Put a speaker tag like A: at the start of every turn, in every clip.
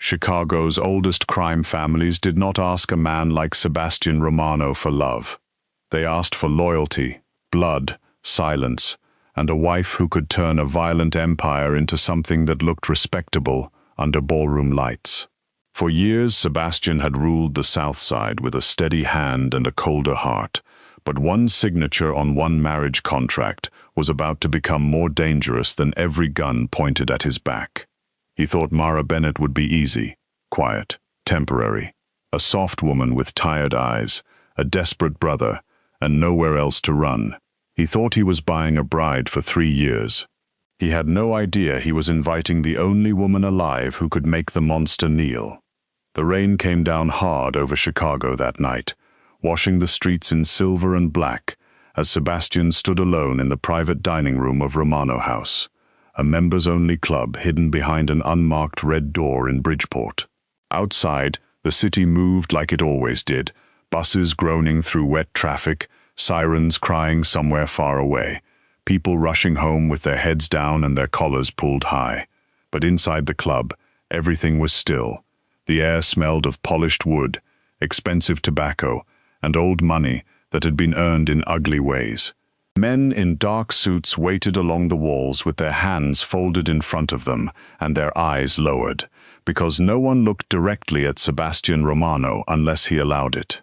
A: Chicago's oldest crime families did not ask a man like Sebastian Romano for love. They asked for loyalty, blood, silence, and a wife who could turn a violent empire into something that looked respectable under ballroom lights. For years, Sebastian had ruled the South Side with a steady hand and a colder heart, but one signature on one marriage contract was about to become more dangerous than every gun pointed at his back. He thought Mara Bennett would be easy, quiet, temporary, a soft woman with tired eyes, a desperate brother, and nowhere else to run. He thought he was buying a bride for 3 years. He had no idea he was inviting the only woman alive who could make the monster kneel. The rain came down hard over Chicago that night, washing the streets in silver and black, as Sebastian stood alone in the private dining room of Romano House, a members-only club hidden behind an unmarked red door in Bridgeport. Outside, the city moved like it always did, buses groaning through wet traffic, sirens crying somewhere far away, people rushing home with their heads down and their collars pulled high. But inside the club, everything was still. The air smelled of polished wood, expensive tobacco, and old money that had been earned in ugly ways. Men in dark suits waited along the walls with their hands folded in front of them and their eyes lowered, because no one looked directly at Sebastian Romano unless he allowed it.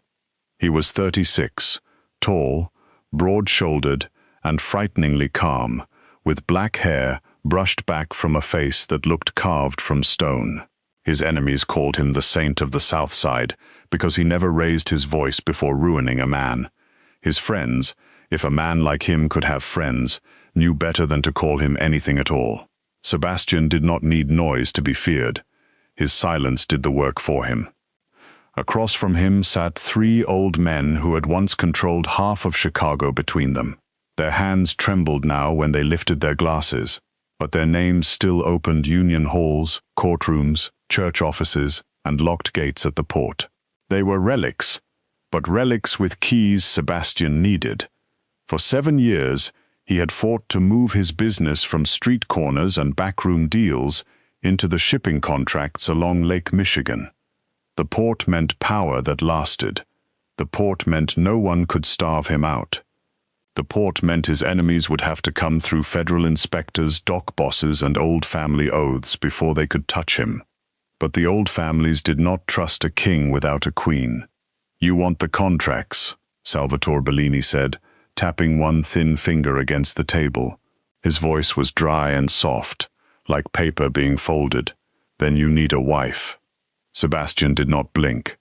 A: He was 36, tall, broad-shouldered, and frighteningly calm, with black hair brushed back from a face that looked carved from stone. His enemies called him the Saint of the South Side because he never raised his voice before ruining a man. His friends, if a man like him could have friends, knew better than to call him anything at all. Sebastian did not need noise to be feared. His silence did the work for him. Across from him sat 3 old men who had once controlled half of Chicago between them. Their hands trembled now when they lifted their glasses, but their names still opened union halls, courtrooms, church offices, and locked gates at the port. They were relics, but relics with keys Sebastian needed. For 7 years, he had fought to move his business from street corners and backroom deals into the shipping contracts along Lake Michigan. The port meant power that lasted. The port meant no one could starve him out. The port meant his enemies would have to come through federal inspectors, dock bosses, and old family oaths before they could touch him. But the old families did not trust a king without a queen. "You want the contracts," Salvatore Bellini said, tapping one thin finger against the table. His voice was dry and soft, like paper being folded. "Then you need a wife." Sebastian did not blink.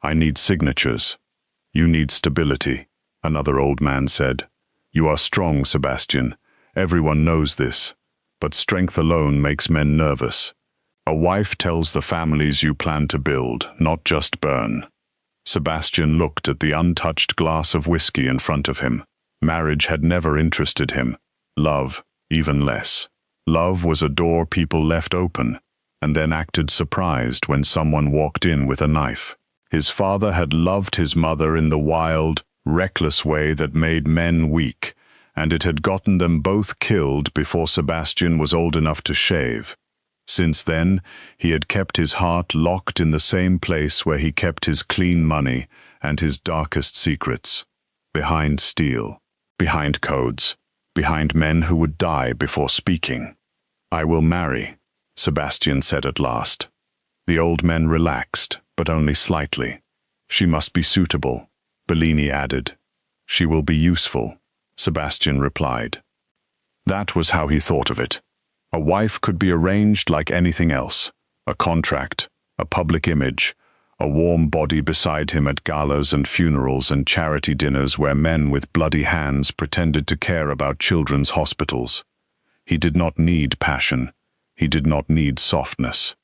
A: "I need signatures." "You need stability," another old man said. "You are strong, Sebastian. Everyone knows this. But strength alone makes men nervous. A wife tells the families you plan to build, not just burn." Sebastian looked at the untouched glass of whiskey in front of him. Marriage had never interested him. Love, even less. Love was a door people left open, and then acted surprised when someone walked in with a knife. His father had loved his mother in the wild, reckless way that made men weak, and it had gotten them both killed before Sebastian was old enough to shave. Since then, he had kept his heart locked in the same place where he kept his clean money and his darkest secrets. Behind steel, behind codes, behind men who would die before speaking. "I will marry," Sebastian said at last. The old men relaxed, but only slightly. "She must be suitable," Bellini added. "She will be useful," Sebastian replied. That was how he thought of it. A wife could be arranged like anything else. A contract, a public image, a warm body beside him at galas and funerals and charity dinners where men with bloody hands pretended to care about children's hospitals. He did not need passion. He did not need softness.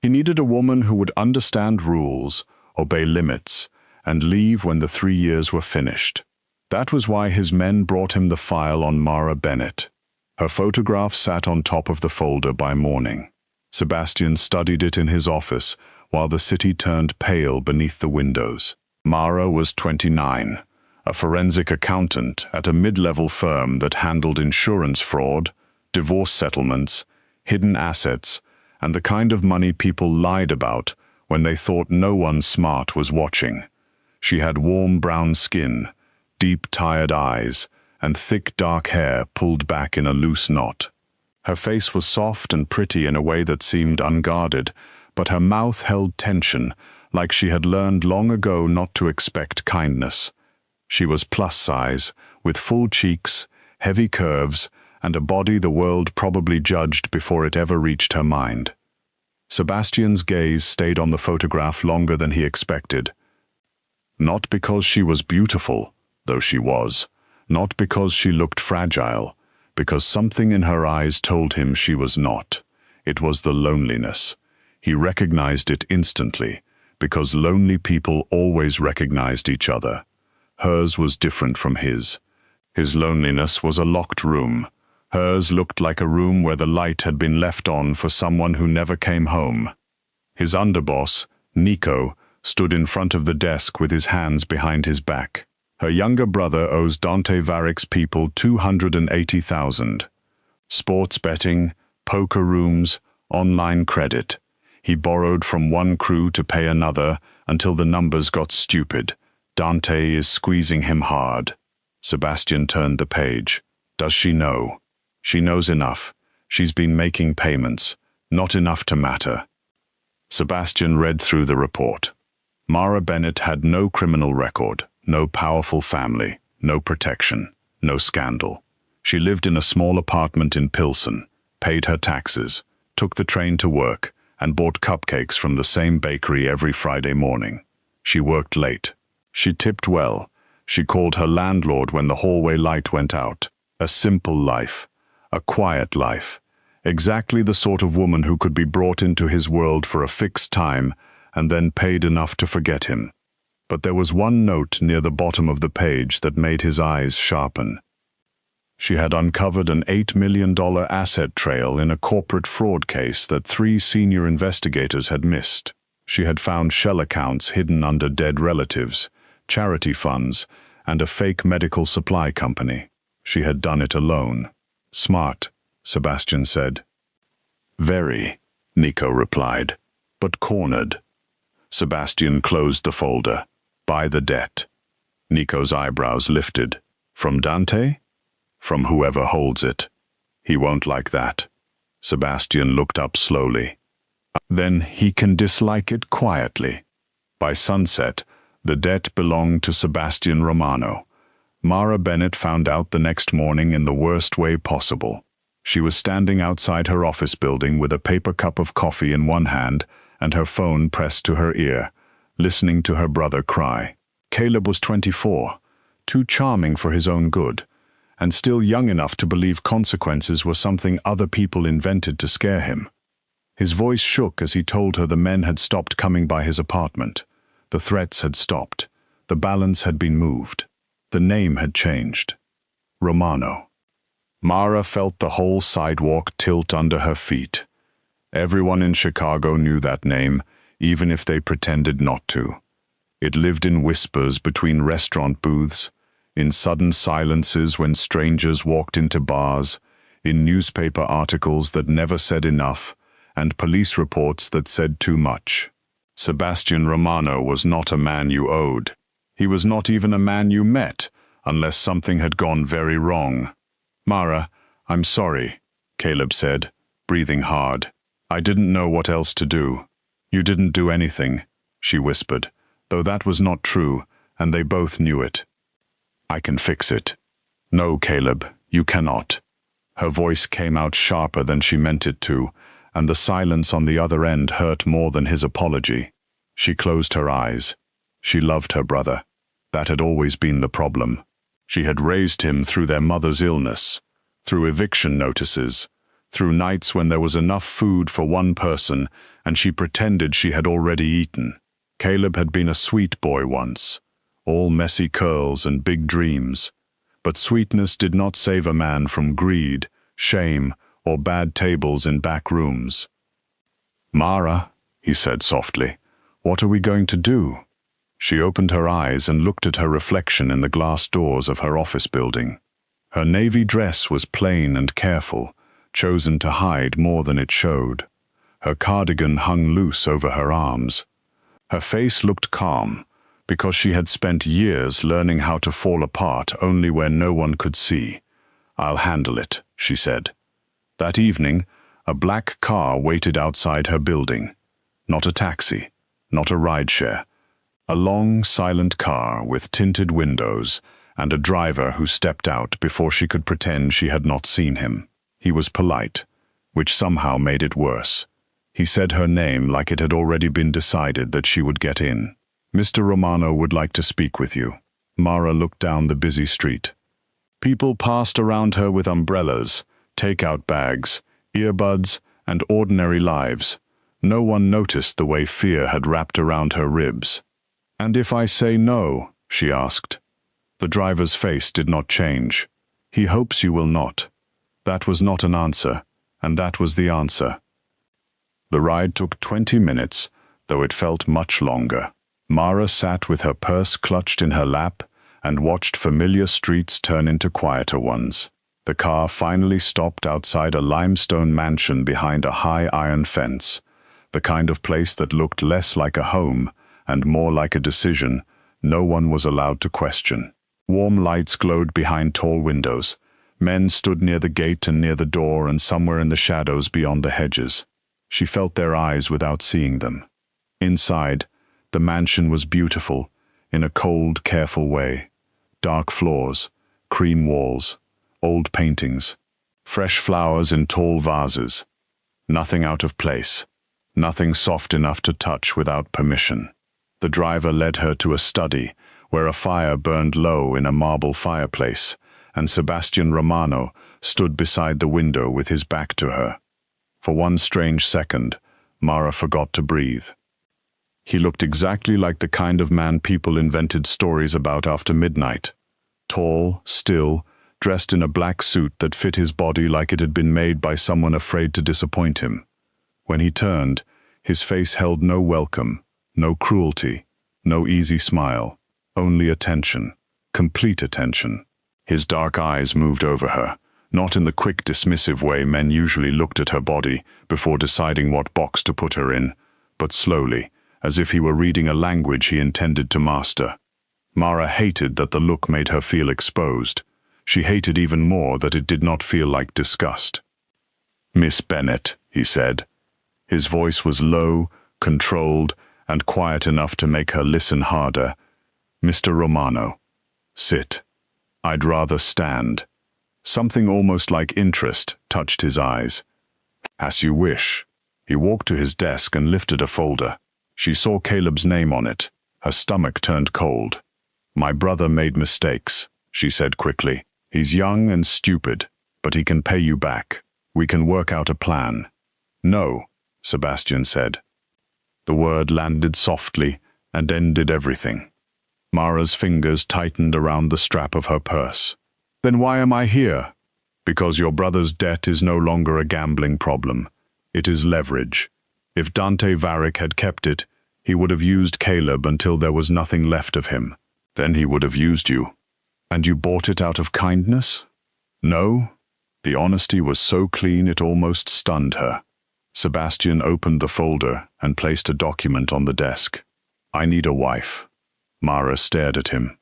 A: He needed a woman who would understand rules, obey limits, and leave when the 3 years were finished. That was why his men brought him the file on Mara Bennett. Her photograph sat on top of the folder by morning. Sebastian studied it in his office while the city turned pale beneath the windows. Mara was 29, a forensic accountant at a mid-level firm that handled insurance fraud, divorce settlements, hidden assets, and the kind of money people lied about when they thought no one smart was watching. She had warm brown skin, deep tired eyes, and thick dark hair pulled back in a loose knot. Her face was soft and pretty in a way that seemed unguarded, but her mouth held tension, like she had learned long ago not to expect kindness. She was plus size, with full cheeks, heavy curves, and a body the world probably judged before it ever reached her mind. Sebastian's gaze stayed on the photograph longer than he expected. Not because she was beautiful, though she was, not because she looked fragile, because something in her eyes told him she was not. It was the loneliness. He recognized it instantly, because lonely people always recognized each other. Hers was different from his. His loneliness was a locked room. Hers looked like a room where the light had been left on for someone who never came home. His underboss, Nico, stood in front of the desk with his hands behind his back. Her younger brother owes Dante Varick's people $280,000. Sports betting, poker rooms, online credit. He borrowed from one crew to pay another until the numbers got stupid. Dante is squeezing him hard. Sebastian turned the page. Does she know? She knows enough. She's been making payments. Not enough to matter. Sebastian read through the report. Mara Bennett had no criminal record, no powerful family, no protection, no scandal. She lived in a small apartment in Pilsen, paid her taxes, took the train to work, and bought cupcakes from the same bakery every Friday morning. She worked late. She tipped well. She called her landlord when the hallway light went out. A simple life. A quiet life. Exactly the sort of woman who could be brought into his world for a fixed time and then paid enough to forget him. But there was one note near the bottom of the page that made his eyes sharpen. She had uncovered an $8 million asset trail in a corporate fraud case that 3 senior investigators had missed. She had found shell accounts hidden under dead relatives, charity funds, and a fake medical supply company. She had done it alone. Smart, Sebastian said. Very, Nico replied, but cornered. Sebastian closed the folder. By the debt. Nico's eyebrows lifted. From Dante? From whoever holds it. He won't like that. Sebastian looked up slowly. Then he can dislike it quietly. By sunset, the debt belonged to Sebastian Romano. Mara Bennett found out the next morning in the worst way possible. She was standing outside her office building with a paper cup of coffee in one hand and her phone pressed to her ear, listening to her brother cry. Caleb was 24, too charming for his own good, and still young enough to believe consequences were something other people invented to scare him. His voice shook as he told her the men had stopped coming by his apartment. The threats had stopped. The balance had been moved. The name had changed. Romano. Mara felt the whole sidewalk tilt under her feet. Everyone in Chicago knew that name, even if they pretended not to. It lived in whispers between restaurant booths, in sudden silences when strangers walked into bars, in newspaper articles that never said enough, and police reports that said too much. Sebastian Romano was not a man you owed. He was not even a man you met, unless something had gone very wrong. Mara, I'm sorry, Caleb said, breathing hard. I didn't know what else to do. You didn't do anything, she whispered, though that was not true, and they both knew it. I can fix it. No, Caleb, you cannot. Her voice came out sharper than she meant it to, and the silence on the other end hurt more than his apology. She closed her eyes. She loved her brother. That had always been the problem. She had raised him through their mother's illness, through eviction notices, through nights when there was enough food for one person and she pretended she had already eaten. Caleb had been a sweet boy once, all messy curls and big dreams. But sweetness did not save a man from greed, shame, or bad tables in back rooms. Mara, he said softly, what are we going to do? She opened her eyes and looked at her reflection in the glass doors of her office building. Her navy dress was plain and careful, chosen to hide more than it showed. Her cardigan hung loose over her arms. Her face looked calm, because she had spent years learning how to fall apart only where no one could see. "I'll handle it," she said. That evening, a black car waited outside her building. Not a taxi, not a rideshare. A long, silent car with tinted windows and a driver who stepped out before she could pretend she had not seen him. He was polite, which somehow made it worse. He said her name like it had already been decided that she would get in. "Mr. Romano would like to speak with you." Mara looked down the busy street. People passed around her with umbrellas, take-out bags, earbuds, and ordinary lives. No one noticed the way fear had wrapped around her ribs. "And if I say no?" she asked. The driver's face did not change. "He hopes you will not." That was not an answer, and that was the answer. The ride took 20 minutes, though it felt much longer. Mara sat with her purse clutched in her lap and watched familiar streets turn into quieter ones. The car finally stopped outside a limestone mansion behind a high iron fence, the kind of place that looked less like a home and more like a decision no one was allowed to question. Warm lights glowed behind tall windows. Men stood near the gate and near the door and somewhere in the shadows beyond the hedges. She felt their eyes without seeing them. Inside, the mansion was beautiful, in a cold, careful way. Dark floors, cream walls, old paintings, fresh flowers in tall vases. Nothing out of place, nothing soft enough to touch without permission. The driver led her to a study, where a fire burned low in a marble fireplace, and Sebastian Romano stood beside the window with his back to her. For one strange second, Mara forgot to breathe. He looked exactly like the kind of man people invented stories about after midnight. Tall, still, dressed in a black suit that fit his body like it had been made by someone afraid to disappoint him. When he turned, his face held no welcome, no cruelty, no easy smile, only attention, complete attention. His dark eyes moved over her, not in the quick dismissive way men usually looked at her body before deciding what box to put her in, but slowly, as if he were reading a language he intended to master. Mara hated that the look made her feel exposed. She hated even more that it did not feel like disgust. "Miss Bennet," he said. His voice was low, controlled, and quiet enough to make her listen harder. "Mr. Romano, sit. I'd rather stand." Something almost like interest touched his eyes. "As you wish." He walked to his desk and lifted a folder. She saw Caleb's name on it. Her stomach turned cold. "My brother made mistakes," she said quickly. "He's young and stupid, but he can pay you back. We can work out a plan." "No," Sebastian said. The word landed softly and ended everything. Mara's fingers tightened around the strap of her purse. "Then why am I here?" "Because your brother's debt is no longer a gambling problem. It is leverage. If Dante Varick had kept it, he would have used Caleb until there was nothing left of him. Then he would have used you." "And you bought it out of kindness?" "No." The honesty was so clean it almost stunned her. Sebastian opened the folder and placed a document on the desk. "I need a wife." Mara stared at him.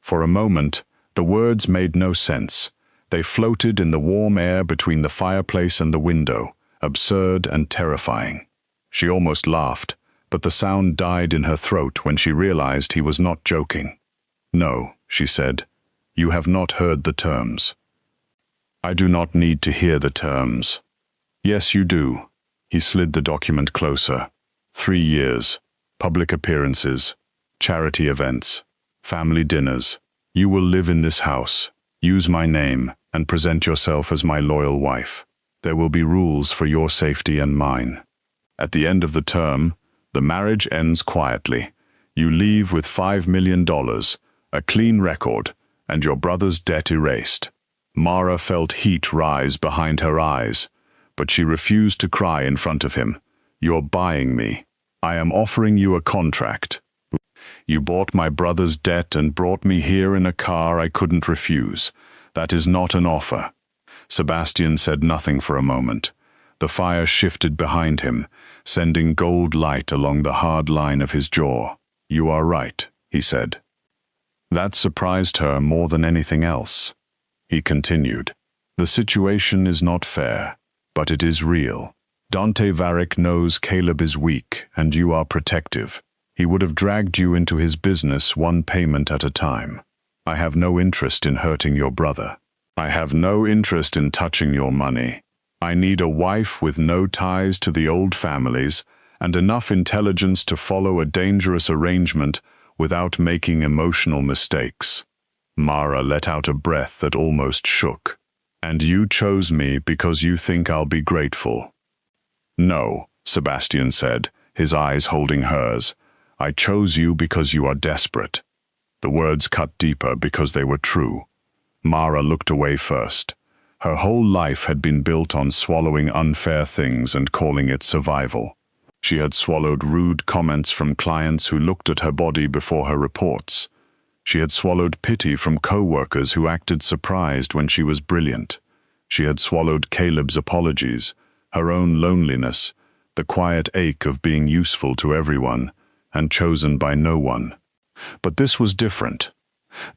A: For a moment, the words made no sense. They floated in the warm air between the fireplace and the window, absurd and terrifying. She almost laughed, but the sound died in her throat when she realized he was not joking. "No," she said, "you have not heard the terms." "I do not need to hear the terms." "Yes, you do." He slid the document closer. 3 years, public appearances, charity events, family dinners. You will live in this house, use my name, and present yourself as my loyal wife. There will be rules for your safety and mine. At the end of the term, the marriage ends quietly. You leave with $5 million, a clean record, and your brother's debt erased. Mara felt heat rise behind her eyes, but she refused to cry in front of him. "You're buying me. I am offering you a contract. You bought my brother's debt and brought me here in a car I couldn't refuse. That is not an offer." Sebastian said nothing for a moment. The fire shifted behind him, sending gold light along the hard line of his jaw. "You are right," he said. That surprised her more than anything else. He continued, "The situation is not fair, but it is real. Dante Varick knows Caleb is weak, and you are protective. He would have dragged you into his business one payment at a time. I have no interest in hurting your brother. I have no interest in touching your money. I need a wife with no ties to the old families and enough intelligence to follow a dangerous arrangement without making emotional mistakes." Mara let out a breath that almost shook. "And you chose me because you think I'll be grateful." "No," Sebastian said, his eyes holding hers. "I chose you because you are desperate." The words cut deeper because they were true. Mara looked away first. Her whole life had been built on swallowing unfair things and calling it survival. She had swallowed rude comments from clients who looked at her body before her reports. She had swallowed pity from co-workers who acted surprised when she was brilliant. She had swallowed Caleb's apologies, her own loneliness, the quiet ache of being useful to everyone and chosen by no one. But this was different.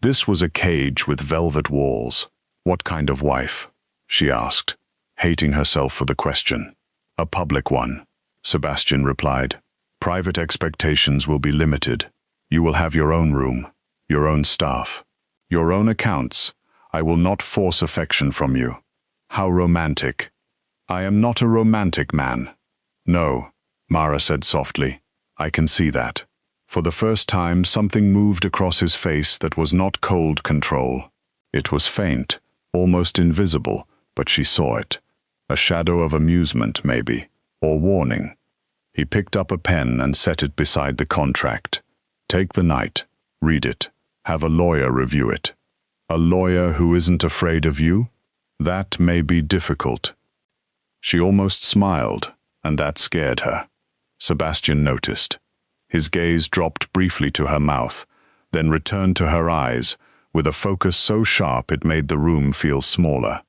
A: This was a cage with velvet walls. "What kind of wife?" she asked, hating herself for the question. "A public one," Sebastian replied. "Private expectations will be limited. You will have your own room, your own staff, your own accounts. I will not force affection from you." "How romantic." "I am not a romantic man." "No," Mara said softly. "I can see that." For the first time, something moved across his face that was not cold control. It was faint, almost invisible, but she saw it. A shadow of amusement, maybe, or warning. He picked up a pen and set it beside the contract. "Take the night, read it, have a lawyer review it." "A lawyer who isn't afraid of you? That may be difficult." She almost smiled, and that scared her. Sebastian noticed. His gaze dropped briefly to her mouth, then returned to her eyes, with a focus so sharp it made the room feel smaller.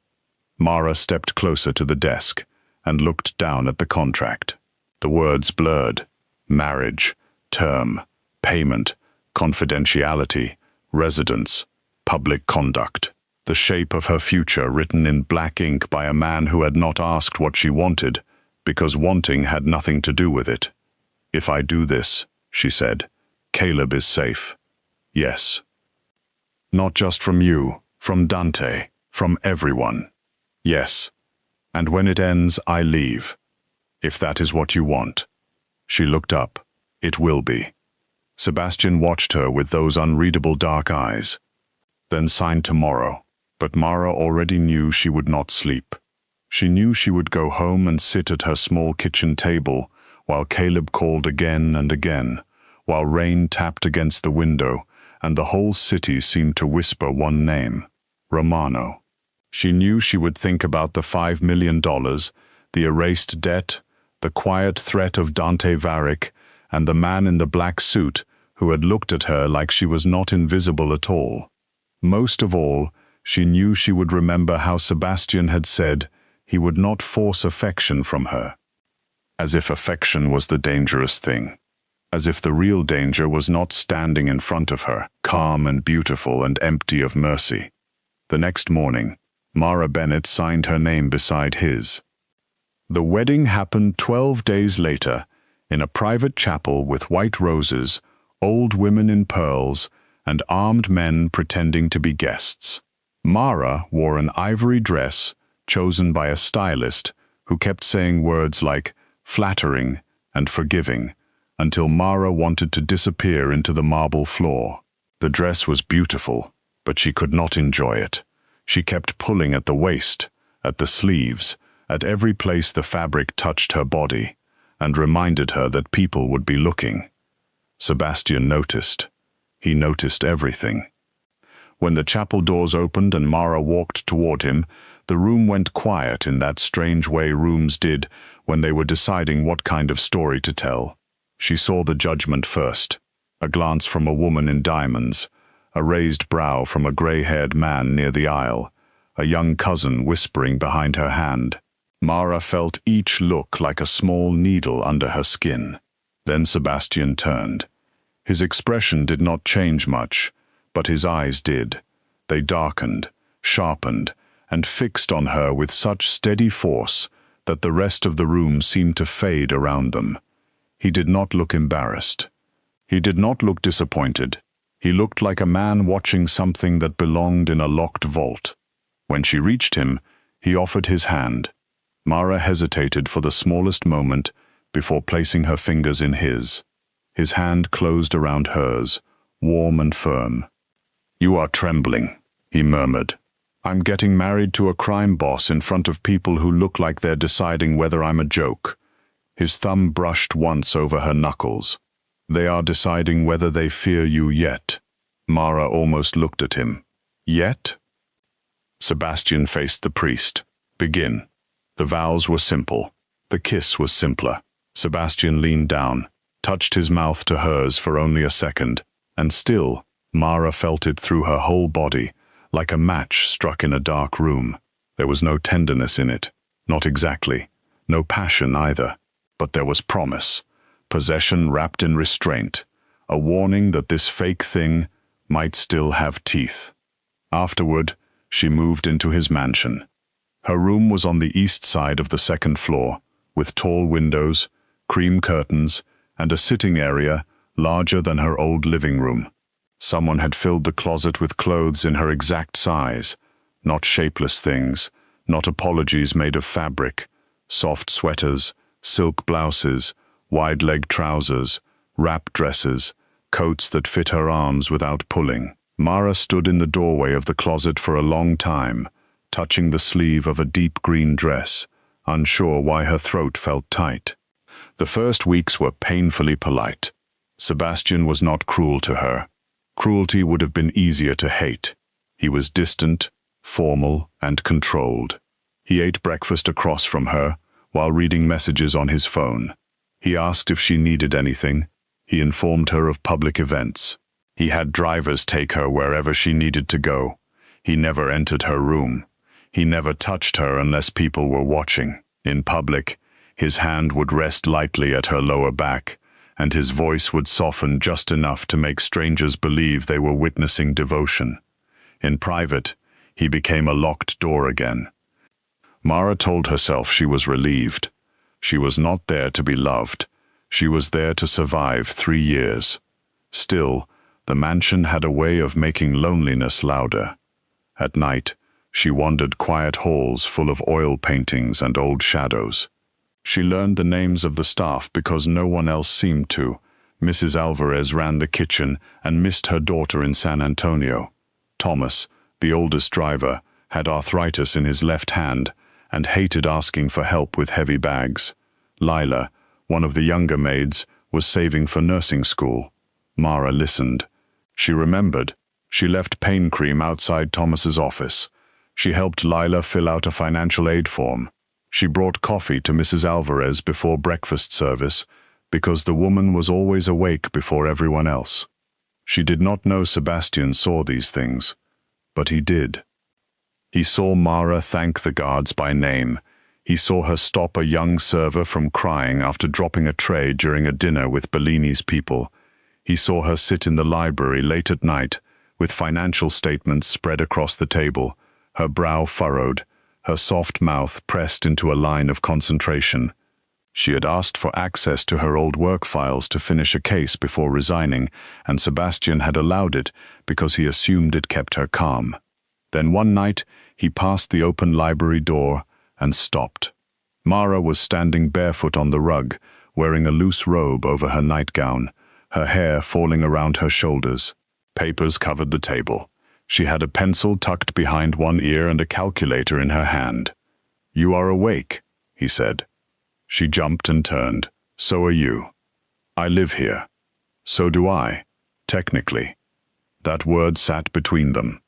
A: Mara stepped closer to the desk and looked down at the contract. The words blurred. Marriage, term, payment, confidentiality, residence, public conduct. The shape of her future written in black ink by a man who had not asked what she wanted, because wanting had nothing to do with it. "If I do this," she said, "Caleb is safe." "Yes." "Not just from you, from Dante, from everyone." "Yes. And when it ends, I leave. If that is what you want." She looked up. "It will be." Sebastian watched her with those unreadable dark eyes. "Then sign tomorrow." But Mara already knew she would not sleep. She knew she would go home and sit at her small kitchen table while Caleb called again and again, while rain tapped against the window and the whole city seemed to whisper one name, Romano. She knew she would think about the $5 million, the erased debt, the quiet threat of Dante Varick, and the man in the black suit who had looked at her like she was not invisible at all. Most of all, she knew she would remember how Sebastian had said he would not force affection from her. As if affection was the dangerous thing. As if the real danger was not standing in front of her, calm and beautiful and empty of mercy. The next morning, Mara Bennett signed her name beside his. The wedding happened 12 days later, in a private chapel with white roses, old women in pearls, and armed men pretending to be guests. Mara wore an ivory dress chosen by a stylist who kept saying words like flattering and forgiving until Mara wanted to disappear into the marble floor. The dress was beautiful, but she could not enjoy it. She kept pulling at the waist, at the sleeves, at every place the fabric touched her body, and reminded her that people would be looking. Sebastian noticed. He noticed everything. When the chapel doors opened and Mara walked toward him, the room went quiet in that strange way rooms did when they were deciding what kind of story to tell. She saw the judgment first, a glance from a woman in diamonds, a raised brow from a gray-haired man near the aisle, a young cousin whispering behind her hand. Mara felt each look like a small needle under her skin. Then Sebastian turned. His expression did not change much, but his eyes did. They darkened, sharpened, and fixed on her with such steady force that the rest of the room seemed to fade around them. He did not look embarrassed. He did not look disappointed. He looked like a man watching something that belonged in a locked vault. When she reached him, he offered his hand. Mara hesitated for the smallest moment before placing her fingers in his. His hand closed around hers, warm and firm. "You are trembling," he murmured. "I'm getting married to a crime boss in front of people who look like they're deciding whether I'm a joke." His thumb brushed once over her knuckles. "They are deciding whether they fear you yet." Mara almost looked at him. "Yet?" Sebastian faced the priest. "Begin." The vows were simple. The kiss was simpler. Sebastian leaned down, touched his mouth to hers for only a second, and still, Mara felt it through her whole body, like a match struck in a dark room. There was no tenderness in it, not exactly, no passion either, but there was promise, possession wrapped in restraint, a warning that this fake thing might still have teeth. Afterward, she moved into his mansion. Her room was on the east side of the second floor, with tall windows, cream curtains, and a sitting area larger than her old living room. Someone had filled the closet with clothes in her exact size, not shapeless things, not apologies made of fabric, soft sweaters, silk blouses, wide-leg trousers, wrap dresses, coats that fit her arms without pulling. Mara stood in the doorway of the closet for a long time, touching the sleeve of a deep green dress, unsure why her throat felt tight. The first weeks were painfully polite. Sebastian was not cruel to her. Cruelty would have been easier to hate. He was distant, formal, and controlled. He ate breakfast across from her, while reading messages on his phone. He asked if she needed anything. He informed her of public events. He had drivers take her wherever she needed to go. He never entered her room. He never touched her unless people were watching. In public, his hand would rest lightly at her lower back, and his voice would soften just enough to make strangers believe they were witnessing devotion. In private, he became a locked door again. Mara told herself she was relieved. She was not there to be loved. She was there to survive 3 years. Still, the mansion had a way of making loneliness louder. At night, she wandered quiet halls full of oil paintings and old shadows. She learned the names of the staff because no one else seemed to. Mrs. Alvarez ran the kitchen and missed her daughter in San Antonio. Thomas, the oldest driver, had arthritis in his left hand and hated asking for help with heavy bags. Lila, one of the younger maids, was saving for nursing school. Mara listened. She remembered. She left pain cream outside Thomas's office. She helped Lila fill out a financial aid form. She brought coffee to Mrs. Alvarez before breakfast service because the woman was always awake before everyone else. She did not know Sebastian saw these things, but he did. He saw Mara thank the guards by name. He saw her stop a young server from crying after dropping a tray during a dinner with Bellini's people. He saw her sit in the library late at night with financial statements spread across the table, her brow furrowed, her soft mouth pressed into a line of concentration. She had asked for access to her old work files to finish a case before resigning, and Sebastian had allowed it because he assumed it kept her calm. Then one night, he passed the open library door and stopped. Mara was standing barefoot on the rug, wearing a loose robe over her nightgown, her hair falling around her shoulders. Papers covered the table. She had a pencil tucked behind one ear and a calculator in her hand. "You are awake," he said. She jumped and turned. "So are you." "I live here." "So do I. Technically." That word sat between them.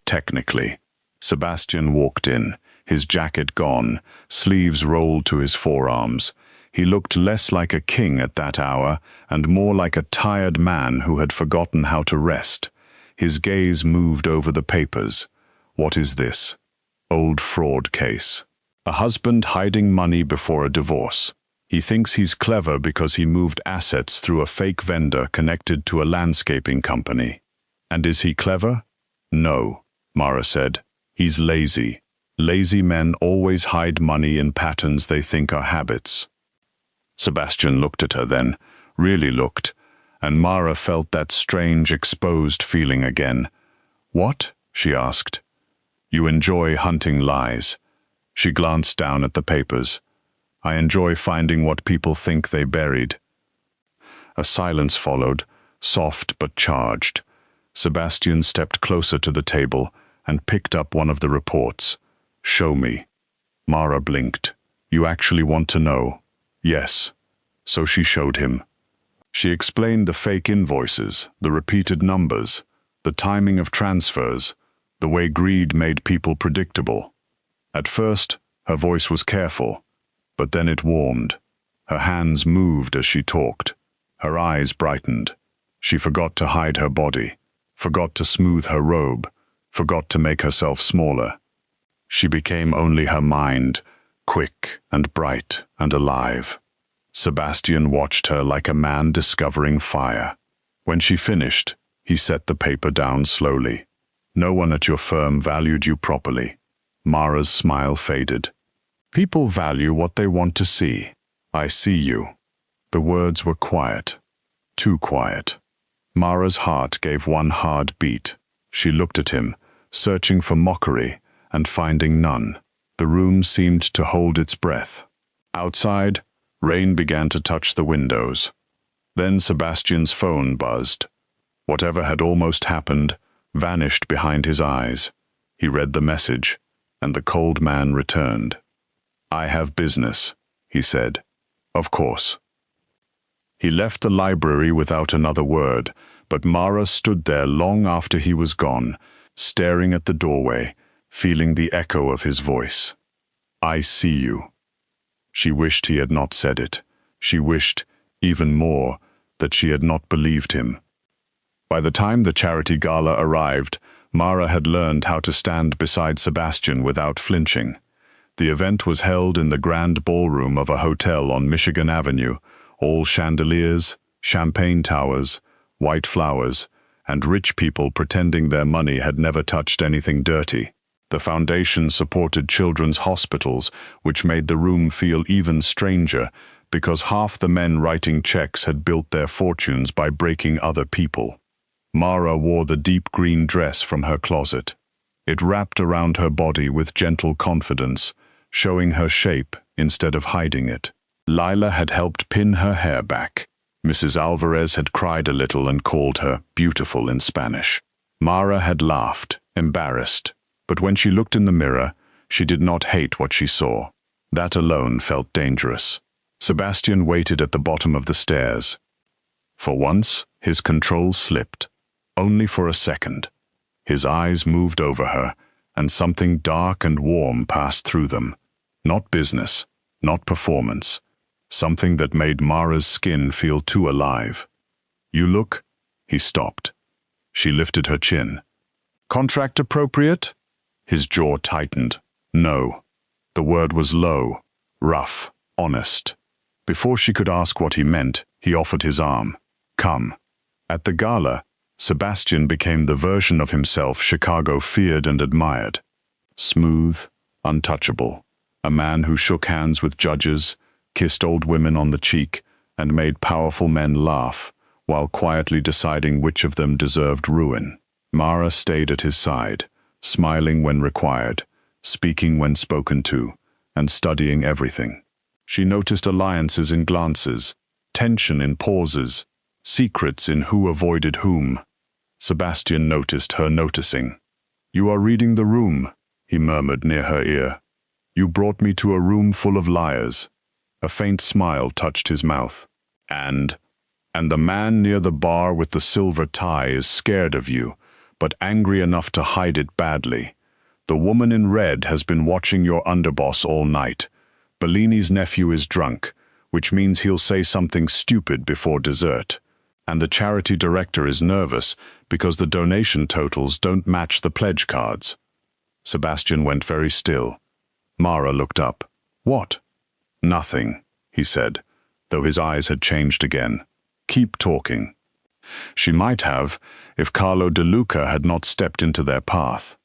A: Technically. Sebastian walked in, his jacket gone, sleeves rolled to his forearms. He looked less like a king at that hour and more like a tired man who had forgotten how to rest. His gaze moved over the papers. "What is this?" "Old fraud case." A husband hiding money before a divorce. He thinks he's clever because he moved assets through a fake vendor connected to a landscaping company. And is he clever? No, Mara said. He's lazy. Lazy men always hide money in patterns they think are habits. Sebastian looked at her then, really looked, and Mara felt that strange exposed feeling again. What? She asked. You enjoy hunting lies. She glanced down at the papers. I enjoy finding what people think they buried. A silence followed, soft but charged. Sebastian stepped closer to the table and picked up one of the reports. Show me. Mara blinked. You actually want to know? Yes. So she showed him. She explained the fake invoices, the repeated numbers, the timing of transfers, the way greed made people predictable. At first, her voice was careful, but then it warmed. Her hands moved as she talked. Her eyes brightened. She forgot to hide her body, forgot to smooth her robe, forgot to make herself smaller. She became only her mind, quick and bright and alive. Sebastian watched her like a man discovering fire. When she finished, he set the paper down slowly. No one at your firm valued you properly. Mara's smile faded. People value what they want to see. I see you. The words were quiet. Too quiet. Mara's heart gave one hard beat. She looked at him, searching for mockery, and finding none. The room seemed to hold its breath. Outside, rain began to touch the windows. Then Sebastian's phone buzzed. Whatever had almost happened vanished behind his eyes. He read the message, and the cold man returned. I have business, he said. Of course. He left the library without another word, but Mara stood there long after he was gone, staring at the doorway, feeling the echo of his voice. I see you. She wished he had not said it. She wished, even more, that she had not believed him. By the time the charity gala arrived, Mara had learned how to stand beside Sebastian without flinching. The event was held in the grand ballroom of a hotel on Michigan Avenue, all chandeliers, champagne towers, white flowers, and rich people pretending their money had never touched anything dirty. The foundation supported children's hospitals, which made the room feel even stranger because half the men writing checks had built their fortunes by breaking other people. Mara wore the deep green dress from her closet. It wrapped around her body with gentle confidence, showing her shape instead of hiding it. Lila had helped pin her hair back. Mrs. Alvarez had cried a little and called her beautiful in Spanish. Mara had laughed, embarrassed, but when she looked in the mirror, she did not hate what she saw. That alone felt dangerous. Sebastian waited at the bottom of the stairs. For once, his control slipped. Only for a second. His eyes moved over her, and something dark and warm passed through them. Not business, not performance. Something that made Mara's skin feel too alive. You look? He stopped. She lifted her chin. Contract appropriate? His jaw tightened. No. The word was low, rough, honest. Before she could ask what he meant, he offered his arm. Come. At the gala, Sebastian became the version of himself Chicago feared and admired. Smooth, untouchable, a man who shook hands with judges, kissed old women on the cheek, and made powerful men laugh, while quietly deciding which of them deserved ruin. Mara stayed at his side, smiling when required, speaking when spoken to, and studying everything. She noticed alliances in glances, tension in pauses, secrets in who avoided whom. Sebastian noticed her noticing. You are reading the room, he murmured near her ear. You brought me to a room full of liars. A faint smile touched his mouth. And the man near the bar with the silver tie is scared of you, but angry enough to hide it badly. The woman in red has been watching your underboss all night. Bellini's nephew is drunk, which means he'll say something stupid before dessert. And the charity director is nervous because the donation totals don't match the pledge cards. Sebastian went very still. Mara looked up. What? Nothing, he said, though his eyes had changed again. Keep talking. She might have, if Carlo De Luca had not stepped into their path.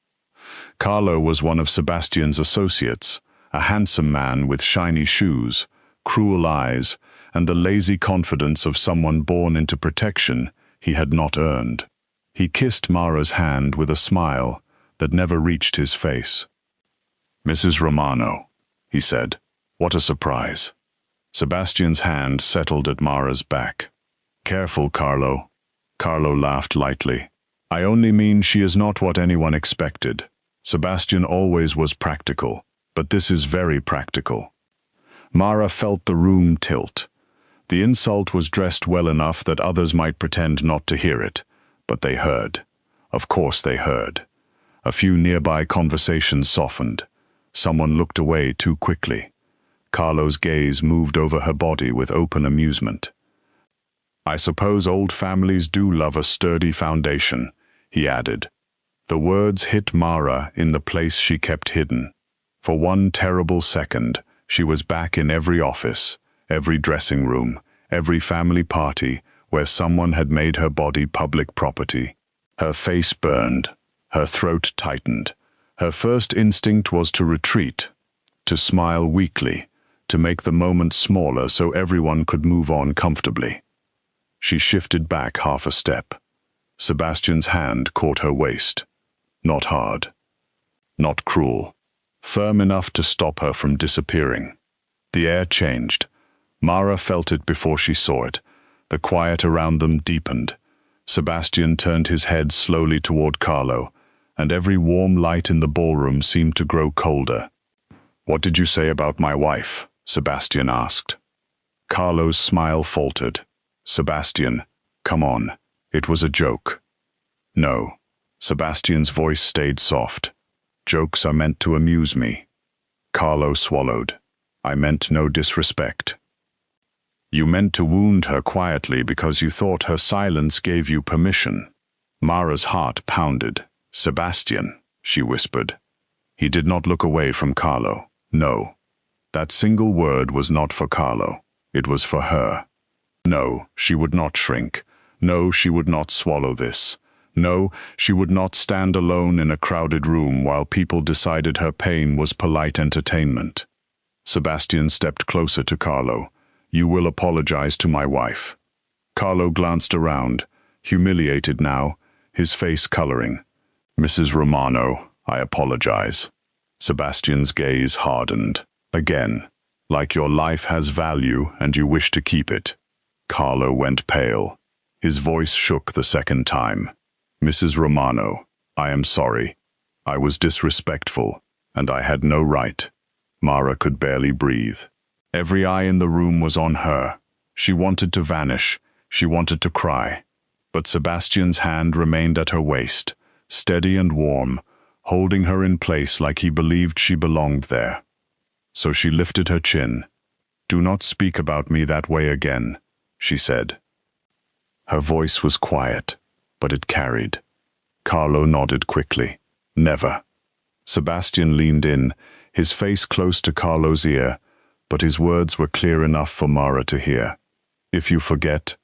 A: Carlo was one of Sebastian's associates, a handsome man with shiny shoes, cruel eyes, and the lazy confidence of someone born into protection he had not earned. He kissed Mara's hand with a smile that never reached his face. Mrs. Romano, he said. What a surprise. Sebastian's hand settled at Mara's back. Careful, Carlo. Carlo laughed lightly. I only mean she is not what anyone expected. Sebastian always was practical, but this is very practical. Mara felt the room tilt. The insult was dressed well enough that others might pretend not to hear it, but they heard. Of course they heard. A few nearby conversations softened. Someone looked away too quickly. Carlo's gaze moved over her body with open amusement. I suppose old families do love a sturdy foundation, he added. The words hit Mara in the place she kept hidden. For one terrible second, she was back in every office, every dressing room, every family party where someone had made her body public property. Her face burned, her throat tightened. Her first instinct was to retreat, to smile weakly, to make the moment smaller so everyone could move on comfortably. She shifted back half a step. Sebastian's hand caught her waist. Not hard. Not cruel. Firm enough to stop her from disappearing. The air changed. Mara felt it before she saw it. The quiet around them deepened. Sebastian turned his head slowly toward Carlo, and every warm light in the ballroom seemed to grow colder. What did you say about my wife? Sebastian asked. Carlo's smile faltered. Sebastian, come on. It was a joke. No. Sebastian's voice stayed soft. Jokes are meant to amuse me. Carlo swallowed. I meant no disrespect. You meant to wound her quietly because you thought her silence gave you permission. Mara's heart pounded. Sebastian, she whispered. He did not look away from Carlo. No. That single word was not for Carlo. It was for her. No, she would not shrink. No, she would not swallow this. No, she would not stand alone in a crowded room while people decided her pain was polite entertainment. Sebastian stepped closer to Carlo. You will apologize to my wife. Carlo glanced around, humiliated now, his face coloring. Mrs. Romano, I apologize. Sebastian's gaze hardened. Again, like your life has value and you wish to keep it. Carlo went pale. His voice shook the second time. Mrs. Romano, I am sorry. I was disrespectful, and I had no right. Mara could barely breathe. Every eye in the room was on her. She wanted to vanish. She wanted to cry. But Sebastian's hand remained at her waist, steady and warm, holding her in place like he believed she belonged there. So she lifted her chin. Do not speak about me that way again, she said. Her voice was quiet, but it carried. Carlo nodded quickly. Never. Sebastian leaned in, his face close to Carlo's ear, but his words were clear enough for Mara to hear. If you forget,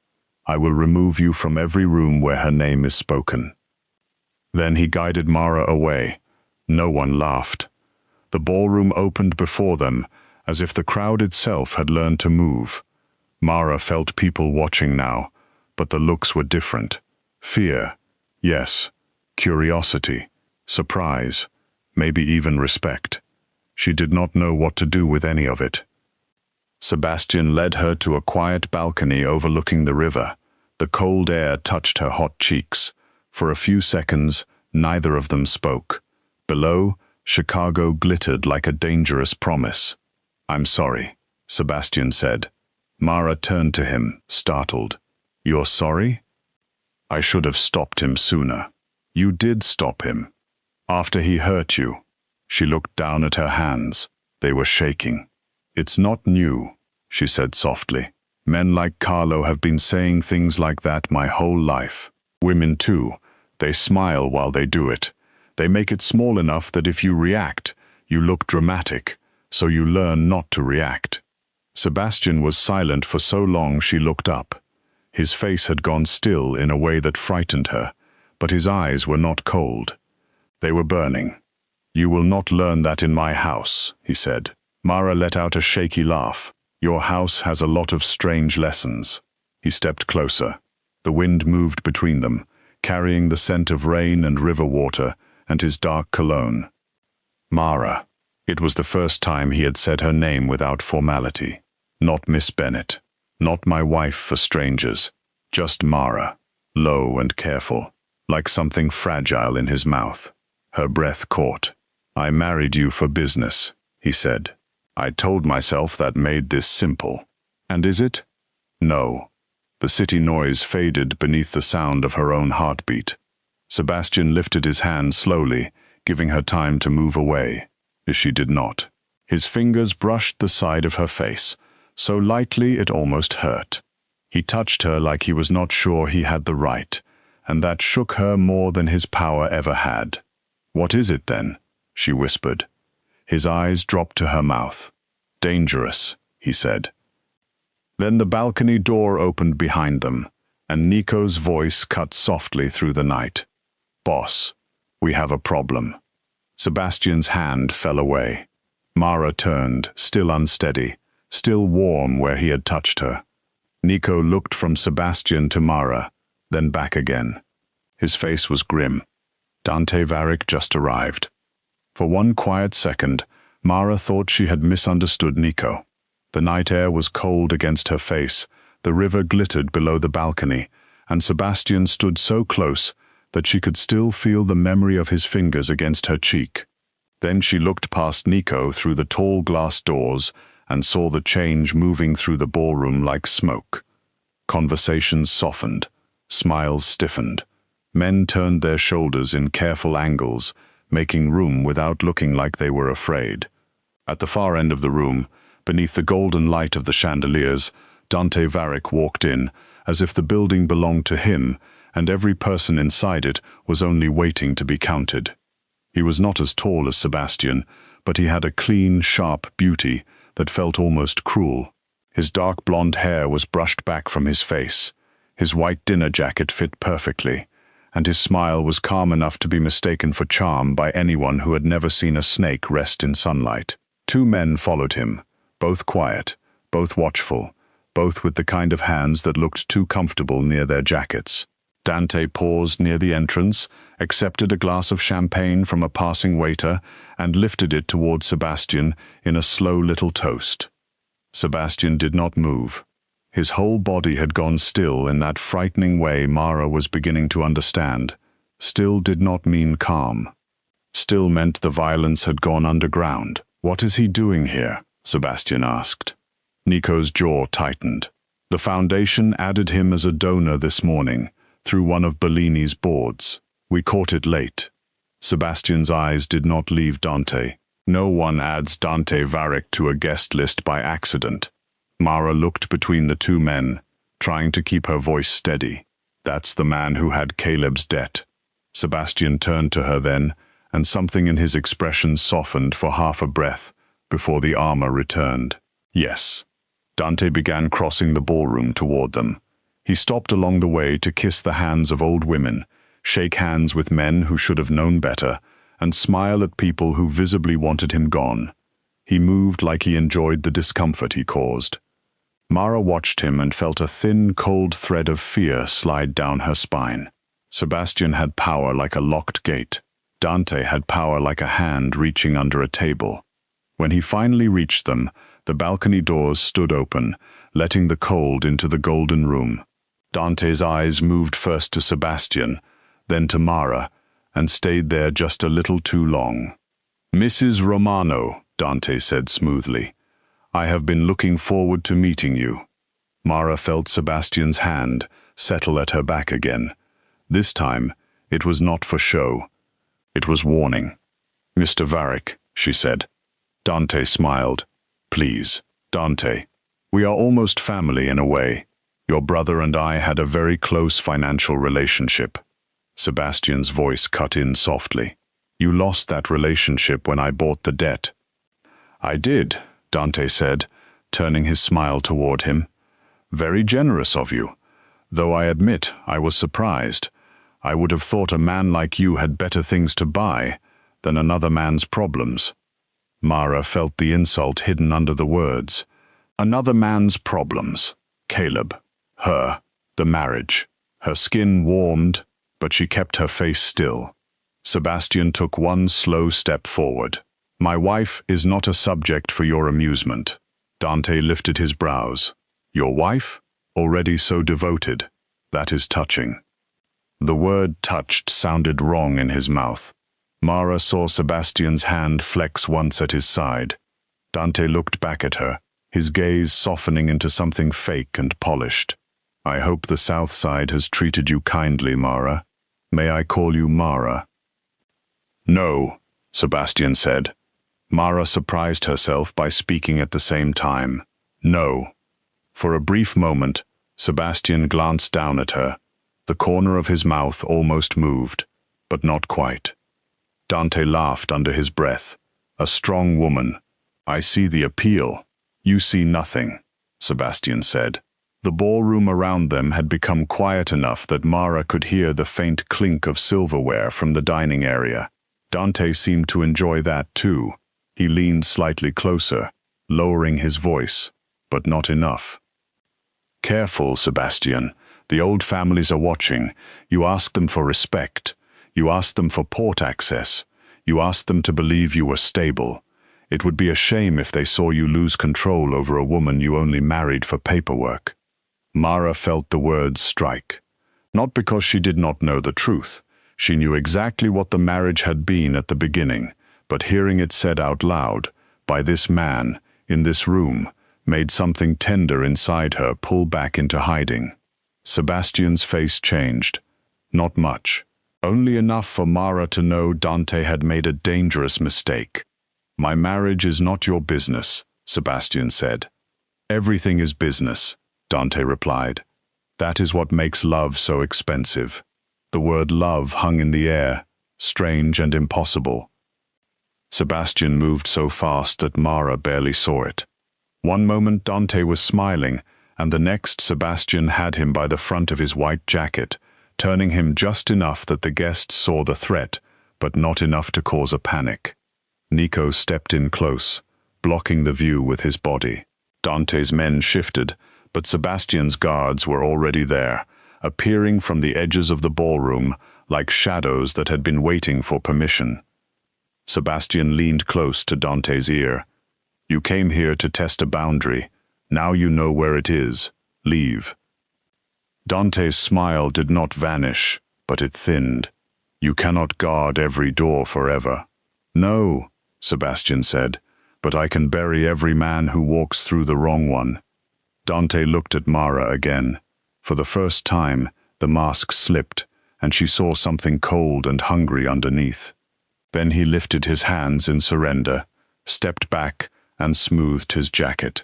A: I will remove you from every room where her name is spoken. Then he guided Mara away. No one laughed. The ballroom opened before them, as if the crowd itself had learned to move. Mara felt people watching now, but the looks were different. Fear, yes. Curiosity, surprise, maybe even respect. She did not know what to do with any of it. Sebastian led her to a quiet balcony overlooking the river. The cold air touched her hot cheeks. For a few seconds, neither of them spoke. Below, Chicago glittered like a dangerous promise. I'm sorry, Sebastian said. Mara turned to him, startled. You're sorry? I should have stopped him sooner. You did stop him. After he hurt you. She looked down at her hands. They were shaking. It's not new, she said softly. Men like Carlo have been saying things like that my whole life. Women too. They smile while they do it. They make it small enough that if you react, You look dramatic, so you learn not to react." Sebastian was silent for so long she looked up. His face had gone still in a way that frightened her, but his eyes were not cold. They were burning. "You will not learn that in my house," he said. Mara let out a shaky laugh. "Your house has a lot of strange lessons." He stepped closer. The wind moved between them, carrying the scent of rain and river water and his dark cologne. Mara. It was the first time he had said her name without formality. Not Miss Bennet. Not my wife for strangers. Just Mara. Low and careful, like something fragile in his mouth. Her breath caught. "I married you for business," he said. "I told myself that made this simple." "And is it?" "No." The city noise faded beneath the sound of her own heartbeat. Sebastian lifted his hand slowly, giving her time to move away. She did not. His fingers brushed the side of her face, so lightly it almost hurt. He touched her like he was not sure he had the right, and that shook her more than his power ever had. "What is it then?" she whispered. His eyes dropped to her mouth. "Dangerous," he said. Then the balcony door opened behind them, and Nico's voice cut softly through the night. "Boss, we have a problem." Sebastian's hand fell away. Mara turned, still unsteady, still warm where he had touched her. Nico looked from Sebastian to Mara, then back again. His face was grim. Dante Varick just arrived. For one quiet second, Mara thought she had misunderstood Nico. The night air was cold against her face, the river glittered below the balcony, and Sebastian stood so close that she could still feel the memory of his fingers against her cheek. Then she looked past Nico through the tall glass doors and saw the change moving through the ballroom like smoke. Conversations softened, smiles stiffened. Men turned their shoulders in careful angles, making room without looking like they were afraid. At the far end of the room, beneath the golden light of the chandeliers, Dante Varick walked in, as if the building belonged to him, and every person inside it was only waiting to be counted. He was not as tall as Sebastian, but he had a clean, sharp beauty that felt almost cruel. His dark blonde hair was brushed back from his face. His white dinner jacket fit perfectly, and his smile was calm enough to be mistaken for charm by anyone who had never seen a snake rest in sunlight. Two men followed him, both quiet, both watchful, both with the kind of hands that looked too comfortable near their jackets. Dante paused near the entrance, accepted a glass of champagne from a passing waiter, and lifted it toward Sebastian in a slow little toast. Sebastian did not move. His whole body had gone still in that frightening way Mara was beginning to understand. Still did not mean calm. Still meant the violence had gone underground. "What is he doing here?" Sebastian asked. Nico's jaw tightened. "The Foundation added him as a donor this morning, through one of Bellini's boards. We caught it late." Sebastian's eyes did not leave Dante. No one adds Dante Varick to a guest list by accident. Mara looked between the two men, trying to keep her voice steady. "That's the man who had Caleb's debt." Sebastian turned to her then, and something in his expression softened for half a breath before the armor returned. "Yes." Dante began crossing the ballroom toward them. He stopped along the way to kiss the hands of old women, shake hands with men who should have known better, and smile at people who visibly wanted him gone. He moved like he enjoyed the discomfort he caused. Mara watched him and felt a thin, cold thread of fear slide down her spine. Sebastian had power like a locked gate. Dante had power like a hand reaching under a table. When he finally reached them, the balcony doors stood open, letting the cold into the golden room. Dante's eyes moved first to Sebastian, then to Mara, and stayed there just a little too long. "Mrs. Romano," Dante said smoothly, "I have been looking forward to meeting you." Mara felt Sebastian's hand settle at her back again. This time, it was not for show. It was warning. "Mr. Varick," she said. Dante smiled. "Please, Dante. We are almost family in a way. Your brother and I had a very close financial relationship." Sebastian's voice cut in softly. You lost that relationship when I bought the debt." "I did," Dante said, turning his smile toward him. "Very generous of you. Though I admit I was surprised. I would have thought a man like you had better things to buy than another man's problems." Mara felt the insult hidden under the words. Another man's problems. Caleb. Her. The marriage. Her skin warmed, but she kept her face still. Sebastian took one slow step forward. "My wife is not a subject for your amusement." Dante lifted his brows. "Your wife? Already so devoted. That is touching." The word touched sounded wrong in his mouth. Mara saw Sebastian's hand flex once at his side. Dante looked back at her, his gaze softening into something fake and polished. "I hope the South Side has treated you kindly, Mara. May I call you Mara?" "No," Sebastian said. Mara surprised herself by speaking at the same time. "No." For a brief moment, Sebastian glanced down at her. The corner of his mouth almost moved, but not quite. Dante laughed under his breath. "A strong woman. I see the appeal." "You see nothing," Sebastian said. The ballroom around them had become quiet enough that Mara could hear the faint clink of silverware from the dining area. Dante seemed to enjoy that too. He leaned slightly closer, lowering his voice, but not enough. "Careful, Sebastian. The old families are watching. You ask them for respect. You ask them for port access. You ask them to believe you were stable. It would be a shame if they saw you lose control over a woman you only married for paperwork." Mara felt the words strike. Not because she did not know the truth. She knew exactly what the marriage had been at the beginning, but hearing it said out loud, by this man, in this room, made something tender inside her pull back into hiding. Sebastian's face changed. Not much. Only enough for Mara to know Dante had made a dangerous mistake. "My marriage is not your business," Sebastian said. "Everything is business," Dante replied. "That is what makes love so expensive." The word love hung in the air, strange and impossible. Sebastian moved so fast that Mara barely saw it. One moment Dante was smiling, and the next Sebastian had him by the front of his white jacket, turning him just enough that the guests saw the threat, but not enough to cause a panic. Nico stepped in close, blocking the view with his body. Dante's men shifted, but Sebastian's guards were already there, appearing from the edges of the ballroom like shadows that had been waiting for permission. Sebastian leaned close to Dante's ear. "You came here to test a boundary. Now you know where it is. Leave." Dante's smile did not vanish, but it thinned. "You cannot guard every door forever." "No," Sebastian said, "but I can bury every man who walks through the wrong one." Dante looked at Mara again. For the first time, the mask slipped, and she saw something cold and hungry underneath. Then he lifted his hands in surrender, stepped back, and smoothed his jacket.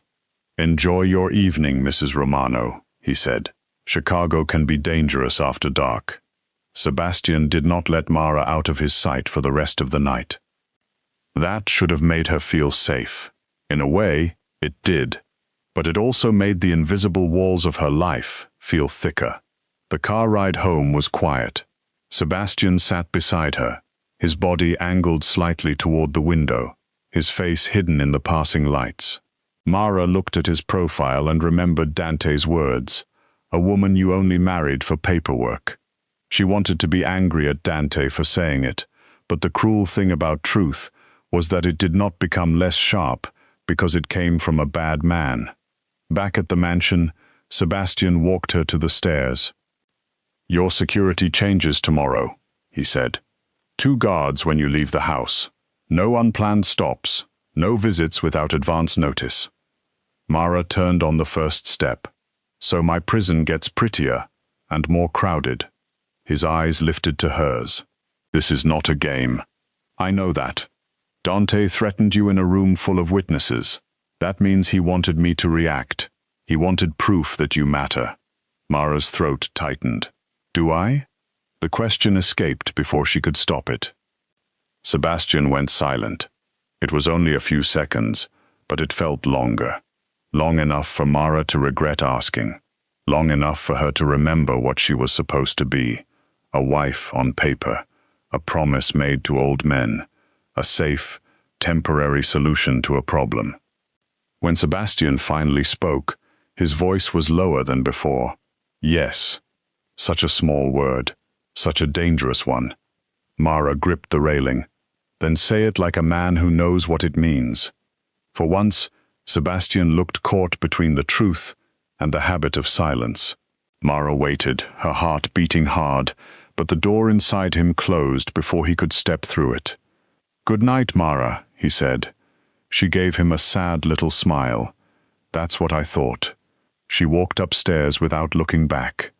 A: "Enjoy your evening, Mrs. Romano," he said. "Chicago can be dangerous after dark." Sebastian did not let Mara out of his sight for the rest of the night. That should have made her feel safe. In a way, it did. But it also made the invisible walls of her life feel thicker. The car ride home was quiet. Sebastian sat beside her, his body angled slightly toward the window, his face hidden in the passing lights. Mara looked at his profile and remembered Dante's words, "A woman you only married for paperwork." She wanted to be angry at Dante for saying it, but the cruel thing about truth was that it did not become less sharp because it came from a bad man. Back at the mansion, Sebastian walked her to the stairs. "Your security changes tomorrow," he said. "2 guards when you leave the house. No unplanned stops. No visits without advance notice." Mara turned on the first step. "So my prison gets prettier and more crowded." His eyes lifted to hers. "This is not a game." "I know that. Dante threatened you in a room full of witnesses. That means he wanted me to react. He wanted proof that you matter." Mara's throat tightened. "Do I?" The question escaped before she could stop it. Sebastian went silent. It was only a few seconds, but it felt longer. Long enough for Mara to regret asking. Long enough for her to remember what she was supposed to be. A wife on paper. A promise made to old men. A safe, temporary solution to a problem. When Sebastian finally spoke, his voice was lower than before. Yes. Such a small word. Such a dangerous one. Mara gripped the railing. Then say it like a man who knows what it means. For once, Sebastian looked caught between the truth and the habit of silence. Mara waited, her heart beating hard, but the door inside him closed before he could step through it. "Good night, Mara," he said. She gave him a sad little smile. "That's what I thought." She walked upstairs without looking back.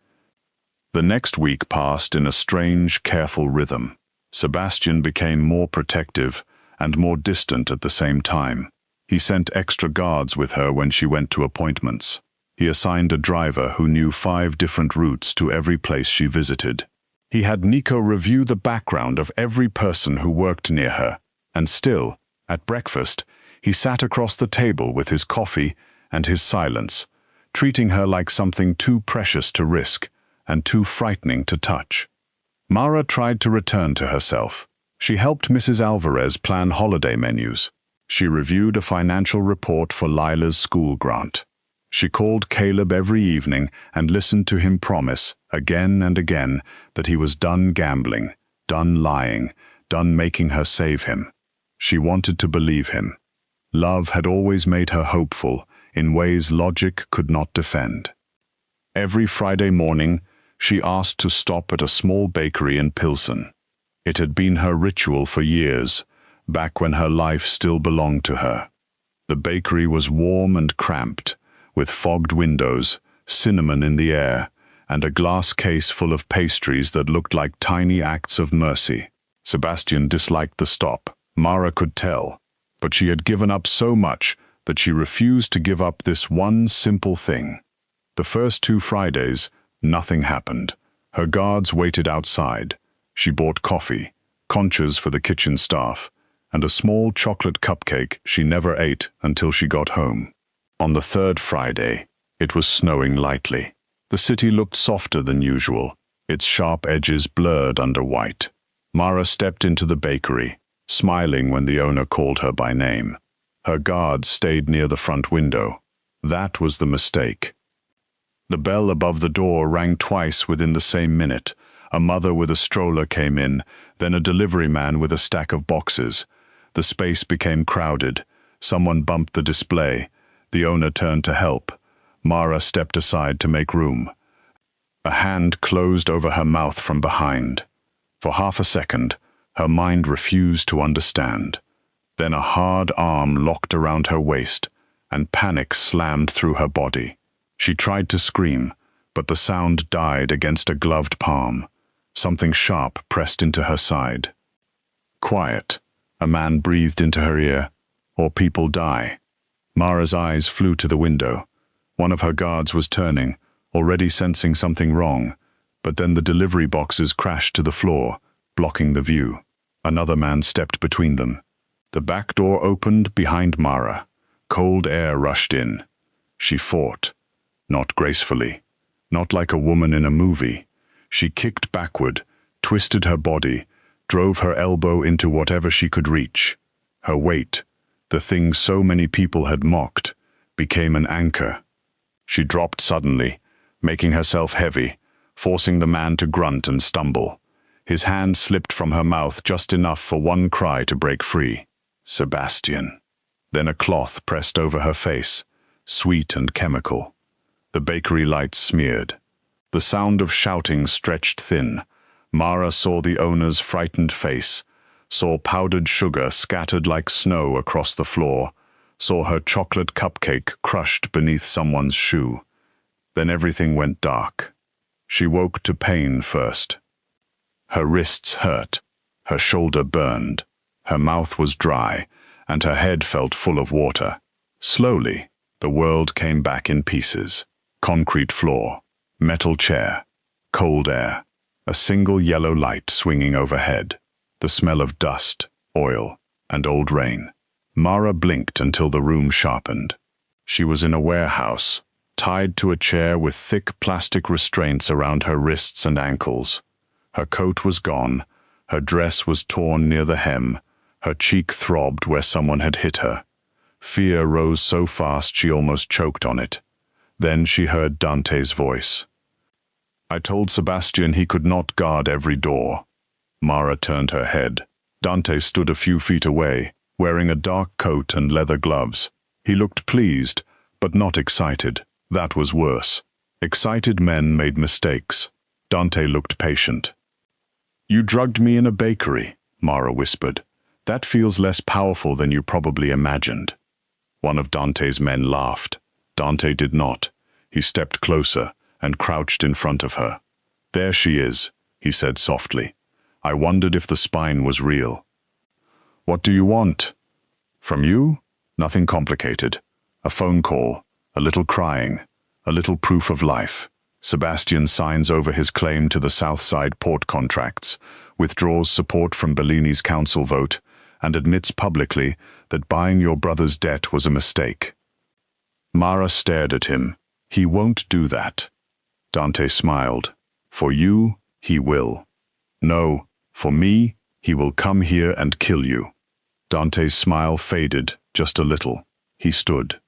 A: The next week passed in a strange, careful rhythm. Sebastian became more protective and more distant at the same time. He sent extra guards with her when she went to appointments. He assigned a driver who knew 5 different routes to every place she visited. He had Nico review the background of every person who worked near her, and still, at breakfast, he sat across the table with his coffee and his silence, treating her like something too precious to risk and too frightening to touch. Mara tried to return to herself. She helped Mrs. Alvarez plan holiday menus. She reviewed a financial report for Lila's school grant. She called Caleb every evening and listened to him promise, again and again, that he was done gambling, done lying, done making her save him. She wanted to believe him. Love had always made her hopeful, in ways logic could not defend. Every Friday morning, she asked to stop at a small bakery in Pilsen. It had been her ritual for years, back when her life still belonged to her. The bakery was warm and cramped, with fogged windows, cinnamon in the air, and a glass case full of pastries that looked like tiny acts of mercy. Sebastian disliked the stop. Mara could tell, but she had given up so much that she refused to give up this one simple thing. The first 2 Fridays, nothing happened. Her guards waited outside. She bought coffee, conchas for the kitchen staff, and a small chocolate cupcake she never ate until she got home. On the 3rd Friday, it was snowing lightly. The city looked softer than usual, its sharp edges blurred under white. Mara stepped into the bakery, smiling when the owner called her by name. Her guard stayed near the front window. That was the mistake. The bell above the door rang twice within the same minute. A mother with a stroller came in, then a delivery man with a stack of boxes. The space became crowded. Someone bumped the display. The owner turned to help. Mara stepped aside to make room. A hand closed over her mouth from behind. For half a second, her mind refused to understand. Then a hard arm locked around her waist, and panic slammed through her body. She tried to scream, but the sound died against a gloved palm. Something sharp pressed into her side. "Quiet," a man breathed into her ear, "or people die." Mara's eyes flew to the window. One of her guards was turning, already sensing something wrong, but then the delivery boxes crashed to the floor, blocking the view. Another man stepped between them. The back door opened behind Mara. Cold air rushed in. She fought. Not gracefully, not like a woman in a movie. She kicked backward, twisted her body, drove her elbow into whatever she could reach. Her weight, the thing so many people had mocked, became an anchor. She dropped suddenly, making herself heavy, forcing the man to grunt and stumble. His hand slipped from her mouth just enough for one cry to break free. "Sebastian." Then a cloth pressed over her face, sweet and chemical. The bakery lights smeared. The sound of shouting stretched thin. Mara saw the owner's frightened face, saw powdered sugar scattered like snow across the floor, saw her chocolate cupcake crushed beneath someone's shoe. Then everything went dark. She woke to pain first. Her wrists hurt, her shoulder burned, her mouth was dry, and her head felt full of water. Slowly, the world came back in pieces. Concrete floor, metal chair, cold air, a single yellow light swinging overhead, the smell of dust, oil, and old rain. Mara blinked until the room sharpened. She was in a warehouse, tied to a chair with thick plastic restraints around her wrists and ankles. Her coat was gone, her dress was torn near the hem, her cheek throbbed where someone had hit her. Fear rose so fast she almost choked on it. Then she heard Dante's voice. "I told Sebastian he could not guard every door." Mara turned her head. Dante stood a few feet away, wearing a dark coat and leather gloves. He looked pleased, but not excited. That was worse. Excited men made mistakes. Dante looked patient. "You drugged me in a bakery," Mara whispered. "That feels less powerful than you probably imagined." One of Dante's men laughed. Dante did not. He stepped closer and crouched in front of her. "There she is," he said softly. "I wondered if the spine was real." "What do you want?" "From you? Nothing complicated. A phone call, a little crying, a little proof of life. Sebastian signs over his claim to the Southside port contracts, withdraws support from Bellini's council vote, and admits publicly that buying your brother's debt was a mistake." Mara stared at him. "He won't do that." Dante smiled. "For you, he will. No, for me, he will come here and kill you." Dante's smile faded just a little. He stood.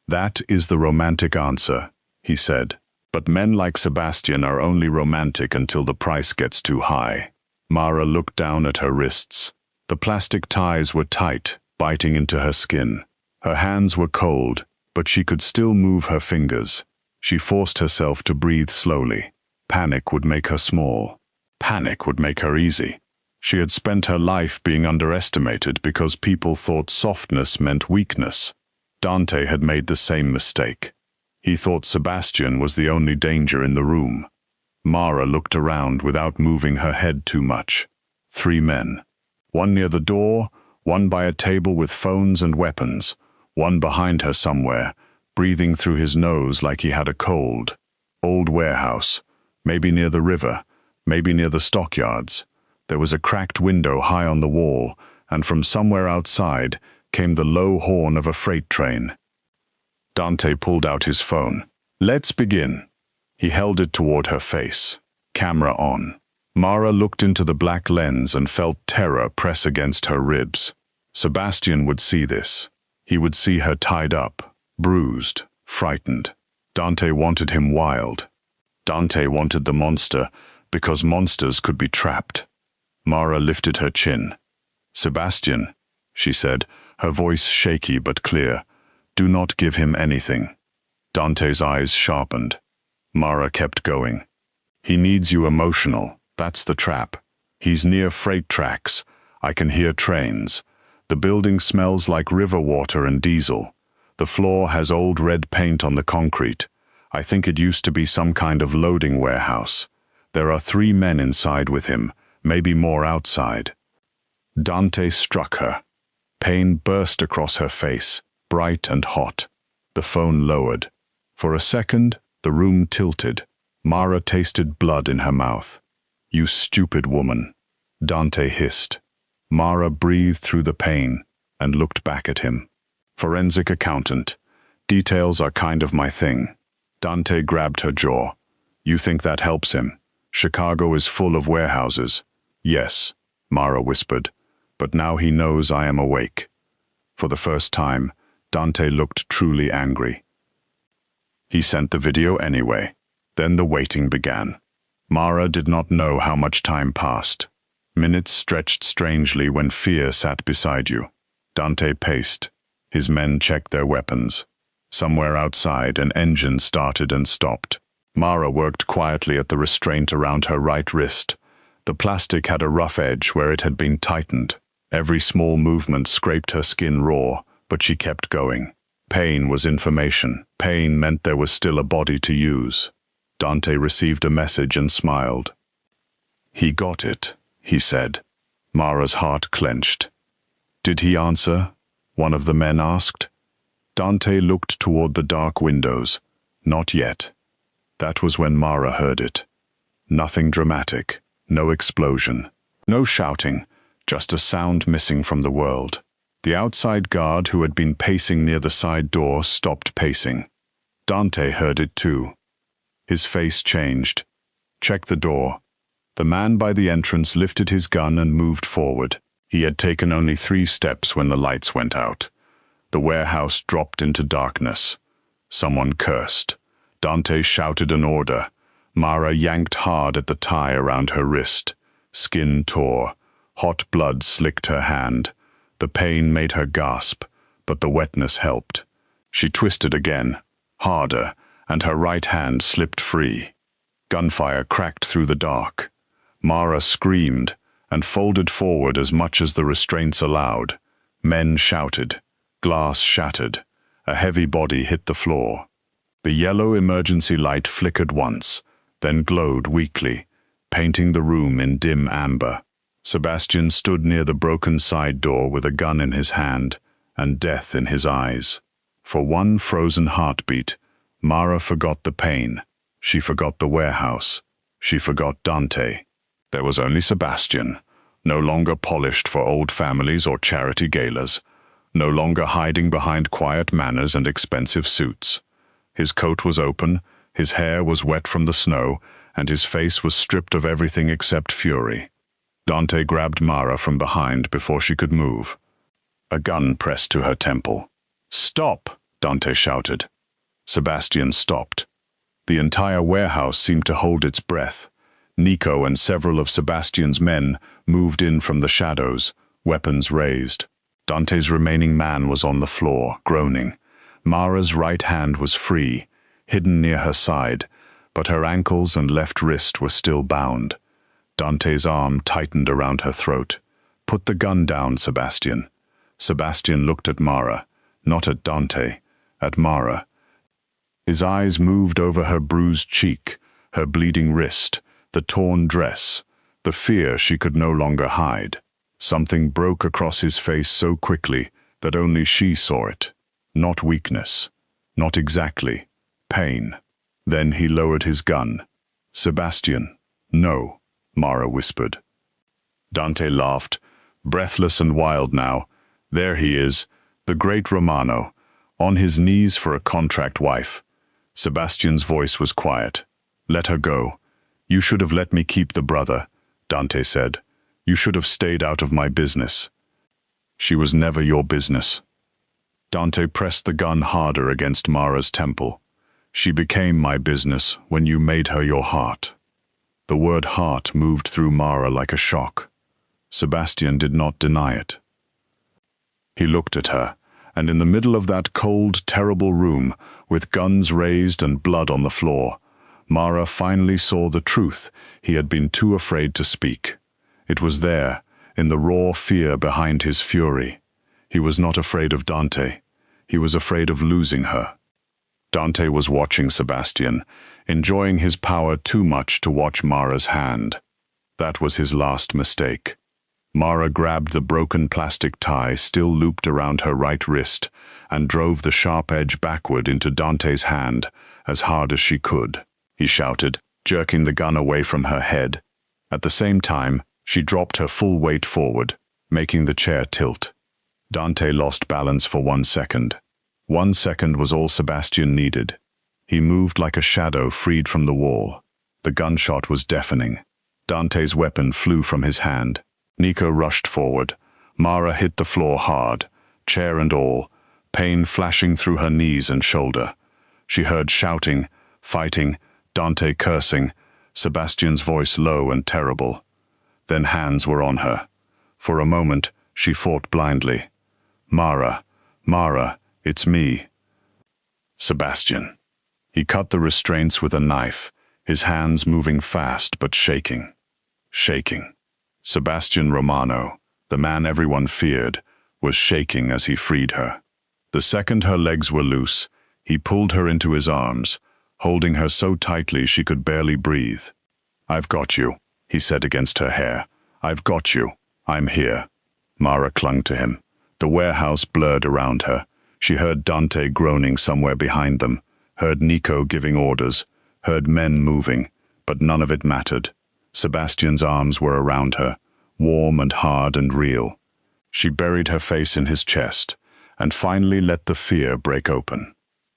A: "That is the romantic answer," he said. "But men like Sebastian are only romantic until the price gets too high." Mara looked down at her wrists. The plastic ties were tight, biting into her skin. Her hands were cold, but she could still move her fingers. She forced herself to breathe slowly. Panic would make her small. Panic would make her easy. She had spent her life being underestimated because people thought softness meant weakness. Dante had made the same mistake. He thought Sebastian was the only danger in the room. Mara looked around without moving her head too much. 3 men. One near the door, one by a table with phones and weapons, one behind her somewhere, breathing through his nose like he had a cold. Old warehouse, maybe near the river, maybe near the stockyards. There was a cracked window high on the wall, and from somewhere outside came the low horn of a freight train. Dante pulled out his phone. "Let's begin." He held it toward her face. Camera on. Mara looked into the black lens and felt terror press against her ribs. Sebastian would see this. He would see her tied up, bruised, frightened. Dante wanted him wild. Dante wanted the monster because monsters could be trapped. Mara lifted her chin. "Sebastian," she said, her voice shaky but clear, "do not give him anything." Dante's eyes sharpened. Mara kept going. "He needs you emotional. That's the trap. He's near freight tracks. I can hear trains. The building smells like river water and diesel. The floor has old red paint on the concrete. I think it used to be some kind of loading warehouse. There are 3 men inside with him, maybe more outside." Dante struck her. Pain burst across her face, bright and hot. The phone lowered. For a second, the room tilted. Mara tasted blood in her mouth. "You stupid woman," Dante hissed. Mara breathed through the pain and looked back at him. "Forensic accountant. Details are kind of my thing." Dante grabbed her jaw. "You think that helps him? Chicago is full of warehouses." "Yes," Mara whispered, "but now he knows I am awake." For the first time, Dante looked truly angry. He sent the video anyway. Then the waiting began. Mara did not know how much time passed. Minutes stretched strangely when fear sat beside you. Dante paced. His men checked their weapons. Somewhere outside, an engine started and stopped. Mara worked quietly at the restraint around her right wrist. The plastic had a rough edge where it had been tightened. Every small movement scraped her skin raw, but she kept going. Pain was information. Pain meant there was still a body to use. Dante received a message and smiled. "He got it," he said. Mara's heart clenched. "Did he answer?" one of the men asked. Dante looked toward the dark windows. Not yet. That was when Mara heard it. Nothing dramatic, no explosion, no shouting, just a sound missing from the world. The outside guard who had been pacing near the side door stopped pacing. Dante heard it too. His face changed. "Check the door." The man by the entrance lifted his gun and moved forward. He had taken only 3 steps when the lights went out. The warehouse dropped into darkness. Someone cursed. Dante shouted an order. Mara yanked hard at the tie around her wrist. Skin tore. Hot blood slicked her hand. The pain made her gasp, but the wetness helped. She twisted again, harder, and her right hand slipped free. Gunfire cracked through the dark. Mara screamed and folded forward as much as the restraints allowed. Men shouted. Glass shattered. A heavy body hit the floor. The yellow emergency light flickered once, then glowed weakly, painting the room in dim amber. Sebastian stood near the broken side door with a gun in his hand and death in his eyes. For one frozen heartbeat, Mara forgot the pain. She forgot the warehouse. She forgot Dante. There was only Sebastian, no longer polished for old families or charity galas, no longer hiding behind quiet manners and expensive suits. His coat was open, his hair was wet from the snow, and his face was stripped of everything except fury. Dante grabbed Mara from behind before she could move. A gun pressed to her temple. "Stop!" Dante shouted. Sebastian stopped. The entire warehouse seemed to hold its breath. Nico and several of Sebastian's men moved in from the shadows, weapons raised. Dante's remaining man was on the floor, groaning. Mara's right hand was free, hidden near her side, but her ankles and left wrist were still bound. Dante's arm tightened around her throat. "Put the gun down, Sebastian." Sebastian looked at Mara, not at Dante, at Mara. His eyes moved over her bruised cheek, her bleeding wrist, the torn dress, the fear she could no longer hide. Something broke across his face so quickly that only she saw it. Not weakness, not exactly, pain. Then he lowered his gun. "Sebastian, no," Mara whispered. Dante laughed, breathless and wild now. There he is, the great Romano, on his knees for a contract wife. Sebastian's voice was quiet. "Let her go. You should have let me keep the brother," Dante said. "You should have stayed out of my business." "She was never your business." Dante pressed the gun harder against Mara's temple. "She became my business when you made her your heart." The word heart moved through Mara like a shock. Sebastian did not deny it. He looked at her, and in the middle of that cold, terrible room, with guns raised and blood on the floor, Mara finally saw the truth he had been too afraid to speak. It was there, in the raw fear behind his fury. He was not afraid of Dante. He was afraid of losing her. Dante was watching Sebastian, enjoying his power too much to watch Mara's hand. That was his last mistake. Mara grabbed the broken plastic tie still looped around her right wrist and drove the sharp edge backward into Dante's hand as hard as she could. He shouted, jerking the gun away from her head. At the same time, she dropped her full weight forward, making the chair tilt. Dante lost balance for 1 second. 1 second was all Sebastian needed. He moved like a shadow freed from the wall. The gunshot was deafening. Dante's weapon flew from his hand. Nico rushed forward. Mara hit the floor hard, chair and all, pain flashing through her knees and shoulder. She heard shouting, fighting, Dante cursing, Sebastian's voice low and terrible. Then hands were on her. For a moment, she fought blindly. "Mara, Mara, it's me." Sebastian. He cut the restraints with a knife, his hands moving fast but shaking. Shaking. Sebastian Romano, the man everyone feared, was shaking as he freed her. The second her legs were loose, he pulled her into his arms, holding her so tightly she could barely breathe. "I've got you," he said against her hair. "I've got you. I'm here." Mara clung to him. The warehouse blurred around her. She heard Dante groaning somewhere behind them, heard Nico giving orders, heard men moving, but none of it mattered. Sebastian's arms were around her, warm and hard and real. She buried her face in his chest, and finally let the fear break open.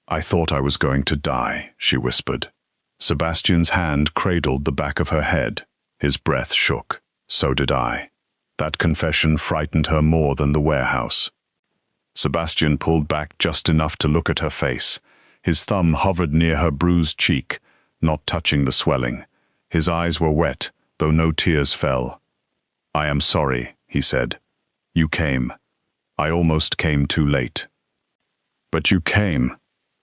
A: "I thought I was going to die," she whispered. Sebastian's hand cradled the back of her head. His breath shook. So did I. That confession frightened her more than the warehouse. Sebastian pulled back just enough to look at her face. His thumb hovered near her bruised cheek, not touching the swelling. His eyes were wet, though no tears fell. "I am sorry," he said. "You came. I almost came too late." "But you came."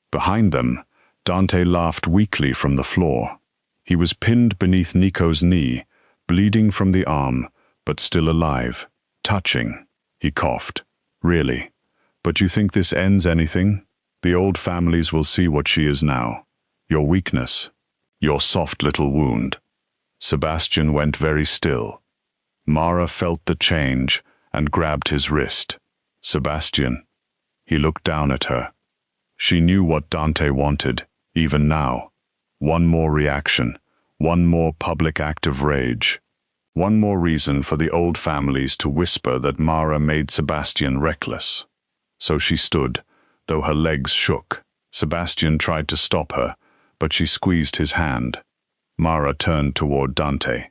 A: Behind them, Dante laughed weakly from the floor. He was pinned beneath Nico's knee, bleeding from the arm, but still alive. "Touching," he coughed. "Really? But you think this ends anything? The old families will see what she is now. Your weakness. Your soft little wound." Sebastian went very still. Mara felt the change and grabbed his wrist. "Sebastian." He looked down at her. She knew what Dante wanted, even now. One more reaction, one more public act of rage. One more reason for the old families to whisper that Mara made Sebastian reckless. So she stood, though her legs shook. Sebastian tried to stop her, but she squeezed his hand. Mara turned toward Dante.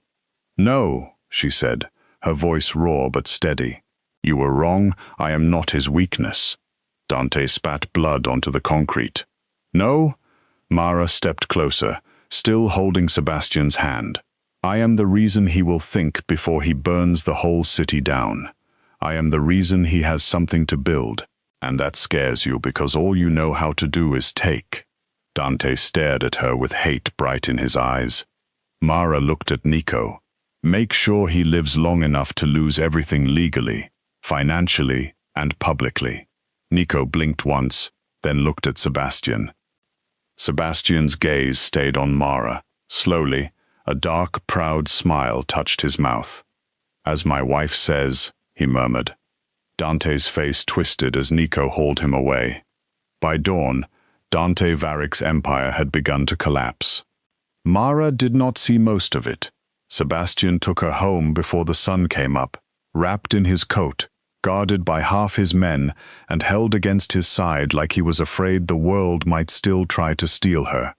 A: "No," she said, her voice raw but steady. "You were wrong. I am not his weakness." Dante spat blood onto the concrete. "No?" Mara stepped closer, still holding Sebastian's hand. "I am the reason he will think before he burns the whole city down. I am the reason he has something to build, and that scares you because all you know how to do is take." Dante stared at her with hate bright in his eyes. Mara looked at Nico. "Make sure he lives long enough to lose everything legally, financially, and publicly." Nico blinked once, then looked at Sebastian. Sebastian's gaze stayed on Mara. Slowly, a dark, proud smile touched his mouth. "As my wife says," he murmured. Dante's face twisted as Nico hauled him away. By dawn, Dante Varric's empire had begun to collapse. Mara did not see most of it. Sebastian took her home before the sun came up, wrapped in his coat, guarded by half his men, and held against his side like he was afraid the world might still try to steal her.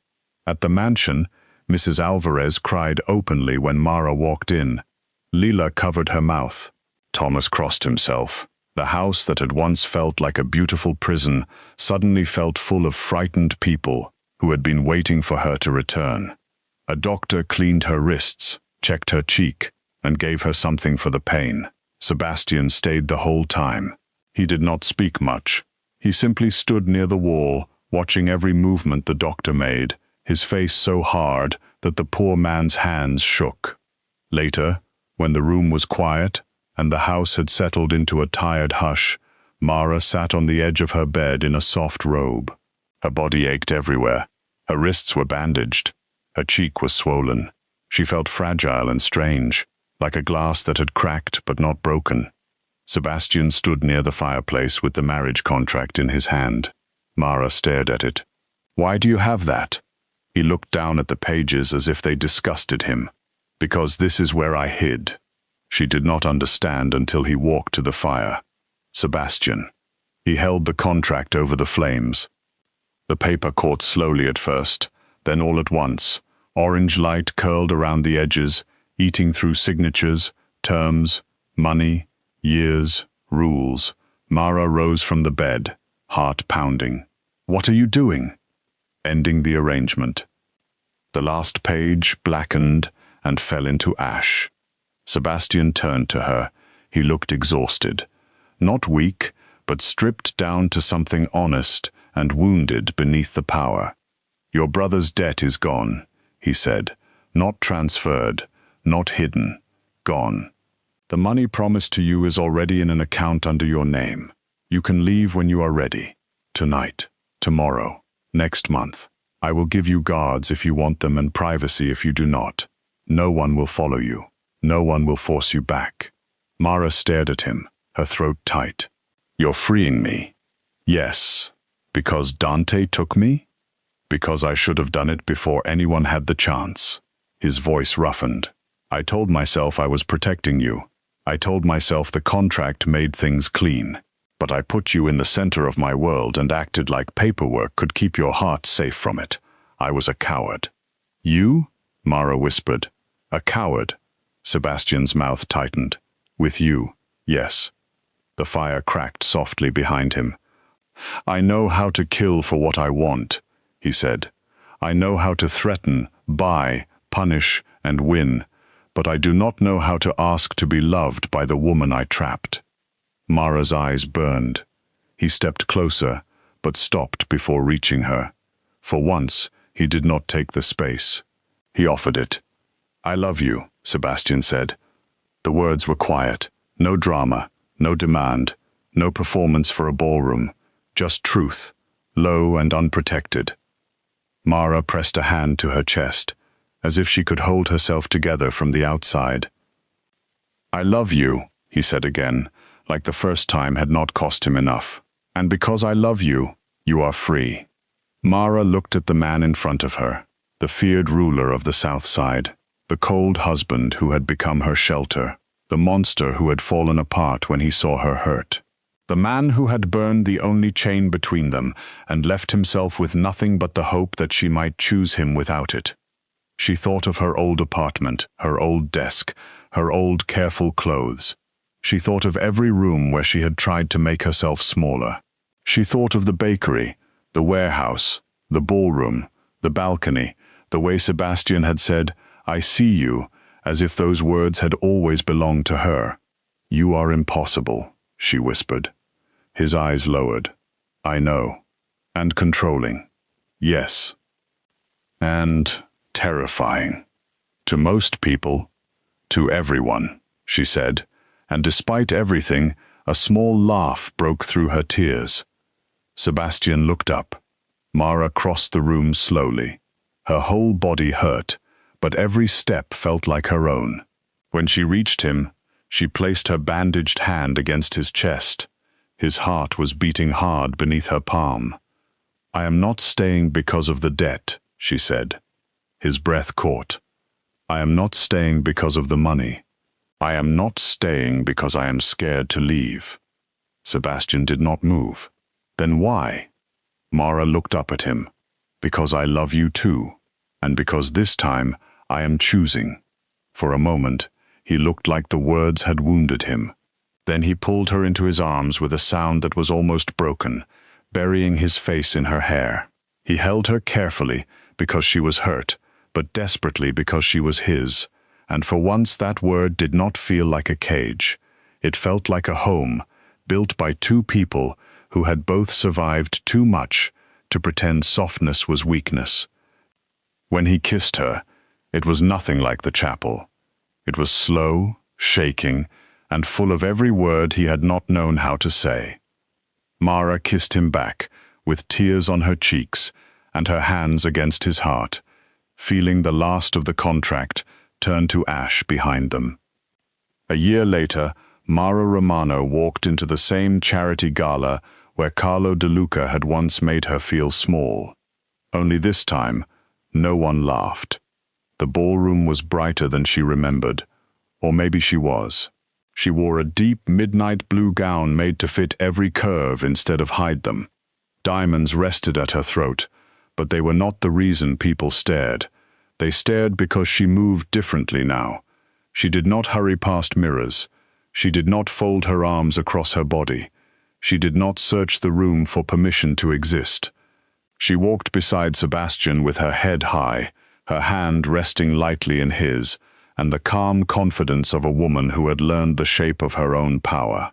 A: At the mansion, Mrs. Alvarez cried openly when Mara walked in. Lila covered her mouth. Thomas crossed himself. The house that had once felt like a beautiful prison suddenly felt full of frightened people who had been waiting for her to return. A doctor cleaned her wrists, checked her cheek, and gave her something for the pain. Sebastian stayed the whole time. He did not speak much. He simply stood near the wall, watching every movement the doctor made, his face so hard that the poor man's hands shook. Later, when the room was quiet and the house had settled into a tired hush, Mara sat on the edge of her bed in a soft robe. Her body ached everywhere. Her wrists were bandaged. Her cheek was swollen. She felt fragile and strange, like a glass that had cracked but not broken. Sebastian stood near the fireplace with the marriage contract in his hand. Mara stared at it. "Why do you have that?" He looked down at the pages as if they disgusted him. "Because this is where I hid." She did not understand until he walked to the fire. "Sebastian." He held the contract over the flames. The paper caught slowly at first, then all at once, orange light curled around the edges, eating through signatures, terms, money, years, rules. Mara rose from the bed, heart pounding. "What are you doing?" "Ending the arrangement." The last page blackened and fell into ash. Sebastian turned to her. He looked exhausted. Not weak, but stripped down to something honest and wounded beneath the power. "Your brother's debt is gone," he said. "Not transferred. Not hidden. Gone. The money promised to you is already in an account under your name. You can leave when you are ready. Tonight. Tomorrow. Next month. I will give you guards if you want them and privacy if you do not. No one will follow you. No one will force you back." Mara stared at him, her throat tight. "You're freeing me." "Yes. Because Dante took me? Because I should have done it before anyone had the chance." His voice roughened. "I told myself I was protecting you. I told myself the contract made things clean. But I put you in the center of my world and acted like paperwork could keep your heart safe from it. I was a coward. You? Mara whispered. A coward. Sebastian's mouth tightened. With you, yes. The fire cracked softly behind him. I know how to kill for what I want, he said. I know how to threaten, buy, punish, and win, but I do not know how to ask to be loved by the woman I trapped. Mara's eyes burned. He stepped closer, but stopped before reaching her. For once, he did not take the space. He offered it. I love you, Sebastian said. The words were quiet. No drama, no demand, no performance for a ballroom. Just truth, low and unprotected. Mara pressed a hand to her chest, as if she could hold herself together from the outside. I love you, he said again, like the first time had not cost him enough. And because I love you, you are free. Mara looked at the man in front of her, the feared ruler of the South Side, the cold husband who had become her shelter, the monster who had fallen apart when he saw her hurt. The man who had burned the only chain between them and left himself with nothing but the hope that she might choose him without it. She thought of her old apartment, her old desk, her old careful clothes. She thought of every room where she had tried to make herself smaller. She thought of the bakery, the warehouse, the ballroom, the balcony, the way Sebastian had said, I see you, as if those words had always belonged to her. You are impossible, she whispered. His eyes lowered. I know. And controlling. Yes. And terrifying. To most people. To everyone, she said, and despite everything, a small laugh broke through her tears. Sebastian looked up. Mara crossed the room slowly. Her whole body hurt, but every step felt like her own. When she reached him, she placed her bandaged hand against his chest. His heart was beating hard beneath her palm. I am not staying because of the debt, she said. His breath caught. I am not staying because of the money. I am not staying because I am scared to leave. Sebastian did not move. Then why? Mara looked up at him. Because I love you too, and because this time I am choosing. For a moment, he looked like the words had wounded him. Then he pulled her into his arms with a sound that was almost broken, burying his face in her hair. He held her carefully because she was hurt, but desperately because she was his, and for once that word did not feel like a cage. It felt like a home, built by two people who had both survived too much to pretend softness was weakness. When he kissed her, it was nothing like the chapel. It was slow, shaking, and full of every word he had not known how to say. Mara kissed him back, with tears on her cheeks and her hands against his heart, feeling the last of the contract turn to ash behind them. A year later, Mara Romano walked into the same charity gala where Carlo De Luca had once made her feel small. Only this time, no one laughed. The ballroom was brighter than she remembered, or maybe she was. She wore a deep midnight blue gown made to fit every curve instead of hide them. Diamonds rested at her throat, but they were not the reason people stared. They stared because she moved differently now. She did not hurry past mirrors. She did not fold her arms across her body. She did not search the room for permission to exist. She walked beside Sebastian with her head high, her hand resting lightly in his, and the calm confidence of a woman who had learned the shape of her own power.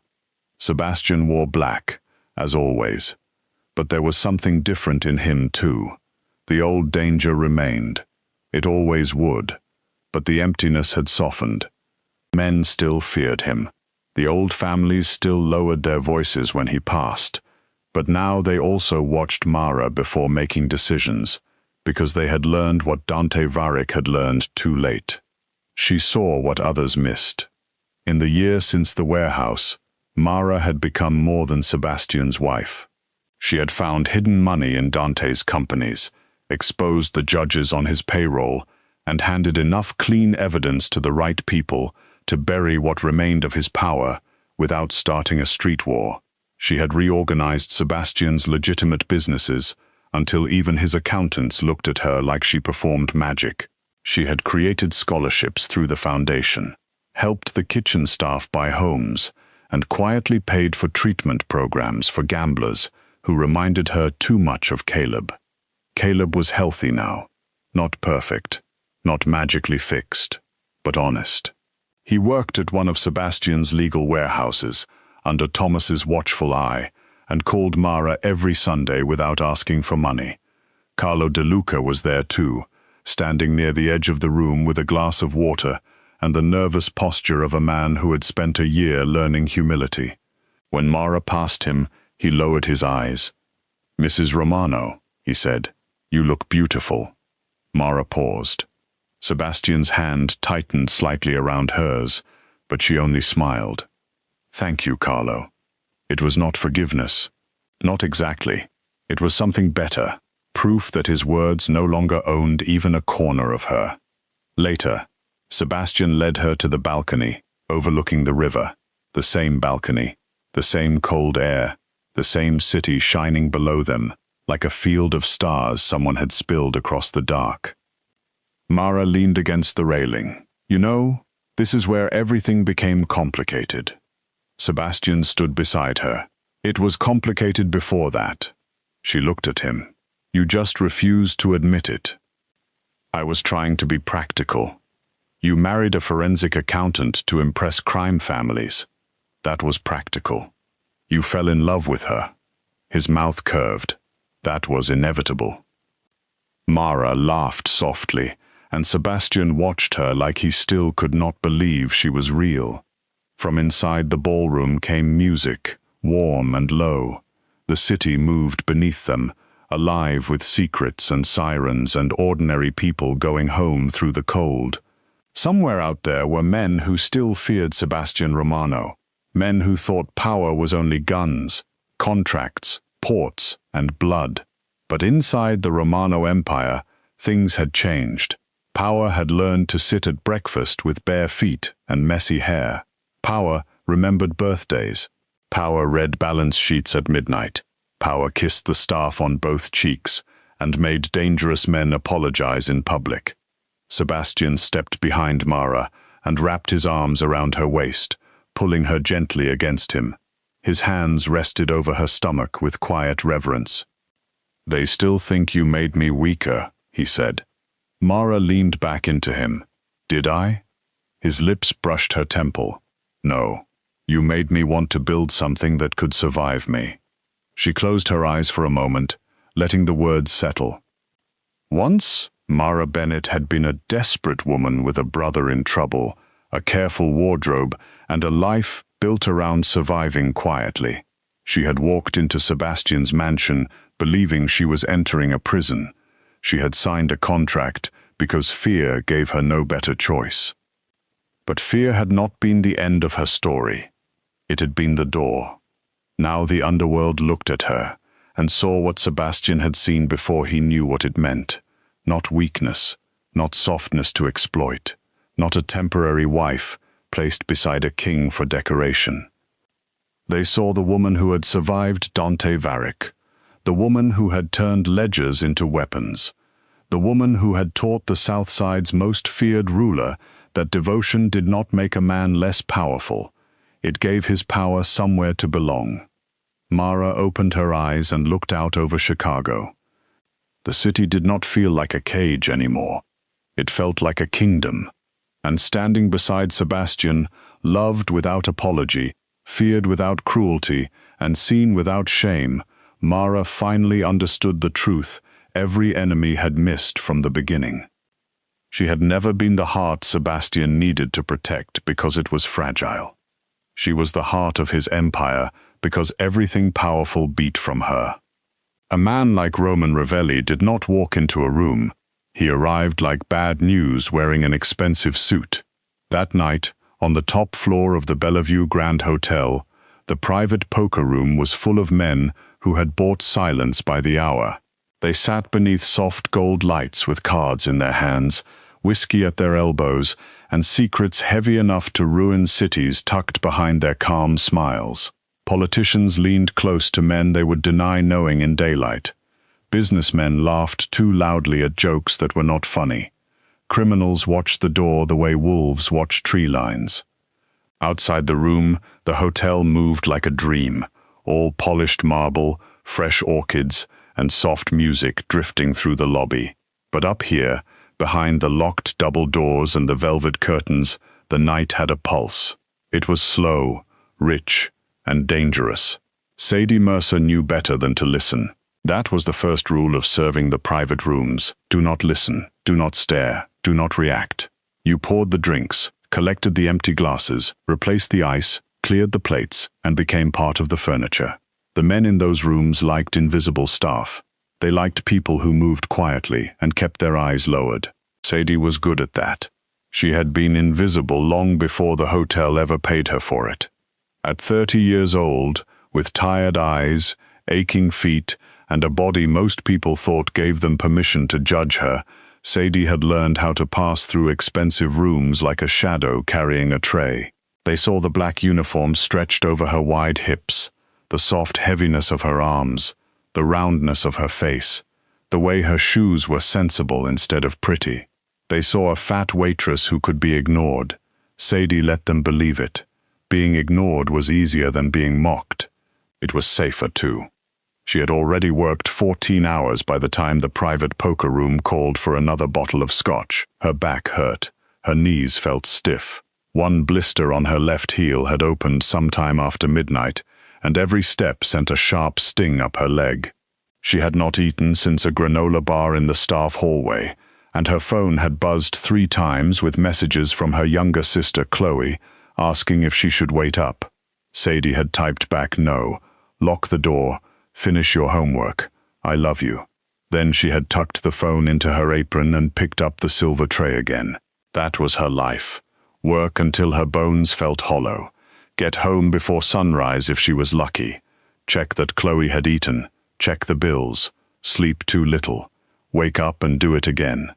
A: Sebastian wore black, as always, but there was something different in him too. The old danger remained. It always would, but the emptiness had softened. Men still feared him. The old families still lowered their voices when he passed, but now they also watched Mara before making decisions, because they had learned what Dante Varick had learned too late. She saw what others missed. In the year since the warehouse, Mara had become more than Sebastian's wife. She had found hidden money in Dante's companies, exposed the judges on his payroll, and handed enough clean evidence to the right people to bury what remained of his power without starting a street war. She had reorganized Sebastian's legitimate businesses until even his accountants looked at her like she performed magic. She had created scholarships through the foundation, helped the kitchen staff buy homes, and quietly paid for treatment programs for gamblers who reminded her too much of Caleb. Caleb was healthy now, not perfect, not magically fixed, but honest. He worked at one of Sebastian's legal warehouses, under Thomas's watchful eye, and called Mara every Sunday without asking for money. Carlo De Luca was there too, standing near the edge of the room with a glass of water and the nervous posture of a man who had spent a year learning humility. When Mara passed him, he lowered his eyes. "Mrs. Romano," he said, "you look beautiful." Mara paused. Sebastian's hand tightened slightly around hers, but she only smiled. "Thank you, Carlo." It was not forgiveness. Not exactly. It was something better, proof that his words no longer owned even a corner of her. Later, Sebastian led her to the balcony, overlooking the river. The same balcony, the same cold air, the same city shining below them, like a field of stars someone had spilled across the dark. Mara leaned against the railing. "You know, this is where everything became complicated." Sebastian stood beside her. "It was complicated before that." She looked at him. "You just refused to admit it." "I was trying to be practical. You married a forensic accountant to impress crime families. That was practical. You fell in love with her." His mouth curved. "That was inevitable." Mara laughed softly, and Sebastian watched her like he still could not believe she was real. From inside the ballroom came music, warm and low. The city moved beneath them, alive with secrets and sirens and ordinary people going home through the cold. Somewhere out there were men who still feared Sebastian Romano, men who thought power was only guns, contracts, ports, and blood. But inside the Romano Empire, things had changed. Power had learned to sit at breakfast with bare feet and messy hair. Power remembered birthdays. Power read balance sheets at midnight. Power kissed the staff on both cheeks and made dangerous men apologize in public. Sebastian stepped behind Mara and wrapped his arms around her waist, pulling her gently against him. His hands rested over her stomach with quiet reverence. "They still think you made me weaker," he said. Mara leaned back into him. "Did I?" His lips brushed her temple. "No. You made me want to build something that could survive me." She closed her eyes for a moment, letting the words settle. Once, Mara Bennett had been a desperate woman with a brother in trouble, a careful wardrobe, and a life built around surviving quietly. She had walked into Sebastian's mansion, believing she was entering a prison. She had signed a contract because fear gave her no better choice. But fear had not been the end of her story. It had been the door. Now the underworld looked at her and saw what Sebastian had seen before he knew what it meant. Not weakness, not softness to exploit, not a temporary wife placed beside a king for decoration. They saw the woman who had survived Dante Varick, the woman who had turned ledgers into weapons, the woman who had taught the South Side's most feared ruler that devotion did not make a man less powerful. It gave his power somewhere to belong. Mara opened her eyes and looked out over Chicago. The city did not feel like a cage anymore. It felt like a kingdom. And standing beside Sebastian, loved without apology, feared without cruelty, and seen without shame, Mara finally understood the truth every enemy had missed from the beginning. She had never been the heart Sebastian needed to protect because it was fragile. She was the heart of his empire because everything powerful beat from her. A man like Roman Ravelli did not walk into a room. He arrived like bad news wearing an expensive suit. That night, on the top floor of the Bellevue Grand Hotel, the private poker room was full of men who had bought silence by the hour. They sat beneath soft gold lights with cards in their hands, whiskey at their elbows, and secrets heavy enough to ruin cities tucked behind their calm smiles. Politicians leaned close to men they would deny knowing in daylight. Businessmen laughed too loudly at jokes that were not funny. Criminals watched the door the way wolves watch tree lines. Outside the room, the hotel moved like a dream, all polished marble, fresh orchids, and soft music drifting through the lobby. But up here, behind the locked double doors and the velvet curtains, the night had a pulse. It was slow, rich, and dangerous. Sadie Mercer knew better than to listen. That was the first rule of serving the private rooms. Do not listen, do not stare, do not react. You poured the drinks, collected the empty glasses, replaced the ice, cleared the plates, and became part of the furniture. The men in those rooms liked invisible staff. They liked people who moved quietly and kept their eyes lowered. Sadie was good at that. She had been invisible long before the hotel ever paid her for it. At 30 years old, with tired eyes, aching feet, and a body most people thought gave them permission to judge her, Sadie had learned how to pass through expensive rooms like a shadow carrying a tray. They saw the black uniform stretched over her wide hips, the soft heaviness of her arms, the roundness of her face, the way her shoes were sensible instead of pretty. They saw a fat waitress who could be ignored. Sadie let them believe it. Being ignored was easier than being mocked. It was safer too. She had already worked 14 hours by the time the private poker room called for another bottle of scotch. Her back hurt. Her knees felt stiff. One blister on her left heel had opened sometime after midnight, and every step sent a sharp sting up her leg. She had not eaten since a granola bar in the staff hallway, and her phone had buzzed 3 times with messages from her younger sister Chloe, asking if she should wait up. Sadie had typed back no, lock the door, finish your homework, I love you. Then she had tucked the phone into her apron and picked up the silver tray again. That was her life. Work until her bones felt hollow. Get home before sunrise if she was lucky. Check that Chloe had eaten. Check the bills. Sleep too little. Wake up and do it again.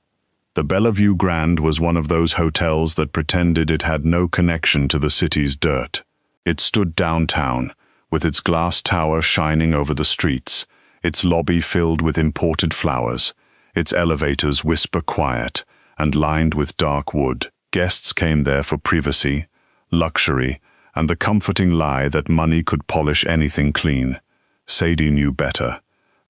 A: The Bellevue Grand was one of those hotels that pretended it had no connection to the city's dirt. It stood downtown, with its glass tower shining over the streets, its lobby filled with imported flowers, its elevators whisper quiet, and lined with dark wood. Guests came there for privacy, luxury, and the comforting lie that money could polish anything clean. Sadie knew better.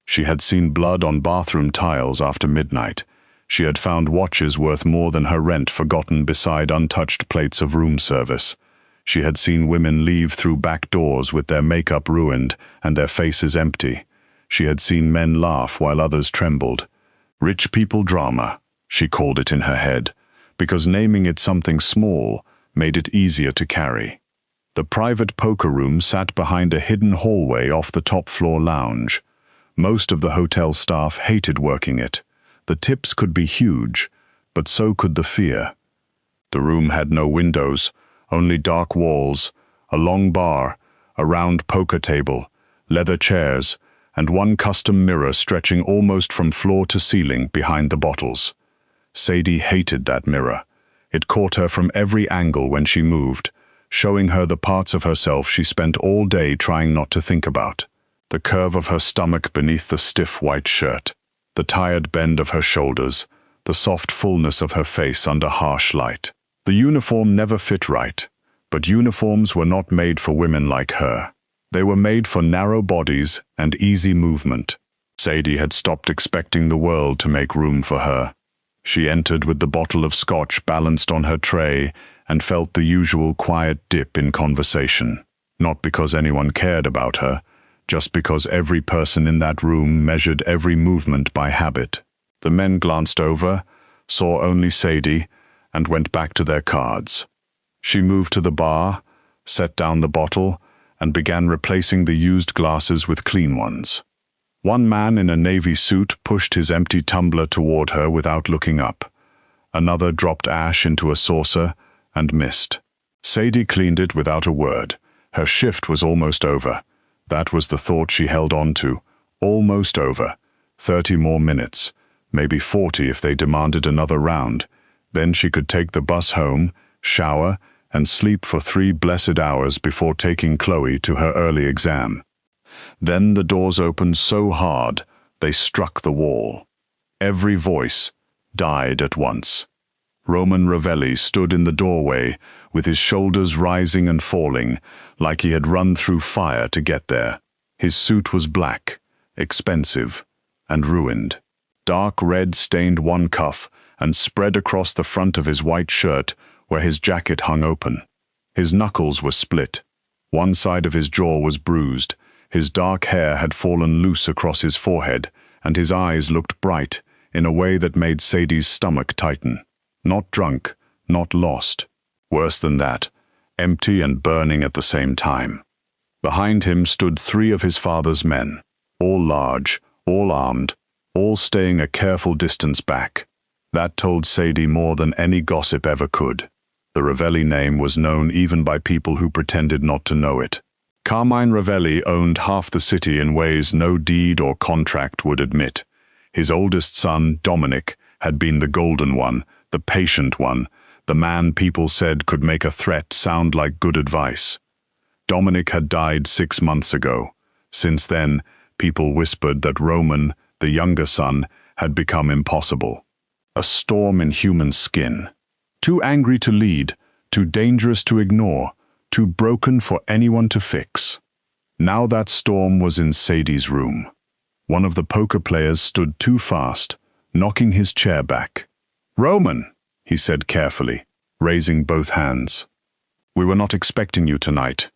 A: She had seen blood on bathroom tiles after midnight. She had found watches worth more than her rent forgotten beside untouched plates of room service. She had seen women leave through back doors with their makeup ruined and their faces empty. She had seen men laugh while others trembled. Rich people drama, she called it in her head, because naming it something small made it easier to carry. The private poker room sat behind a hidden hallway off the top-floor lounge. Most of the hotel staff hated working it. The tips could be huge, but so could the fear. The room had no windows, only dark walls, a long bar, a round poker table, leather chairs, and one custom mirror stretching almost from floor to ceiling behind the bottles. Sadie hated that mirror. It caught her from every angle when she moved, showing her the parts of herself she spent all day trying not to think about. The curve of her stomach beneath the stiff white shirt, the tired bend of her shoulders, the soft fullness of her face under harsh light. The uniform never fit right, but uniforms were not made for women like her. They were made for narrow bodies and easy movement. Sadie had stopped expecting the world to make room for her. She entered with the bottle of scotch balanced on her tray and felt the usual quiet dip in conversation. Not because anyone cared about her, just because every person in that room measured every movement by habit. The men glanced over, saw only Sadie, and went back to their cards. She moved to the bar, set down the bottle, and began replacing the used glasses with clean ones. One man in a navy suit pushed his empty tumbler toward her without looking up. Another dropped ash into a saucer and missed. Sadie cleaned it without a word. Her shift was almost over. That was the thought she held on to. Almost over. 30 more minutes. Maybe 40 if they demanded another round. Then she could take the bus home, shower, and sleep for 3 blessed hours before taking Chloe to her early exam. Then the doors opened so hard they struck the wall. Every voice died at once. Roman Ravelli stood in the doorway with his shoulders rising and falling like he had run through fire to get there. His suit was black, expensive, and ruined. Dark red stained one cuff and spread across the front of his white shirt where his jacket hung open. His knuckles were split. One side of his jaw was bruised. His dark hair had fallen loose across his forehead, and his eyes looked bright in a way that made Sadie's stomach tighten. Not drunk, not lost. Worse than that, empty and burning at the same time. Behind him stood 3 of his father's men, all large, all armed, all staying a careful distance back. That told Sadie more than any gossip ever could. The Ravelli name was known even by people who pretended not to know it. Carmine Ravelli owned half the city in ways no deed or contract would admit. His oldest son, Dominic, had been the golden one, the patient one, the man people said could make a threat sound like good advice. Dominic had died 6 months ago. Since then, people whispered that Roman, the younger son, had become impossible. A storm in human skin. Too angry to lead, too dangerous to ignore, too broken for anyone to fix. Now that storm was in Sadie's room. One of the poker players stood too fast, knocking his chair back. "Roman," he said carefully, raising both hands. "We were not expecting you tonight."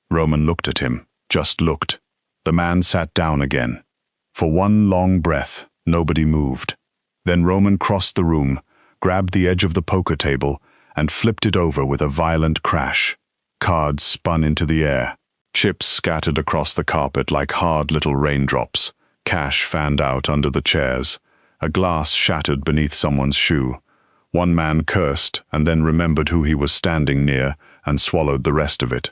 A: Roman looked at him, just looked. The man sat down again. For one long breath, nobody moved. Then Roman crossed the room, grabbed the edge of the poker table, and flipped it over with a violent crash. Cards spun into the air. Chips scattered across the carpet like hard little raindrops. Cash fanned out under the chairs. A glass shattered beneath someone's shoe. One man cursed and then remembered who he was standing near and swallowed the rest of it.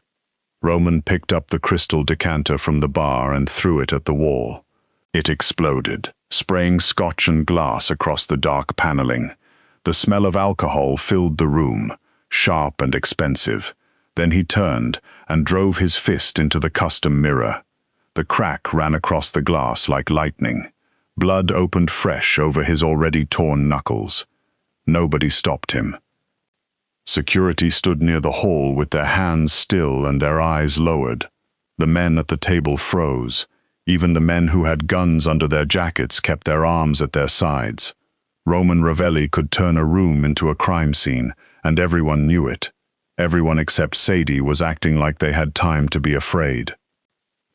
A: Roman picked up the crystal decanter from the bar and threw it at the wall. It exploded, spraying scotch and glass across the dark paneling. The smell of alcohol filled the room, sharp and expensive. Then he turned and drove his fist into the custom mirror. The crack ran across the glass like lightning. Blood opened fresh over his already torn knuckles. Nobody stopped him. Security stood near the hall with their hands still and their eyes lowered. The men at the table froze. Even the men who had guns under their jackets kept their arms at their sides. Roman Ravelli could turn a room into a crime scene, and everyone knew it. Everyone except Sadie was acting like they had time to be afraid.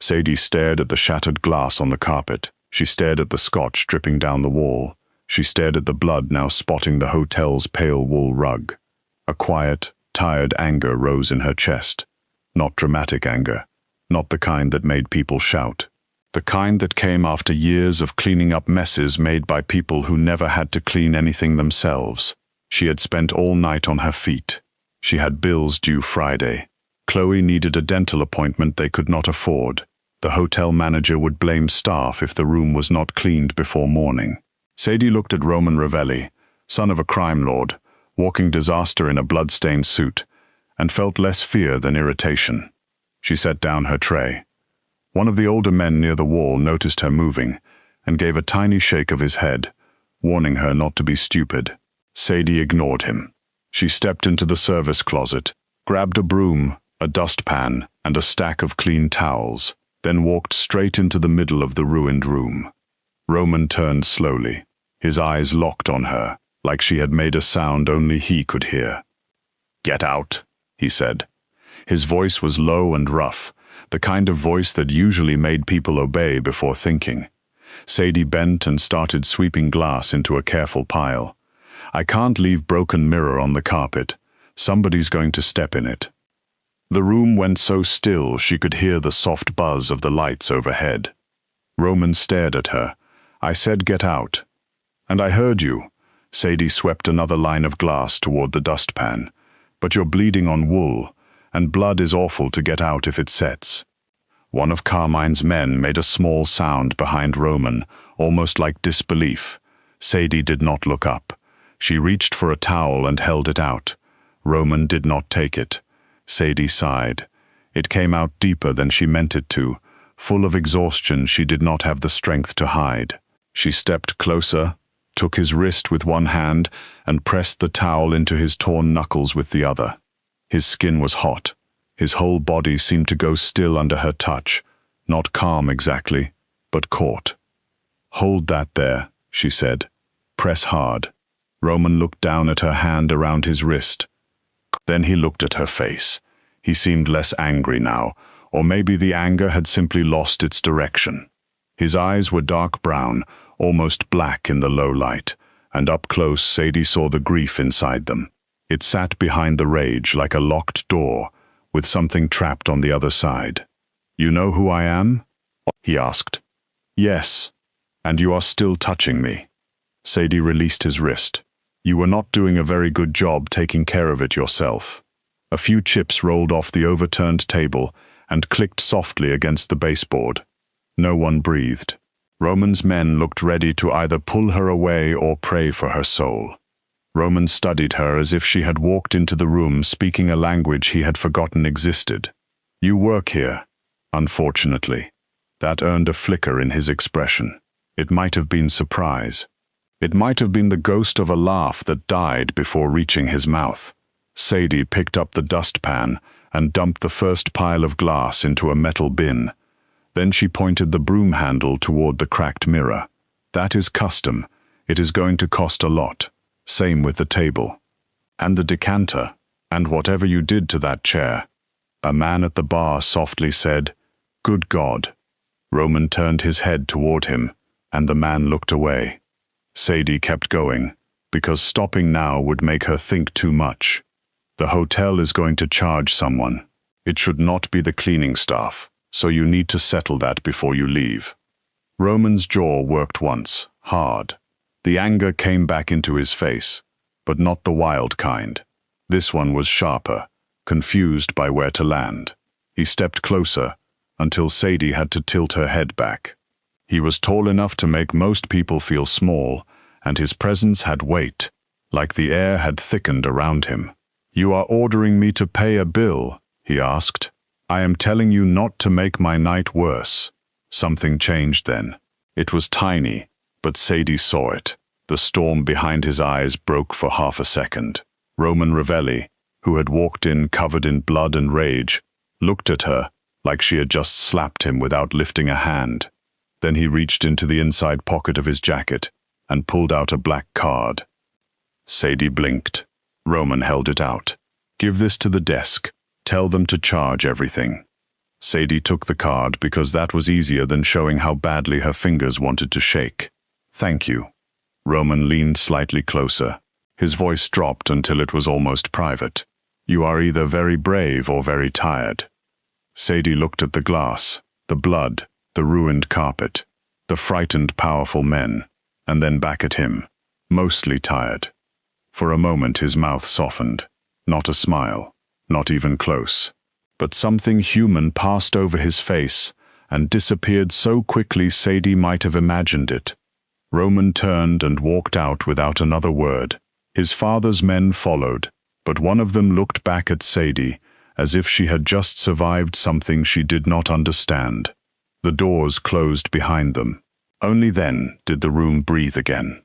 A: Sadie stared at the shattered glass on the carpet. She stared at the scotch dripping down the wall. She stared at the blood now spotting the hotel's pale wool rug. A quiet, tired anger rose in her chest. Not dramatic anger. Not the kind that made people shout. The kind that came after years of cleaning up messes made by people who never had to clean anything themselves. She had spent all night on her feet. She had bills due Friday. Chloe needed a dental appointment they could not afford. The hotel manager would blame staff if the room was not cleaned before morning. Sadie looked at Roman Ravelli, son of a crime lord, walking disaster in a blood-stained suit, and felt less fear than irritation. She set down her tray. One of the older men near the wall noticed her moving and gave a tiny shake of his head, warning her not to be stupid. Sadie ignored him. She stepped into the service closet, grabbed a broom, a dustpan, and a stack of clean towels, then walked straight into the middle of the ruined room. Roman turned slowly, his eyes locked on her, like she had made a sound only he could hear. "Get out," he said. His voice was low and rough, the kind of voice that usually made people obey before thinking. Sadie bent and started sweeping glass into a careful pile. "I can't leave broken mirror on the carpet. Somebody's going to step in it." The room went so still she could hear the soft buzz of the lights overhead. Roman stared at her. "I said get out." "And I heard you." Sadie swept another line of glass toward the dustpan. "But you're bleeding on wool, and blood is awful to get out if it sets." One of Carmine's men made a small sound behind Roman, almost like disbelief. Sadie did not look up. She reached for a towel and held it out. Roman did not take it. Sadie sighed. It came out deeper than she meant it to. Full of exhaustion, she did not have the strength to hide. She stepped closer, took his wrist with one hand, and pressed the towel into his torn knuckles with the other. His skin was hot. His whole body seemed to go still under her touch. Not calm exactly, but caught. "Hold that there," she said. "Press hard." Roman looked down at her hand around his wrist. Then he looked at her face. He seemed less angry now, or maybe the anger had simply lost its direction. His eyes were dark brown, almost black in the low light, and up close Sadie saw the grief inside them. It sat behind the rage like a locked door, with something trapped on the other side. "You know who I am?" he asked. "Yes. And you are still touching me." Sadie released his wrist. "You were not doing a very good job taking care of it yourself." A few chips rolled off the overturned table and clicked softly against the baseboard. No one breathed. Roman's men looked ready to either pull her away or pray for her soul. Roman studied her as if she had walked into the room speaking a language he had forgotten existed. "You work here." Unfortunately. That earned a flicker in his expression. It might have been surprise. It might have been the ghost of a laugh that died before reaching his mouth. Sadie picked up the dustpan and dumped the first pile of glass into a metal bin. Then she pointed the broom handle toward the cracked mirror. "That is custom. It is going to cost a lot. Same with the table. And the decanter. And whatever you did to that chair." A man at the bar softly said, "Good God." Roman turned his head toward him, and the man looked away. Sadie kept going, because stopping now would make her think too much. "The hotel is going to charge someone. It should not be the cleaning staff, so you need to settle that before you leave." Roman's jaw worked once, hard. The anger came back into his face, but not the wild kind. This one was sharper, confused by where to land. He stepped closer, until Sadie had to tilt her head back. He was tall enough to make most people feel small, and his presence had weight, like the air had thickened around him. "You are ordering me to pay a bill?" he asked. "I am telling you not to make my night worse." Something changed then. It was tiny, but Sadie saw it. The storm behind his eyes broke for half a second. Roman Ravelli, who had walked in covered in blood and rage, looked at her like she had just slapped him without lifting a hand. Then he reached into the inside pocket of his jacket and pulled out a black card. Sadie blinked. Roman held it out. "Give this to the desk. Tell them to charge everything." Sadie took the card because that was easier than showing how badly her fingers wanted to shake. "Thank you." Roman leaned slightly closer. His voice dropped until it was almost private. "You are either very brave or very tired." Sadie looked at the glass, the blood, the ruined carpet, the frightened, powerful men, and then back at him, mostly tired. For a moment his mouth softened. Not a smile, not even close. But something human passed over his face and disappeared so quickly Sadie might have imagined it. Roman turned and walked out without another word. His father's men followed, but one of them looked back at Sadie as if she had just survived something she did not understand. The doors closed behind them. Only then did the room breathe again.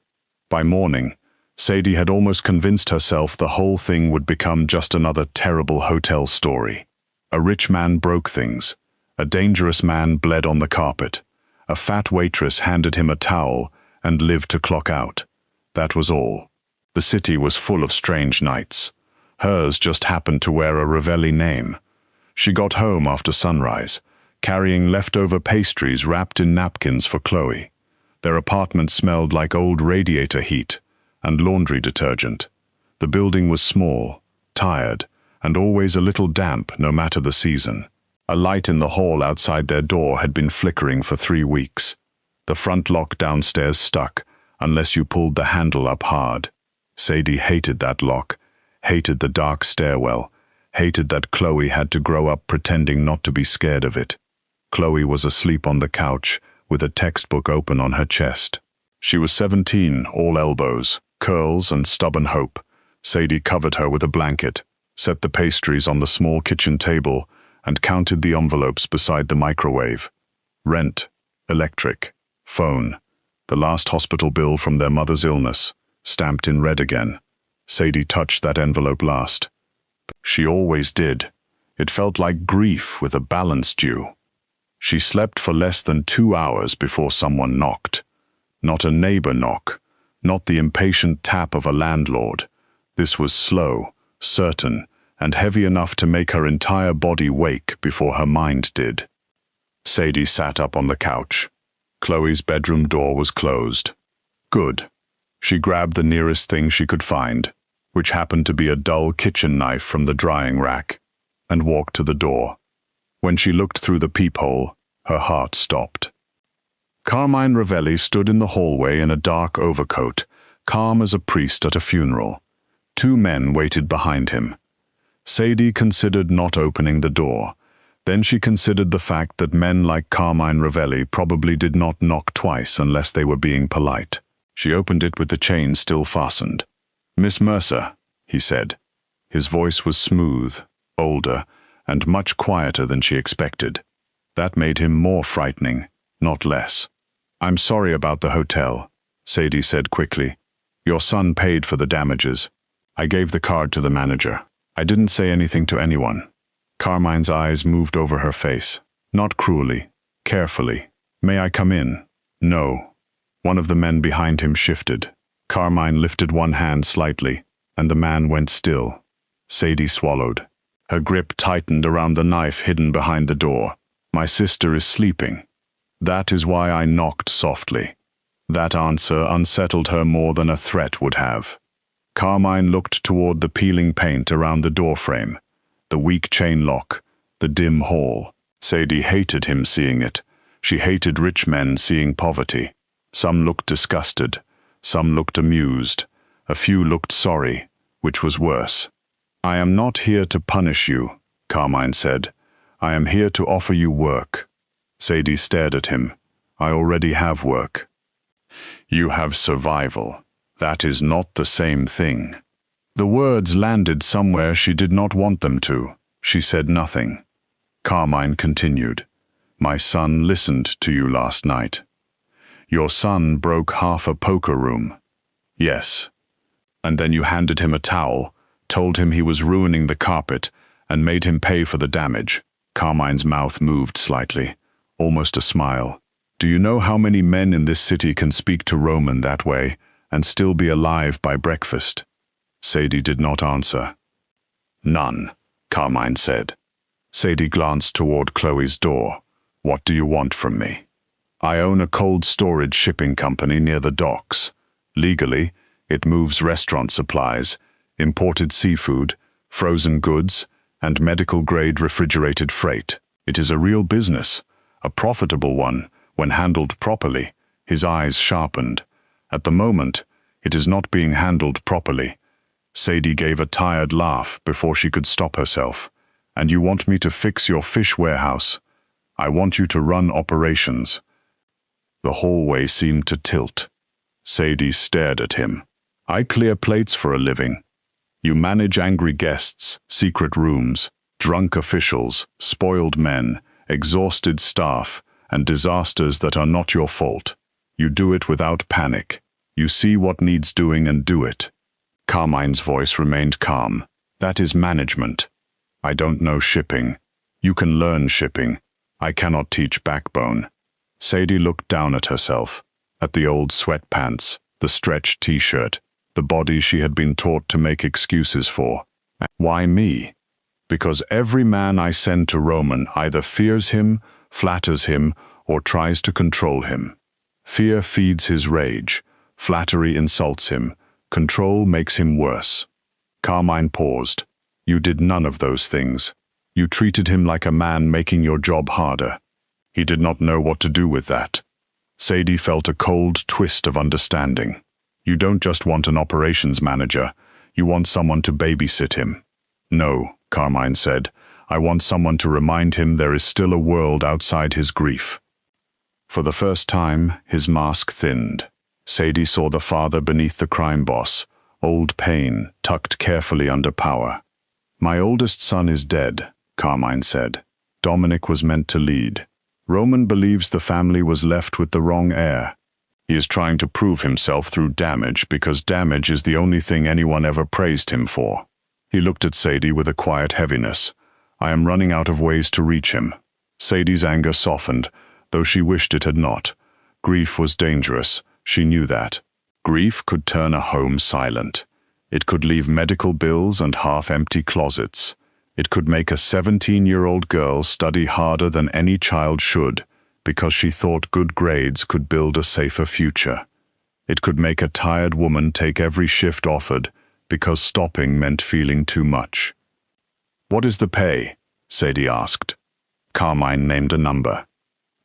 A: By morning, Sadie had almost convinced herself the whole thing would become just another terrible hotel story. A rich man broke things. A dangerous man bled on the carpet. A fat waitress handed him a towel and lived to clock out. That was all. The city was full of strange nights. Hers just happened to wear a Ravelli name. She got home after sunrise, carrying leftover pastries wrapped in napkins for Chloe. Their apartment smelled like old radiator heat and laundry detergent. The building was small, tired, and always a little damp no matter the season. A light in the hall outside their door had been flickering for 3 weeks. The front lock downstairs stuck, unless you pulled the handle up hard. Sadie hated that lock, hated the dark stairwell, hated that Chloe had to grow up pretending not to be scared of it. Chloe was asleep on the couch, with a textbook open on her chest. She was 17, all elbows. curls and stubborn hope. Sadie covered her with a blanket, set the pastries on the small kitchen table, and counted the envelopes beside the microwave. Rent, electric, phone, the last hospital bill from their mother's illness, stamped in red again. Sadie touched that envelope last. She always did. It felt like grief with a balance due. She slept for less than 2 hours before someone knocked. Not a neighbor knock, not the impatient tap of a landlord. This was slow, certain, and heavy enough to make her entire body wake before her mind did. Sadie sat up on the couch. Chloe's bedroom door was closed. Good. She grabbed the nearest thing she could find, which happened to be a dull kitchen knife from the drying rack, and walked to the door. When she looked through the peephole, her heart stopped. Carmine Ravelli stood in the hallway in a dark overcoat, calm as a priest at a funeral. 2 men waited behind him. Sadie considered not opening the door. Then she considered the fact that men like Carmine Ravelli probably did not knock twice unless they were being polite. She opened it with the chain still fastened. "Miss Mercer," he said. His voice was smooth, older, and much quieter than she expected. That made him more frightening, not less. "I'm sorry about the hotel," Sadie said quickly. "Your son paid for the damages. I gave the card to the manager. I didn't say anything to anyone." Carmine's eyes moved over her face, not cruelly, carefully. "May I come in?" "No." One of the men behind him shifted. Carmine lifted one hand slightly, and the man went still. Sadie swallowed. Her grip tightened around the knife hidden behind the door. "My sister is sleeping. That is why I knocked softly." That answer unsettled her more than a threat would have. Carmine looked toward the peeling paint around the doorframe, the weak chain lock, the dim hall. Sadie hated him seeing it. She hated rich men seeing poverty. Some looked disgusted, some looked amused, a few looked sorry, which was worse. "I am not here to punish you," Carmine said. "I am here to offer you work." Sadie stared at him. "I already have work." "You have survival. That is not the same thing." The words landed somewhere she did not want them to. She said nothing. Carmine continued. "My son listened to you last night. Your son broke half a poker room." "Yes." "And then you handed him a towel, told him he was ruining the carpet, and made him pay for the damage." Carmine's mouth moved slightly, almost a smile. "Do you know how many men in this city can speak to Roman that way and still be alive by breakfast?" Sadie did not answer. "None," Carmine said. Sadie glanced toward Chloe's door. "What do you want from me?" "I own a cold storage shipping company near the docks. Legally, it moves restaurant supplies, imported seafood, frozen goods, and medical-grade refrigerated freight. It is a real business, a profitable one, when handled properly." His eyes sharpened. "At the moment, it is not being handled properly." Sadie gave a tired laugh before she could stop herself. "And you want me to fix your fish warehouse? I want you to run operations." The hallway seemed to tilt. Sadie stared at him. "I clear plates for a living. You manage angry guests, secret rooms, drunk officials, spoiled men, exhausted staff, and disasters that are not your fault. You do it without panic. You see what needs doing and do it." Carmine's voice remained calm. "That is management. I don't know shipping. You can learn shipping. I cannot teach backbone." Sadie looked down at herself, at the old sweatpants, the stretched t-shirt, the body she had been taught to make excuses for. "Why me?" "Because every man I send to Roman either fears him, flatters him, or tries to control him. Fear feeds his rage. Flattery insults him. Control makes him worse." Carmine paused. "You did none of those things. You treated him like a man making your job harder. He did not know what to do with that." Sadie felt a cold twist of understanding. "You don't just want an operations manager. You want someone to babysit him." "No," Carmine said. "I want someone to remind him there is still a world outside his grief." For the first time, his mask thinned. Sadie saw the father beneath the crime boss, old Payne, tucked carefully under power. "My oldest son is dead," Carmine said. "Dominic was meant to lead. Roman believes the family was left with the wrong heir. He is trying to prove himself through damage because damage is the only thing anyone ever praised him for." He looked at Sadie with a quiet heaviness. "I am running out of ways to reach him." Sadie's anger softened, though she wished it had not. Grief was dangerous. She knew that. Grief could turn a home silent. It could leave medical bills and half-empty closets. It could make a 17-year-old girl study harder than any child should, because she thought good grades could build a safer future. It could make a tired woman take every shift offered, because stopping meant feeling too much. "What is the pay?" Sadie asked. Carmine named a number.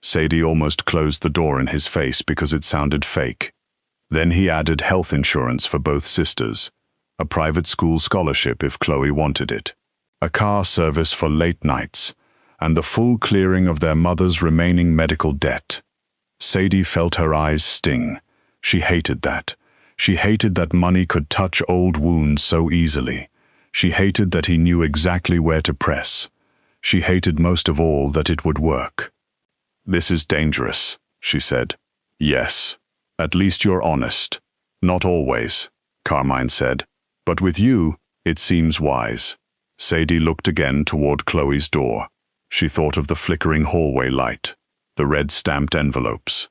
A: Sadie almost closed the door in his face because it sounded fake. Then he added health insurance for both sisters, a private school scholarship if Chloe wanted it, a car service for late nights, and the full clearing of their mother's remaining medical debt. Sadie felt her eyes sting. She hated that. She hated that money could touch old wounds so easily. She hated that he knew exactly where to press. She hated most of all that it would work. "This is dangerous," she said. "Yes. At least you're honest." "Not always," Carmine said. "But with you, it seems wise." Sadie looked again toward Chloe's door. She thought of the flickering hallway light, the red-stamped envelopes,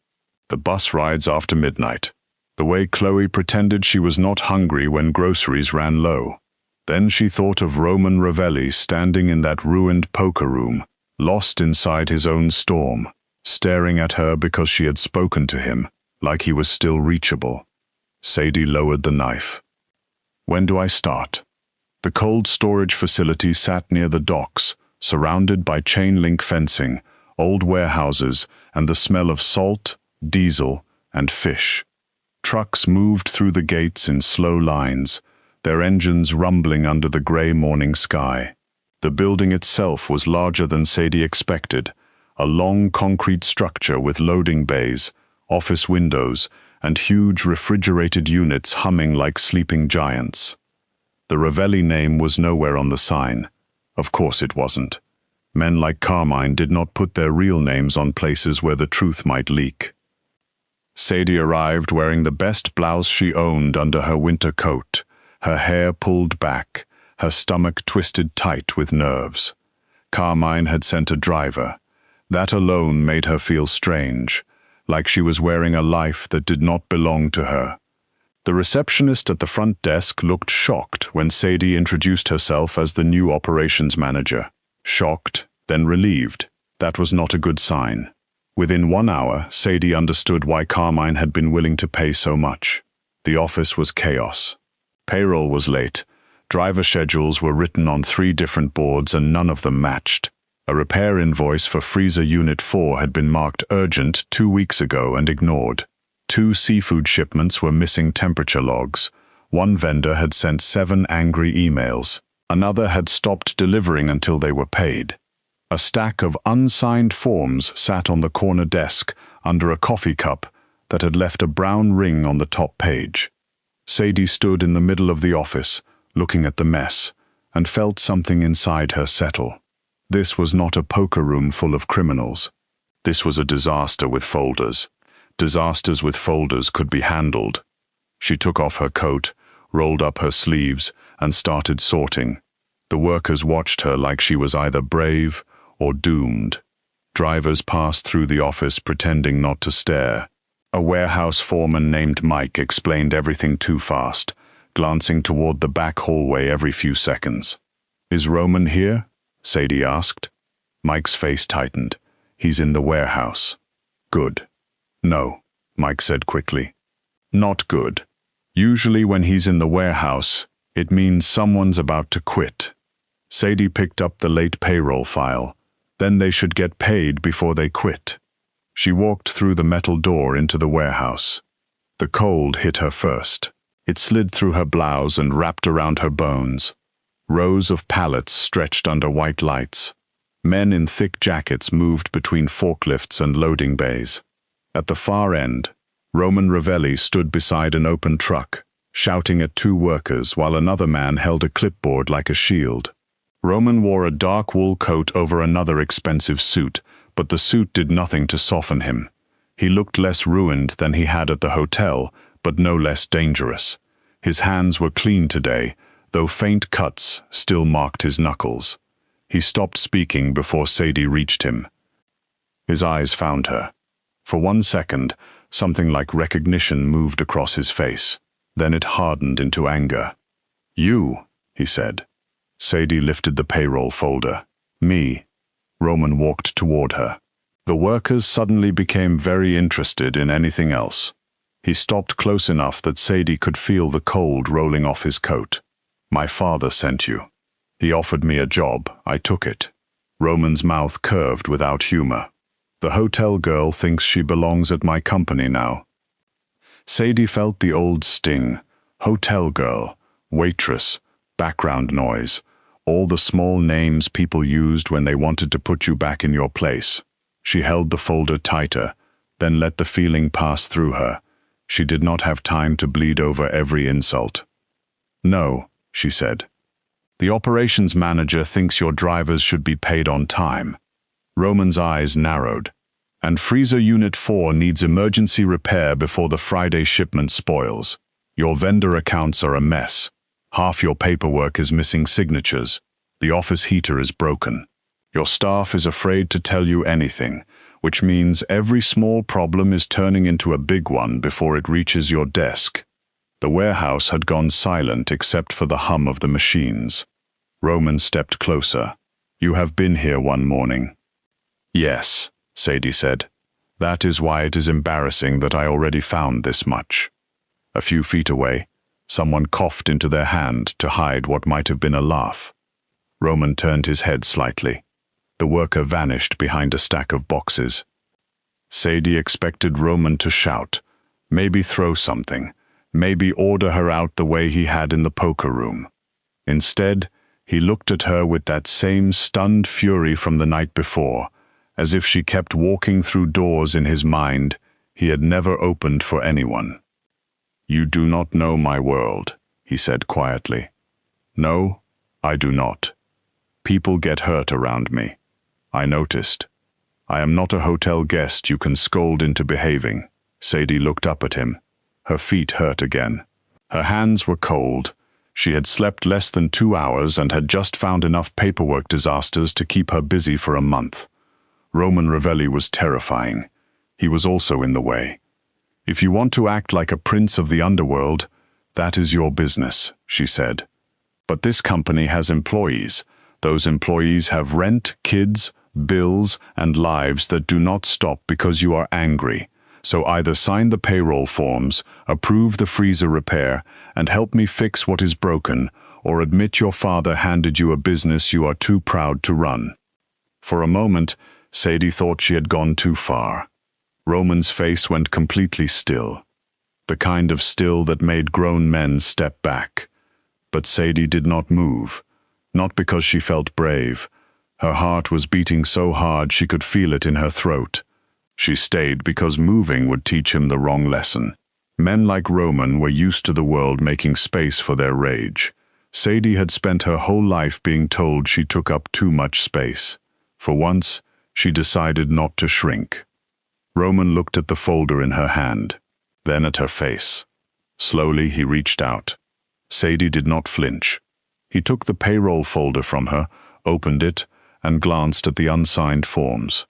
A: the bus rides after midnight, the way Chloe pretended she was not hungry when groceries ran low. Then she thought of Roman Ravelli standing in that ruined poker room, lost inside his own storm, staring at her because she had spoken to him, like he was still reachable. Sadie lowered the knife. "When do I start?" The cold storage facility sat near the docks, surrounded by chain-link fencing, old warehouses, and the smell of salt, diesel, and fish. Trucks moved through the gates in slow lines, their engines rumbling under the gray morning sky. The building itself was larger than Sadie expected, a long concrete structure with loading bays, office windows, and huge refrigerated units humming like sleeping giants. The Ravelli name was nowhere on the sign. Of course it wasn't. Men like Carmine did not put their real names on places where the truth might leak. Sadie arrived wearing the best blouse she owned under her winter coat, her hair pulled back, her stomach twisted tight with nerves. Carmine had sent a driver. That alone made her feel strange, like she was wearing a life that did not belong to her. The receptionist at the front desk looked shocked when Sadie introduced herself as the new operations manager. Shocked, then relieved. That was not a good sign. Within 1 hour, Sadie understood why Carmine had been willing to pay so much. The office was chaos. Payroll was late. Driver schedules were written on 3 different boards and none of them matched. A repair invoice for Freezer Unit 4 had been marked urgent 2 weeks ago and ignored. 2 seafood shipments were missing temperature logs. 1 vendor had sent 7 angry emails. Another had stopped delivering until they were paid. A stack of unsigned forms sat on the corner desk under a coffee cup that had left a brown ring on the top page. Sadie stood in the middle of the office, looking at the mess, and felt something inside her settle. This was not a poker room full of criminals. This was a disaster with folders. Disasters with folders could be handled. She took off her coat, rolled up her sleeves, and started sorting. The workers watched her like she was either brave or doomed. Drivers passed through the office pretending not to stare. A warehouse foreman named Mike explained everything too fast, glancing toward the back hallway every few seconds. "Is Roman here?" Sadie asked. Mike's face tightened. "He's in the warehouse." "Good." "No," Mike said quickly. "Not good. Usually when he's in the warehouse, it means someone's about to quit." Sadie picked up the late payroll file. Then they should get paid before they quit. She walked through the metal door into the warehouse. The cold hit her first. It slid through her blouse and wrapped around her bones. Rows of pallets stretched under white lights. Men in thick jackets moved between forklifts and loading bays. At the far end, Roman Ravelli stood beside an open truck, shouting at two workers while another man held a clipboard like a shield. Roman wore a dark wool coat over another expensive suit, but the suit did nothing to soften him. He looked less ruined than he had at the hotel, but no less dangerous. His hands were clean today, though faint cuts still marked his knuckles. He stopped speaking before Sadie reached him. His eyes found her. For 1 second, something like recognition moved across his face. Then it hardened into anger. "You," he said. Sadie lifted the payroll folder. "Me." Roman walked toward her. The workers suddenly became very interested in anything else. He stopped close enough that Sadie could feel the cold rolling off his coat. "My father sent you. He offered me a job. I took it." Roman's mouth curved without humor. "The hotel girl thinks she belongs at my company now." Sadie felt the old sting. Hotel girl, waitress, background noise, all the small names people used when they wanted to put you back in your place. She held the folder tighter, then let the feeling pass through her. She did not have time to bleed over every insult. "No," she said. "The operations manager thinks your drivers should be paid on time." Roman's eyes narrowed. "And freezer unit 4 needs emergency repair before the Friday shipment spoils. Your vendor accounts are a mess. Half your paperwork is missing signatures. The office heater is broken. Your staff is afraid to tell you anything, which means every small problem is turning into a big one before it reaches your desk." The warehouse had gone silent except for the hum of the machines. Roman stepped closer. "You have been here one morning." "Yes," Sadie said. "That is why it is embarrassing that I already found this much." A few feet away, someone coughed into their hand to hide what might have been a laugh. Roman turned his head slightly. The worker vanished behind a stack of boxes. Sadie expected Roman to shout, maybe throw something, maybe order her out the way he had in the poker room. Instead, he looked at her with that same stunned fury from the night before, as if she kept walking through doors in his mind he had never opened for anyone. "You do not know my world," he said quietly. "No, I do not. People get hurt around me. I noticed. I am not a hotel guest you can scold into behaving." Sadie looked up at him. Her feet hurt again. Her hands were cold. She had slept less than 2 hours and had just found enough paperwork disasters to keep her busy for a month. Roman Ravelli was terrifying. He was also in the way. "If you want to act like a prince of the underworld, that is your business," she said. "But this company has employees. Those employees have rent, kids, bills, and lives that do not stop because you are angry. So either sign the payroll forms, approve the freezer repair, and help me fix what is broken, or admit your father handed you a business you are too proud to run." For a moment, Sadie thought she had gone too far. Roman's face went completely still, the kind of still that made grown men step back. But Sadie did not move, not because she felt brave. Her heart was beating so hard she could feel it in her throat. She stayed because moving would teach him the wrong lesson. Men like Roman were used to the world making space for their rage. Sadie had spent her whole life being told she took up too much space. For once, she decided not to shrink. Roman looked at the folder in her hand, then at her face. Slowly he reached out. Sadie did not flinch. He took the payroll folder from her, opened it, and glanced at the unsigned forms.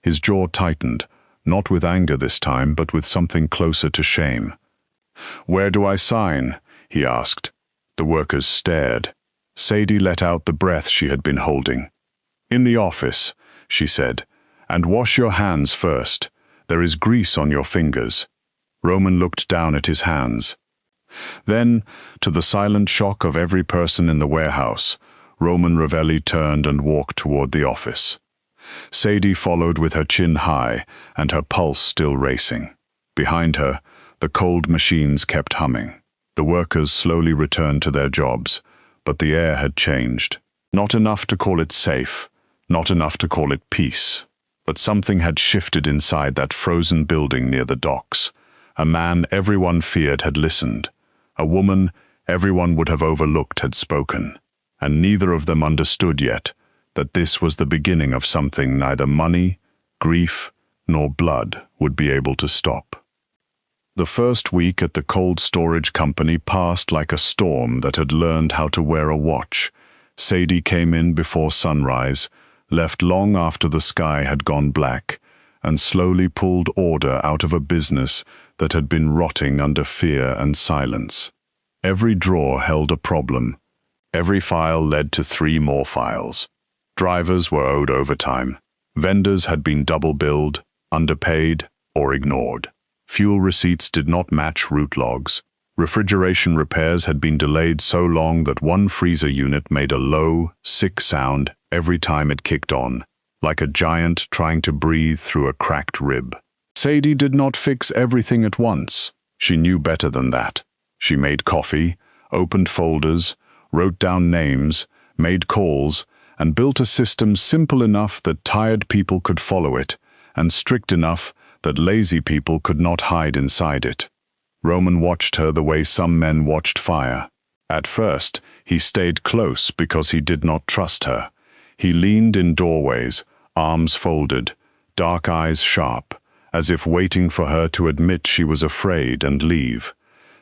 A: His jaw tightened, not with anger this time, but with something closer to shame. "Where do I sign?" he asked. The workers stared. Sadie let out the breath she had been holding. "In the office," she said, "and wash your hands first. There is grease on your fingers." Roman looked down at his hands. Then, to the silent shock of every person in the warehouse, Roman Ravelli turned and walked toward the office. Sadie followed with her chin high and her pulse still racing. Behind her, the cold machines kept humming. The workers slowly returned to their jobs, but the air had changed. Not enough to call it safe, not enough to call it peace. But something had shifted inside that frozen building near the docks, A man everyone feared had listened. A woman everyone would have overlooked had spoken. And neither of them understood yet that this was the beginning of something neither money, grief, nor blood would be able to stop. The first week at the cold storage company passed like a storm that had learned how to wear a watch. Sadie came in before sunrise, left long after the sky had gone black, and slowly pulled order out of a business that had been rotting under fear and silence. Every drawer held a problem. Every file led to 3 more files. Drivers were owed overtime. Vendors had been double-billed, underpaid, or ignored. Fuel receipts did not match route logs. Refrigeration repairs had been delayed so long that one freezer unit made a low, sick sound every time it kicked on, like a giant trying to breathe through a cracked rib. Sadie did not fix everything at once. She knew better than that. She made coffee, opened folders, wrote down names, made calls, and built a system simple enough that tired people could follow it, and strict enough that lazy people could not hide inside it. Roman watched her the way some men watched fire. At first, he stayed close because he did not trust her. He leaned in doorways, arms folded, dark eyes sharp, as if waiting for her to admit she was afraid and leave.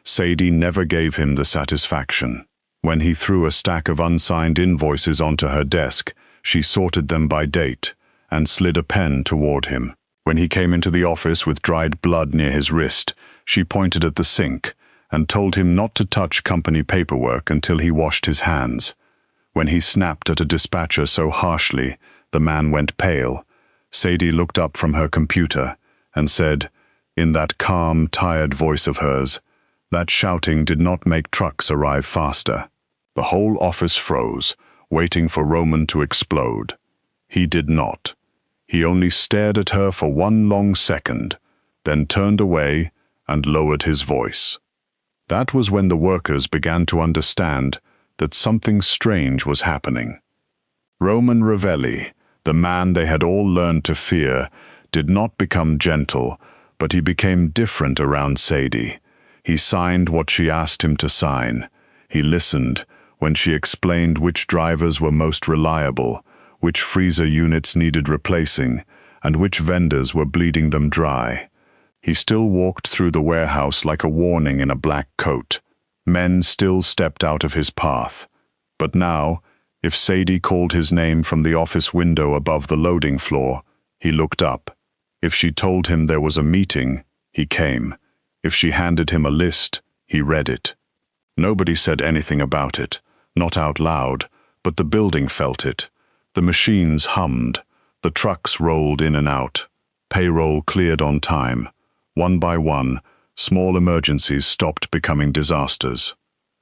A: Sadie never gave him the satisfaction. When he threw a stack of unsigned invoices onto her desk, she sorted them by date and slid a pen toward him. When he came into the office with dried blood near his wrist, she pointed at the sink and told him not to touch company paperwork until he washed his hands. When he snapped at a dispatcher so harshly, the man went pale. Sadie looked up from her computer and said, in that calm, tired voice of hers, that shouting did not make trucks arrive faster. The whole office froze, waiting for Roman to explode. He did not. He only stared at her for one long second, then turned away and lowered his voice. That was when the workers began to understand that something strange was happening. Roman Ravelli, the man they had all learned to fear, did not become gentle, but he became different around Sadie. He signed what she asked him to sign. He listened when she explained which drivers were most reliable, which freezer units needed replacing, and which vendors were bleeding them dry. He still walked through the warehouse like a warning in a black coat. Men still stepped out of his path. But now, if Sadie called his name from the office window above the loading floor, he looked up. If she told him there was a meeting, he came. If she handed him a list, he read it. Nobody said anything about it, not out loud, but the building felt it. The machines hummed. The trucks rolled in and out. Payroll cleared on time. One by one, small emergencies stopped becoming disasters.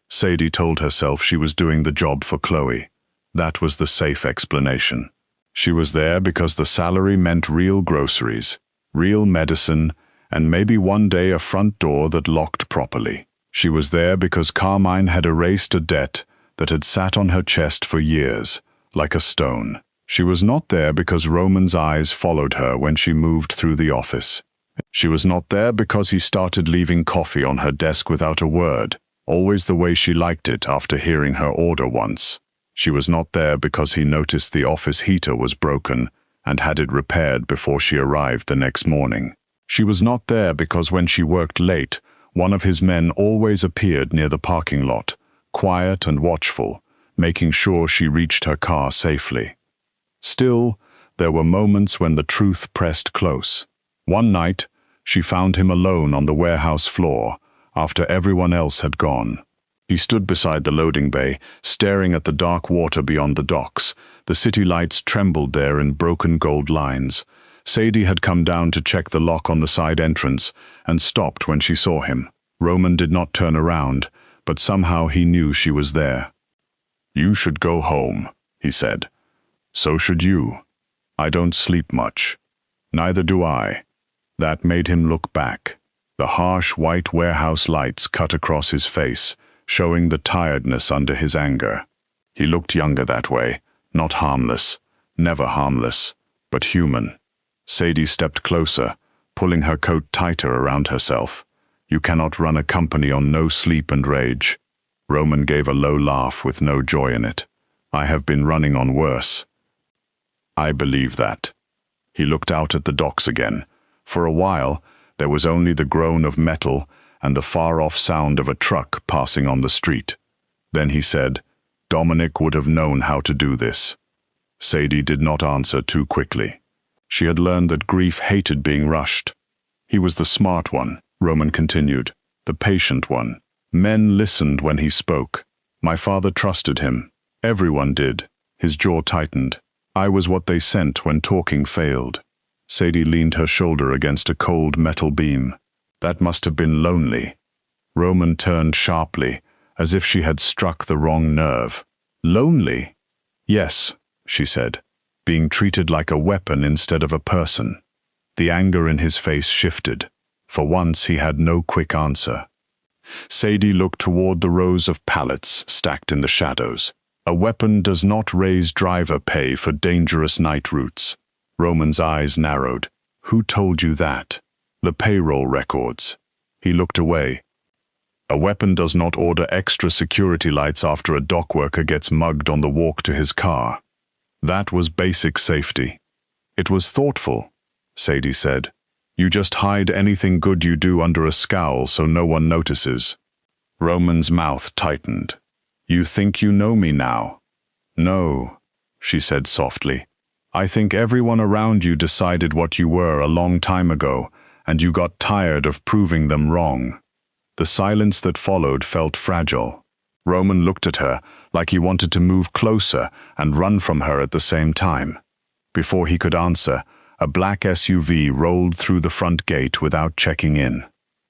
A: Sadie told herself she was doing the job for Chloe. That was the safe explanation. She was there because the salary meant real groceries, real medicine, and maybe one day a front door that locked properly. She was there because Carmine had erased a debt that had sat on her chest for years, like a stone. She was not there because Roman's eyes followed her when she moved through the office. She was not there because he started leaving coffee on her desk without a word, always the way she liked it after hearing her order once. She was not there because he noticed the office heater was broken and had it repaired before she arrived the next morning. She was not there because when she worked late, one of his men always appeared near the parking lot, quiet and watchful, making sure she reached her car safely. Still, there were moments when the truth pressed close. One night, she found him alone on the warehouse floor, after everyone else had gone. He stood beside the loading bay, staring at the dark water beyond the docks. The city lights trembled there in broken gold lines. Sadie had come down to check the lock on the side entrance, and stopped when she saw him. Roman did not turn around, but somehow he knew she was there. "You should go home," he said. "So should you. I don't sleep much. Neither do I." That made him look back. The harsh white warehouse lights cut across his face, showing the tiredness under his anger. He looked younger that way, not harmless, never harmless, but human. Sadie stepped closer, pulling her coat tighter around herself. You cannot run a company on no sleep and rage. Roman gave a low laugh with no joy in it. I have been running on worse. I believe that. He looked out at the docks again. For a while, there was only the groan of metal and the far-off sound of a truck passing on the street. Then he said, Dominic would have known how to do this. Sadie did not answer too quickly. She had learned that grief hated being rushed. He was the smart one, Roman continued, the patient one. Men listened when he spoke. My father trusted him. Everyone did. His jaw tightened. I was what they sent when talking failed. Sadie leaned her shoulder against a cold metal beam. That must have been lonely. Roman turned sharply, as if she had struck the wrong nerve. Lonely? Yes, she said, being treated like a weapon instead of a person. The anger in his face shifted. For once he had no quick answer. Sadie looked toward the rows of pallets stacked in the shadows. A weapon does not raise driver pay for dangerous night routes. Roman's eyes narrowed. Who told you that? The payroll records. He looked away. A weapon does not order extra security lights after a dock worker gets mugged on the walk to his car. That was basic safety. It was thoughtful, Sadie said. You just hide anything good you do under a scowl so no one notices. Roman's mouth tightened. You think you know me now? No, she said softly. I think everyone around you decided what you were a long time ago, and you got tired of proving them wrong. The silence that followed felt fragile. Roman looked at her like he wanted to move closer and run from her at the same time. Before he could answer, a black SUV rolled through the front gate without checking in.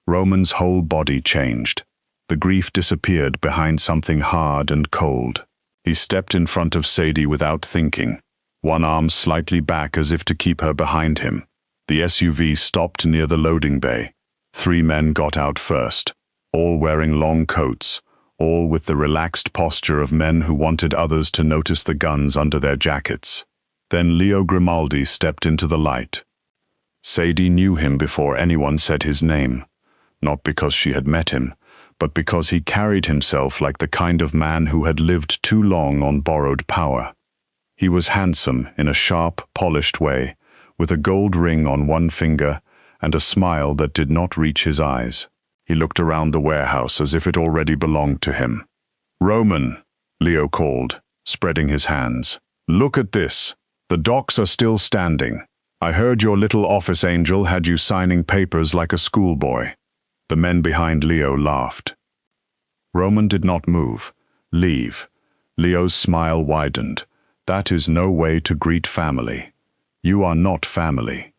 A: Roman's whole body changed. The grief disappeared behind something hard and cold. He stepped in front of Sadie without thinking, one arm slightly back as if to keep her behind him. The SUV stopped near the loading bay. 3 men got out first, all wearing long coats, all with the relaxed posture of men who wanted others to notice the guns under their jackets. Then Leo Grimaldi stepped into the light. Sadie knew him before anyone said his name, not because she had met him, but because he carried himself like the kind of man who had lived too long on borrowed power. He was handsome in a sharp, polished way, with a gold ring on one finger and a smile that did not reach his eyes. He looked around the warehouse as if it already belonged to him. Roman, Leo called, spreading his hands. Look at this. The docks are still standing. I heard your little office angel had you signing papers like a schoolboy. The men behind Leo laughed. Roman did not move. Leave. Leo's smile widened. That is no way to greet family. You are not family.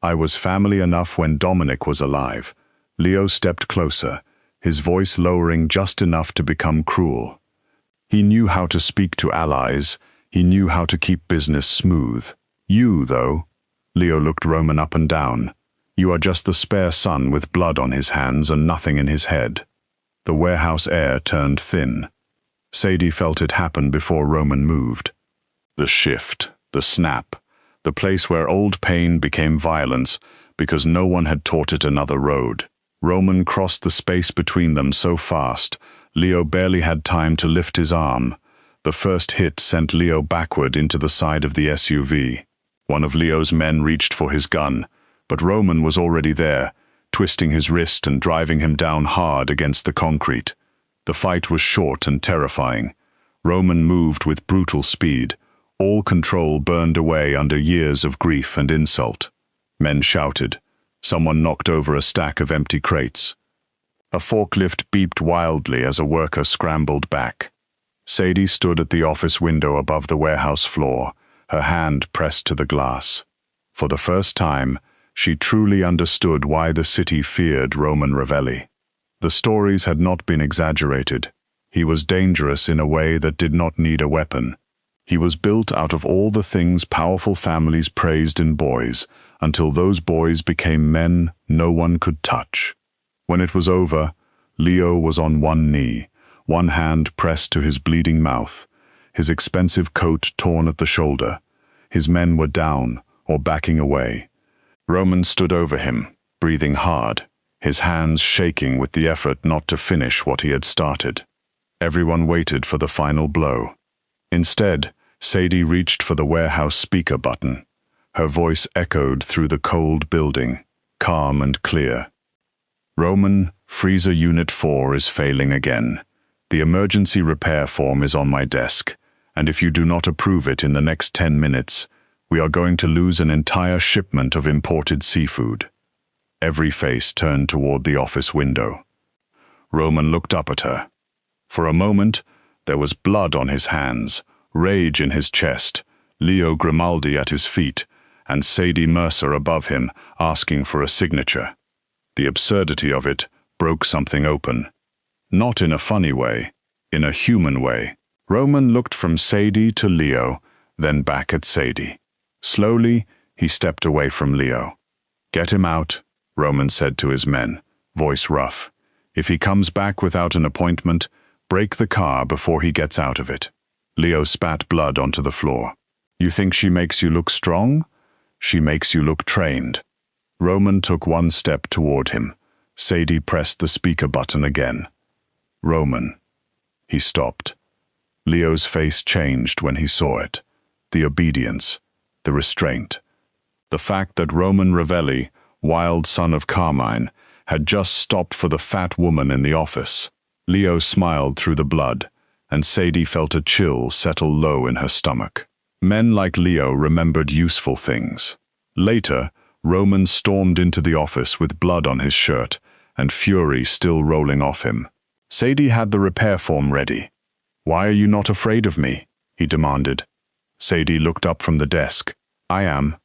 A: I was family enough when Dominic was alive. Leo stepped closer, his voice lowering just enough to become cruel. He knew how to speak to allies. He knew how to keep business smooth. You, though, Leo looked Roman up and down. You are just the spare son with blood on his hands and nothing in his head. The warehouse air turned thin. Sadie felt it happen before Roman moved. The shift, the snap, the place where old pain became violence because no one had taught it another road. Roman crossed the space between them so fast, Leo barely had time to lift his arm. The first hit sent Leo backward into the side of the SUV. One of Leo's men reached for his gun, but Roman was already there, twisting his wrist and driving him down hard against the concrete. The fight was short and terrifying. Roman moved with brutal speed. All control burned away under years of grief and insult. Men shouted. Someone knocked over a stack of empty crates. A forklift beeped wildly as a worker scrambled back. Sadie stood at the office window above the warehouse floor, her hand pressed to the glass. For the first time, she truly understood why the city feared Roman Ravelli. The stories had not been exaggerated. He was dangerous in a way that did not need a weapon. He was built out of all the things powerful families praised in boys, until those boys became men no one could touch. When it was over, Leo was on one knee, one hand pressed to his bleeding mouth, his expensive coat torn at the shoulder. His men were down or backing away. Roman stood over him, breathing hard. his hands shaking with the effort not to finish what he had started. Everyone waited for the final blow. Instead, Sadie reached for the warehouse speaker button. Her voice echoed through the cold building, calm and clear. "Roman, freezer unit 4 is failing again. The emergency repair form is on my desk, and if you do not approve it in the next 10 minutes, we are going to lose an entire shipment of imported seafood." Every face turned toward the office window. Roman looked up at her. For a moment, there was blood on his hands, rage in his chest, Leo Grimaldi at his feet, and Sadie Mercer above him, asking for a signature. The absurdity of it broke something open. Not in a funny way, in a human way. Roman looked from Sadie to Leo, then back at Sadie. Slowly, he stepped away from Leo. "Get him out," Roman said to his men, voice rough. "If he comes back without an appointment, break the car before he gets out of it." Leo spat blood onto the floor. "You think she makes you look strong? She makes you look trained." Roman took one step toward him. Sadie pressed the speaker button again. "Roman." He stopped. Leo's face changed when he saw it. The obedience, the restraint. The fact that Roman Ravelli, wild son of Carmine, had just stopped for the fat woman in the office. Leo smiled through the blood, and Sadie felt a chill settle low in her stomach. Men like Leo remembered useful things. Later, Roman stormed into the office with blood on his shirt and fury still rolling off him. Sadie had the repair form ready. "Why are you not afraid of me?" he demanded. Sadie looked up from the desk. "I am."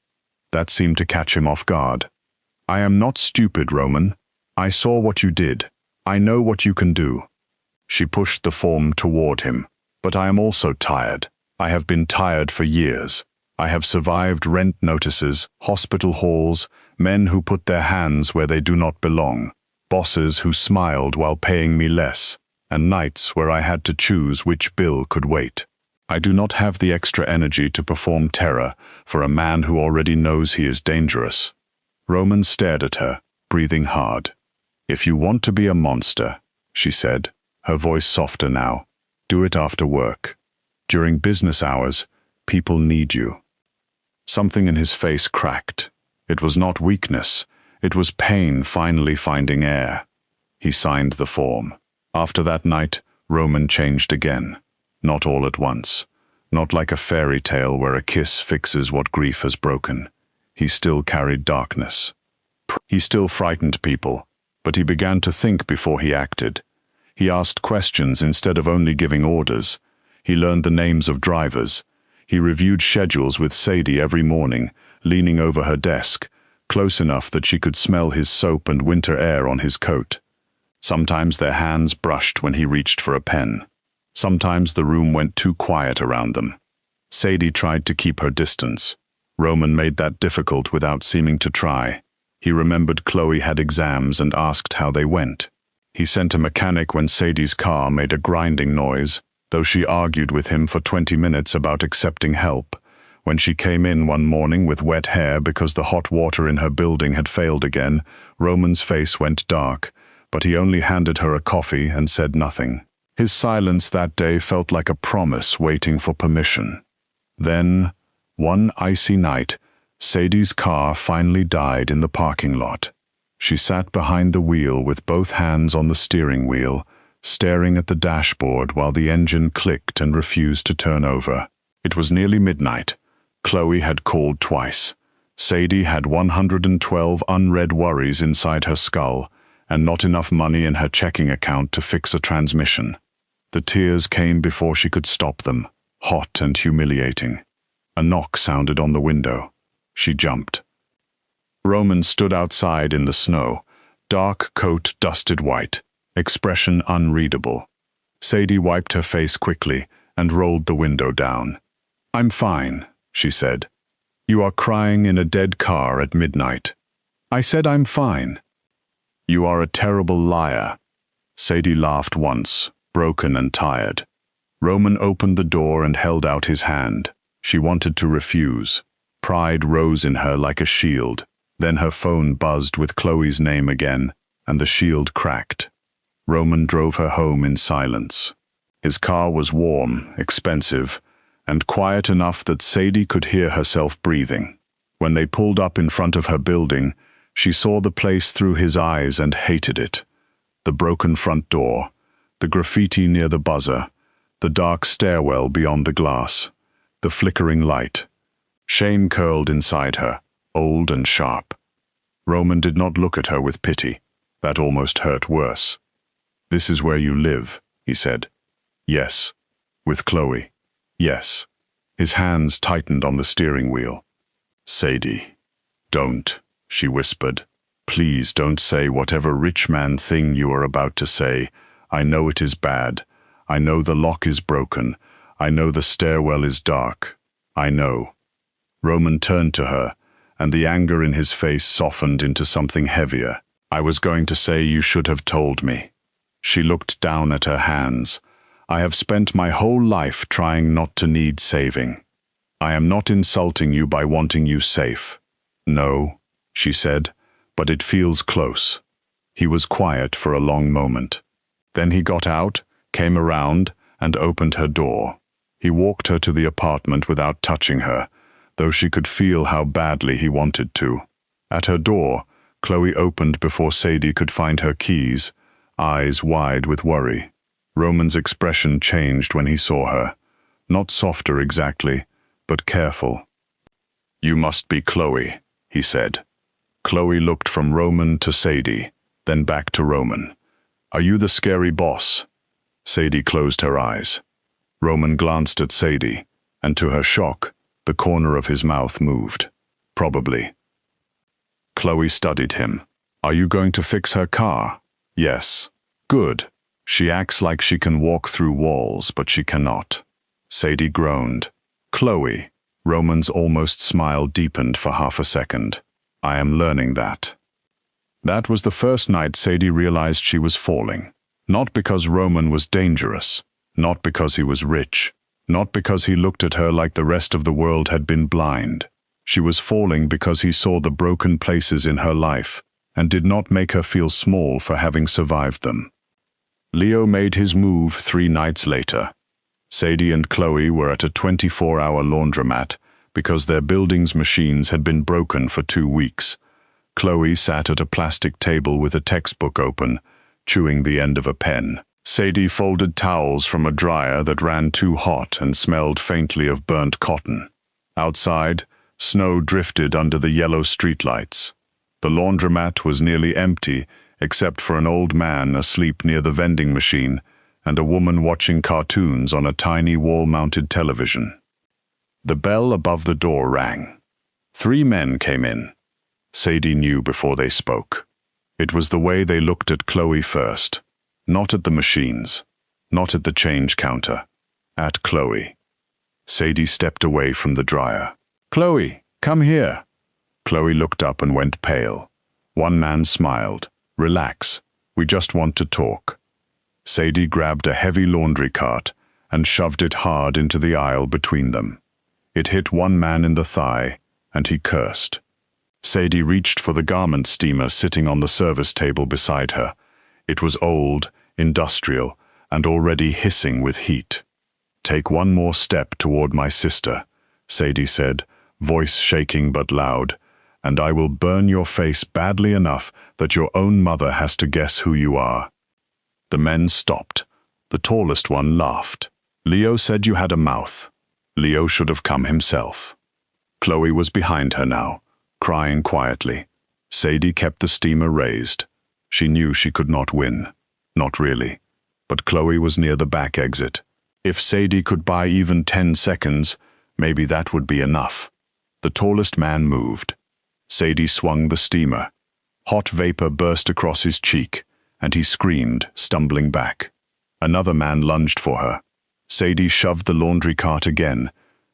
A: That seemed to catch him off guard. "I am not stupid, Roman. I saw what you did. I know what you can do." She pushed the form toward him. "But I am also tired. I have been tired for years. I have survived rent notices, hospital halls, men who put their hands where they do not belong, bosses who smiled while paying me less, and nights where I had to choose which bill could wait. I do not have the extra energy to perform terror for a man who already knows he is dangerous." Roman stared at her, breathing hard. "If you want to be a monster," she said, her voice softer now, "do it after work. During business hours, people need you." Something in his face cracked. It was not weakness. It was pain finally finding air. He signed the form. After that night, Roman changed again. Not all at once. Not like a fairy tale where a kiss fixes what grief has broken. He still carried darkness. He still frightened people, but he began to think before he acted. He asked questions instead of only giving orders. He learned the names of drivers. He reviewed schedules with Sadie every morning, leaning over her desk, close enough that she could smell his soap and winter air on his coat. Sometimes their hands brushed when he reached for a pen. Sometimes the room went too quiet around them. Sadie tried to keep her distance. Roman made that difficult without seeming to try. He remembered Chloe had exams and asked how they went. He sent a mechanic when Sadie's car made a grinding noise, though she argued with him for 20 minutes about accepting help. When she came in one morning with wet hair because the hot water in her building had failed again, Roman's face went dark, but he only handed her a coffee and said nothing. His silence that day felt like a promise waiting for permission. Then, one icy night, Sadie's car finally died in the parking lot. She sat behind the wheel with both hands on the steering wheel, staring at the dashboard while the engine clicked and refused to turn over. It was nearly midnight. Chloe had called twice. Sadie had 112 unread worries inside her skull, and not enough money in her checking account to fix a transmission. The tears came before she could stop them, hot and humiliating. A knock sounded on the window. She jumped. Roman stood outside in the snow, dark coat dusted white, expression unreadable. Sadie wiped her face quickly and rolled the window down. "I'm fine," she said. "You are crying in a dead car at midnight." "I said I'm fine." "You are a terrible liar." Sadie laughed once, broken and tired. Roman opened the door and held out his hand. She wanted to refuse. Pride rose in her like a shield. Then her phone buzzed with Chloe's name again. and the shield cracked. Roman drove her home in silence. His car was warm, expensive, and quiet enough that Sadie could hear herself breathing. When they pulled up in front of her building, she saw the place through his eyes and hated it. The broken front door, the graffiti near the buzzer, the dark stairwell beyond the glass, the flickering light. Shame curled inside her, old and sharp. Roman did not look at her with pity. That almost hurt worse. "This is where you live," he said. "Yes." "With Chloe?" "Yes." His hands tightened on the steering wheel. "Sadie, don't," she whispered. "Please don't say whatever rich man thing you are about to say. I know it is bad. I know the lock is broken. I know the stairwell is dark. I know." Roman turned to her, and the anger in his face softened into something heavier. "I was going to say you should have told me." She looked down at her hands. "I have spent my whole life trying not to need saving. I am not insulting you by wanting you safe." "No," she said, "but it feels close." He was quiet for a long moment. Then he got out, came around, and opened her door. He walked her to the apartment without touching her, though she could feel how badly he wanted to. At her door, Chloe opened before Sadie could find her keys, eyes wide with worry. Roman's expression changed when he saw her. Not softer exactly, but careful. "You must be Chloe," he said. Chloe looked from Roman to Sadie, then back to Roman. "Are you the scary boss?" Sadie closed her eyes. Roman glanced at Sadie, and to her shock, the corner of his mouth moved. "Probably." Chloe studied him. "Are you going to fix her car?" "Yes." "Good. She acts like she can walk through walls, but she cannot." Sadie groaned. "Chloe." Roman's almost smile deepened for half a second. "I am learning that." That was the first night Sadie realized she was falling. Not because Roman was dangerous, not because he was rich, not because he looked at her like the rest of the world had been blind. She was falling because he saw the broken places in her life and did not make her feel small for having survived them. Leo made his move 3 nights later. Sadie and Chloe were at a 24-hour laundromat because their building's machines had been broken for 2 weeks. Chloe sat at a plastic table with a textbook open, chewing the end of a pen. Sadie folded towels from a dryer that ran too hot and smelled faintly of burnt cotton. Outside, snow drifted under the yellow streetlights. The laundromat was nearly empty, except for an old man asleep near the vending machine and a woman watching cartoons on a tiny wall-mounted television. The bell above the door rang. 3 men came in. Sadie knew before they spoke. It was the way they looked at Chloe first. Not at the machines, not at the change counter. At Chloe. Sadie stepped away from the dryer. "Chloe, come here." Chloe looked up and went pale. One man smiled. "Relax, we just want to talk." Sadie grabbed a heavy laundry cart and shoved it hard into the aisle between them. It hit one man in the thigh, and he cursed. Sadie reached for the garment steamer sitting on the service table beside her. It was old, industrial, and already hissing with heat. "Take one more step toward my sister," Sadie said, voice shaking but loud, "and I will burn your face badly enough that your own mother has to guess who you are." The men stopped. The tallest one laughed. "Leo said you had a mouth. Leo should have come himself." Chloe was behind her now, crying quietly. Sadie kept the steamer raised. She knew she could not win. Not really. But Chloe was near the back exit. If Sadie could buy even 10 seconds, maybe that would be enough. The tallest man moved. Sadie swung the steamer. Hot vapor burst across his cheek, and he screamed, stumbling back. Another man lunged for her. Sadie shoved the laundry cart again,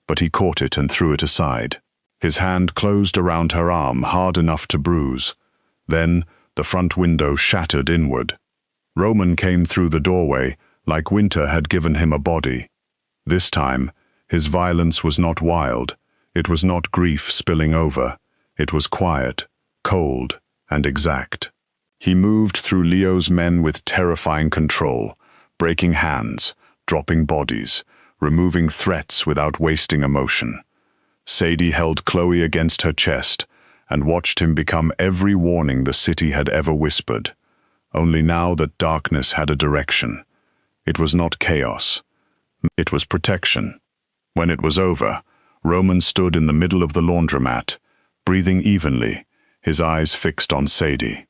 A: but he caught it and threw it aside. His hand closed around her arm hard enough to bruise. Then, the front window shattered inward. Roman came through the doorway, like winter had given him a body. This time, his violence was not wild. It was not grief spilling over. It was quiet, cold, and exact. He moved through Leo's men with terrifying control, breaking hands, dropping bodies, removing threats without wasting emotion. Sadie held Chloe against her chest and watched him become every warning the city had ever whispered. Only now that darkness had a direction. It was not chaos. It was protection. When it was over, Roman stood in the middle of the laundromat, breathing evenly, his eyes fixed on Sadie.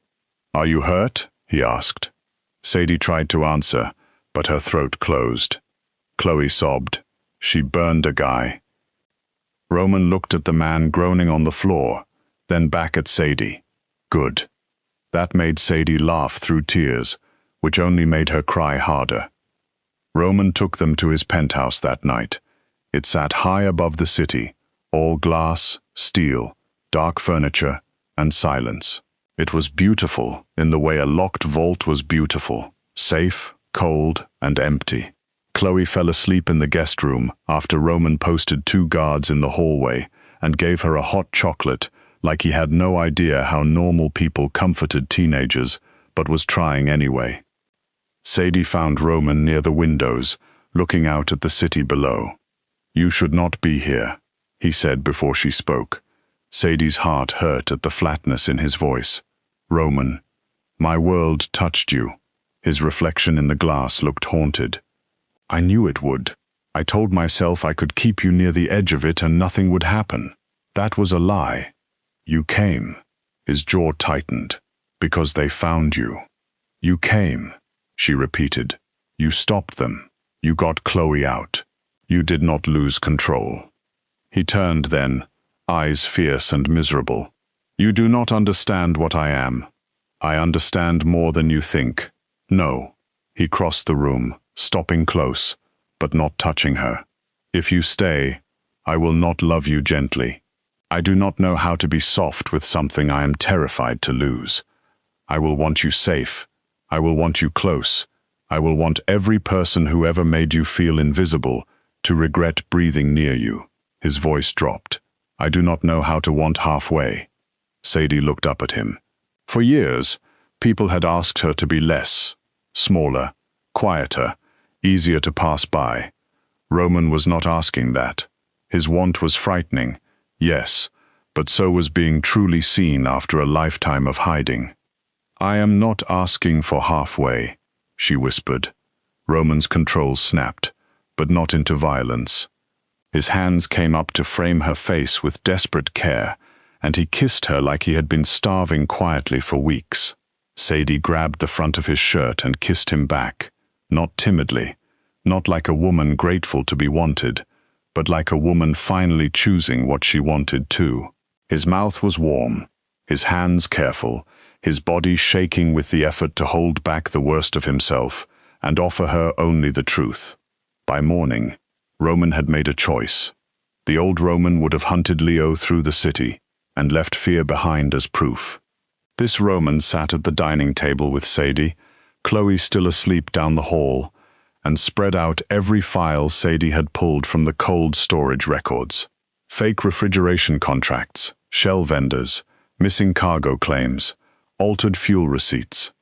A: "Are you hurt?" he asked. Sadie tried to answer, but her throat closed. Chloe sobbed. She burned a guy. Roman looked at the man groaning on the floor, then back at Sadie. Good. That made Sadie laugh through tears, which only made her cry harder. Roman took them to his penthouse that night. It sat high above the city, all glass, steel, dark furniture, and silence. It was beautiful in the way a locked vault was beautiful, safe, cold, and empty. Chloe fell asleep in the guest room after Roman posted 2 guards in the hallway and gave her a hot chocolate, like he had no idea how normal people comforted teenagers, but was trying anyway. Sadie found Roman near the windows, looking out at the city below. "You should not be here," he said before she spoke. Sadie's heart hurt at the flatness in his voice. "Roman, my world touched you." His reflection in the glass looked haunted. "I knew it would. I told myself I could keep you near the edge of it and nothing would happen. That was a lie. You came." His jaw tightened. "Because they found you." "You came," she repeated. "You stopped them. You got Chloe out. You did not lose control." He turned then, eyes fierce and miserable. "You do not understand what I am. I understand more than you think. No." He crossed the room, stopping close, but not touching her. "If you stay, I will not love you gently. I do not know how to be soft with something I am terrified to lose. I will want you safe. I will want you close. I will want every person who ever made you feel invisible to regret breathing near you." His voice dropped. "I do not know how to want halfway." Sadie looked up at him. For years, people had asked her to be less, smaller, quieter, easier to pass by. Roman was not asking that. His want was frightening, yes, but so was being truly seen after a lifetime of hiding. "I am not asking for halfway," she whispered. Roman's control snapped, but not into violence. His hands came up to frame her face with desperate care, and he kissed her like he had been starving quietly for weeks. Sadie grabbed the front of his shirt and kissed him back, not timidly, not like a woman grateful to be wanted, but like a woman finally choosing what she wanted too. His mouth was warm, his hands careful, his body shaking with the effort to hold back the worst of himself and offer her only the truth. By morning, Roman had made a choice. The old Roman would have hunted Leo through the city and left fear behind as proof. This Roman sat at the dining table with Sadie, Chloe still asleep down the hall, and spread out every file Sadie had pulled from the cold storage records. Fake refrigeration contracts, shell vendors, missing cargo claims, altered fuel receipts,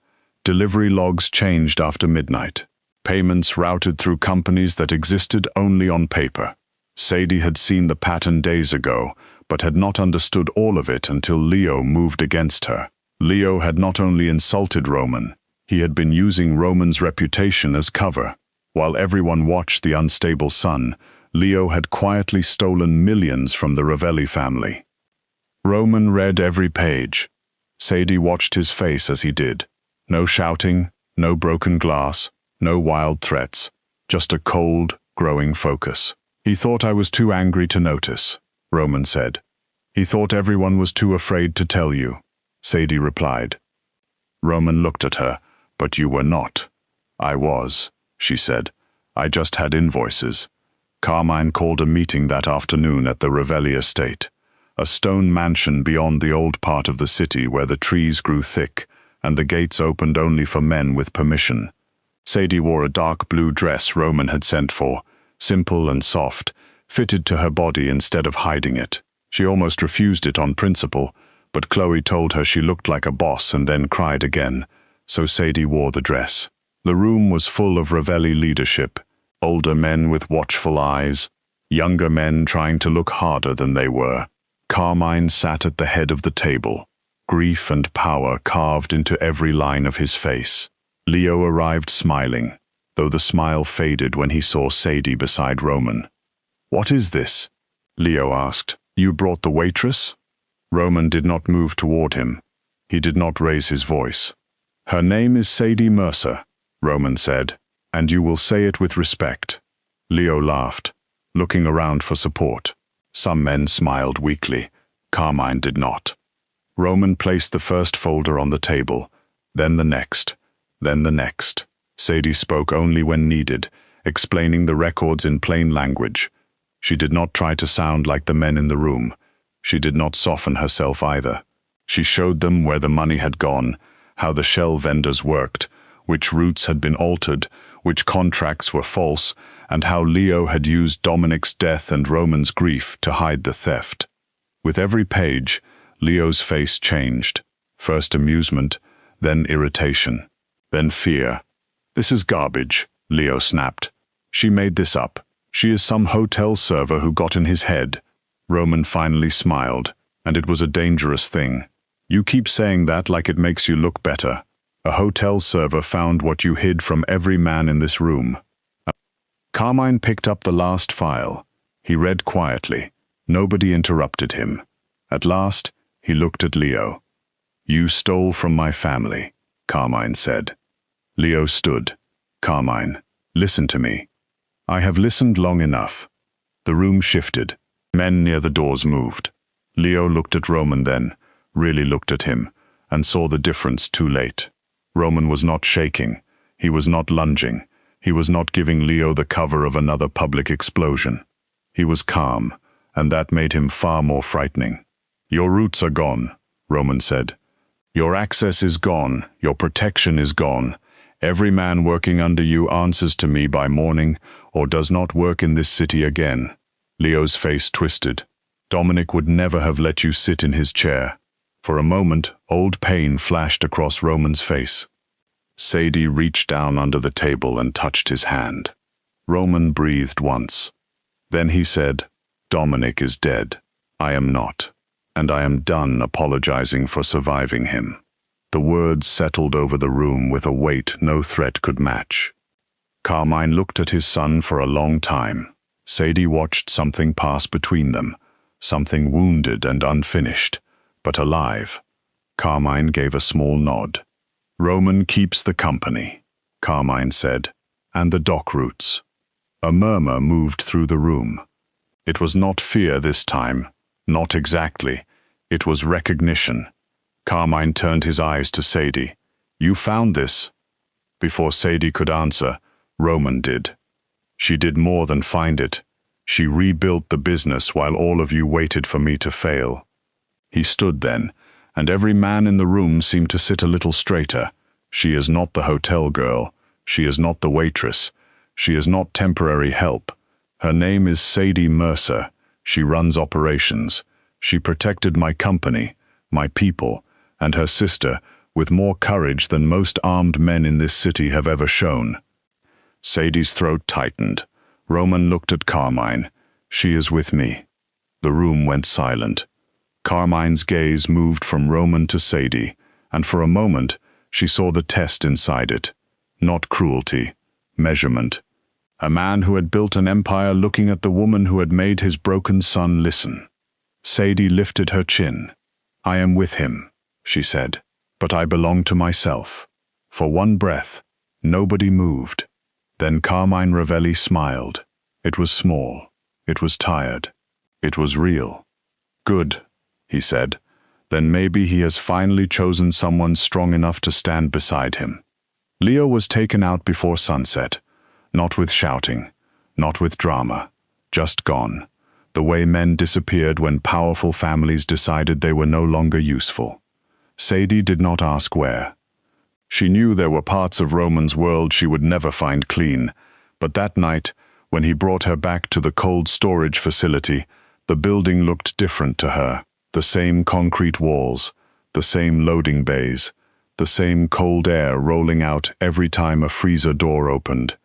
A: delivery logs changed after midnight, payments routed through companies that existed only on paper. Sadie had seen the pattern days ago, but had not understood all of it until Leo moved against her. Leo had not only insulted Roman, he had been using Roman's reputation as cover. While everyone watched the unstable son, Leo had quietly stolen millions from the Ravelli family. Roman read every page. Sadie watched his face as he did. No shouting, no broken glass, no wild threats, just a cold, growing focus. "He thought I was too angry to notice," Roman said. "He thought everyone was too afraid to tell you," Sadie replied. Roman looked at her. "But you were not." "I was," she said. "I just had invoices." Carmine called a meeting that afternoon at the Ravelli estate, a stone mansion beyond the old part of the city where the trees grew thick and the gates opened only for men with permission. Sadie wore a dark blue dress Roman had sent for, simple and soft, fitted to her body instead of hiding it. She almost refused it on principle, but Chloe told her she looked like a boss and then cried again, so Sadie wore the dress. The room was full of Ravelli leadership, older men with watchful eyes, younger men trying to look harder than they were. Carmine sat at the head of the table, grief and power carved into every line of his face. Leo arrived smiling, though the smile faded when he saw Sadie beside Roman. "What is this?" Leo asked. "You brought the waitress?" Roman did not move toward him. He did not raise his voice. "Her name is Sadie Mercer," Roman said, "and you will say it with respect." Leo laughed, looking around for support. Some men smiled weakly. Carmine did not. Roman placed the first folder on the table, then the next, then the next. Sadie spoke only when needed, explaining the records in plain language. She did not try to sound like the men in the room. She did not soften herself either. She showed them where the money had gone, how the shell vendors worked, which routes had been altered, which contracts were false, and how Leo had used Dominic's death and Roman's grief to hide the theft. With every page, Leo's face changed. First amusement, then irritation, then fear. "This is garbage," Leo snapped. "She made this up. She is some hotel server who got in his head." Roman finally smiled, and it was a dangerous thing. "You keep saying that like it makes you look better. A hotel server found what you hid from every man in this room." Carmine picked up the last file. He read quietly. Nobody interrupted him. At last, he looked at Leo. "You stole from my family," Carmine said. Leo stood. "Carmine, listen to me. I have listened long enough." The room shifted. Men near the doors moved. Leo looked at Roman then, really looked at him, and saw the difference too late. Roman was not shaking. He was not lunging. He was not giving Leo the cover of another public explosion. He was calm, and that made him far more frightening. "Your roots are gone," Roman said. "Your access is gone. Your protection is gone. Every man working under you answers to me by morning or does not work in this city again." Leo's face twisted. Dominic would never have let you sit in his chair. For a moment, old pain flashed across Roman's face. Sadie reached down under the table and touched his hand. Roman breathed once. Then he said, "Dominic is dead. I am not. And I am done apologizing for surviving him." The words settled over the room with a weight no threat could match. Carmine looked at his son for a long time. Sadie watched something pass between them, something wounded and unfinished, but alive. Carmine gave a small nod. "Roman keeps the company," Carmine said, "and the dock routes." A murmur moved through the room. It was not fear this time, not exactly. It was recognition. Carmine turned his eyes to Sadie. "You found this?" Before Sadie could answer, Roman did. "She did more than find it. She rebuilt the business while all of you waited for me to fail." He stood then, and every man in the room seemed to sit a little straighter. She is not the hotel girl. She is not the waitress. She is not temporary help. Her name is Sadie Mercer. She runs operations. She protected my company, my people, and her sister with more courage than most armed men in this city have ever shown. Sadie's throat tightened. Roman looked at Carmine. "She is with me." The room went silent. Carmine's gaze moved from Roman to Sadie, and for a moment she saw the test inside it. Not cruelty, measurement. A man who had built an empire looking at the woman who had made his broken son listen. Sadie lifted her chin. "I am with him," she said, "but I belong to myself." For one breath, nobody moved. Then Carmine Ravelli smiled. It was small. It was tired. It was real. "Good," he said. "Then maybe he has finally chosen someone strong enough to stand beside him." Leo was taken out before sunset. Not with shouting, not with drama, just gone, the way men disappeared when powerful families decided they were no longer useful. Sadie did not ask where. She knew there were parts of Roman's world she would never find clean, but that night, when he brought her back to the cold storage facility, the building looked different to her. The same concrete walls, the same loading bays, the same cold air rolling out every time a freezer door opened.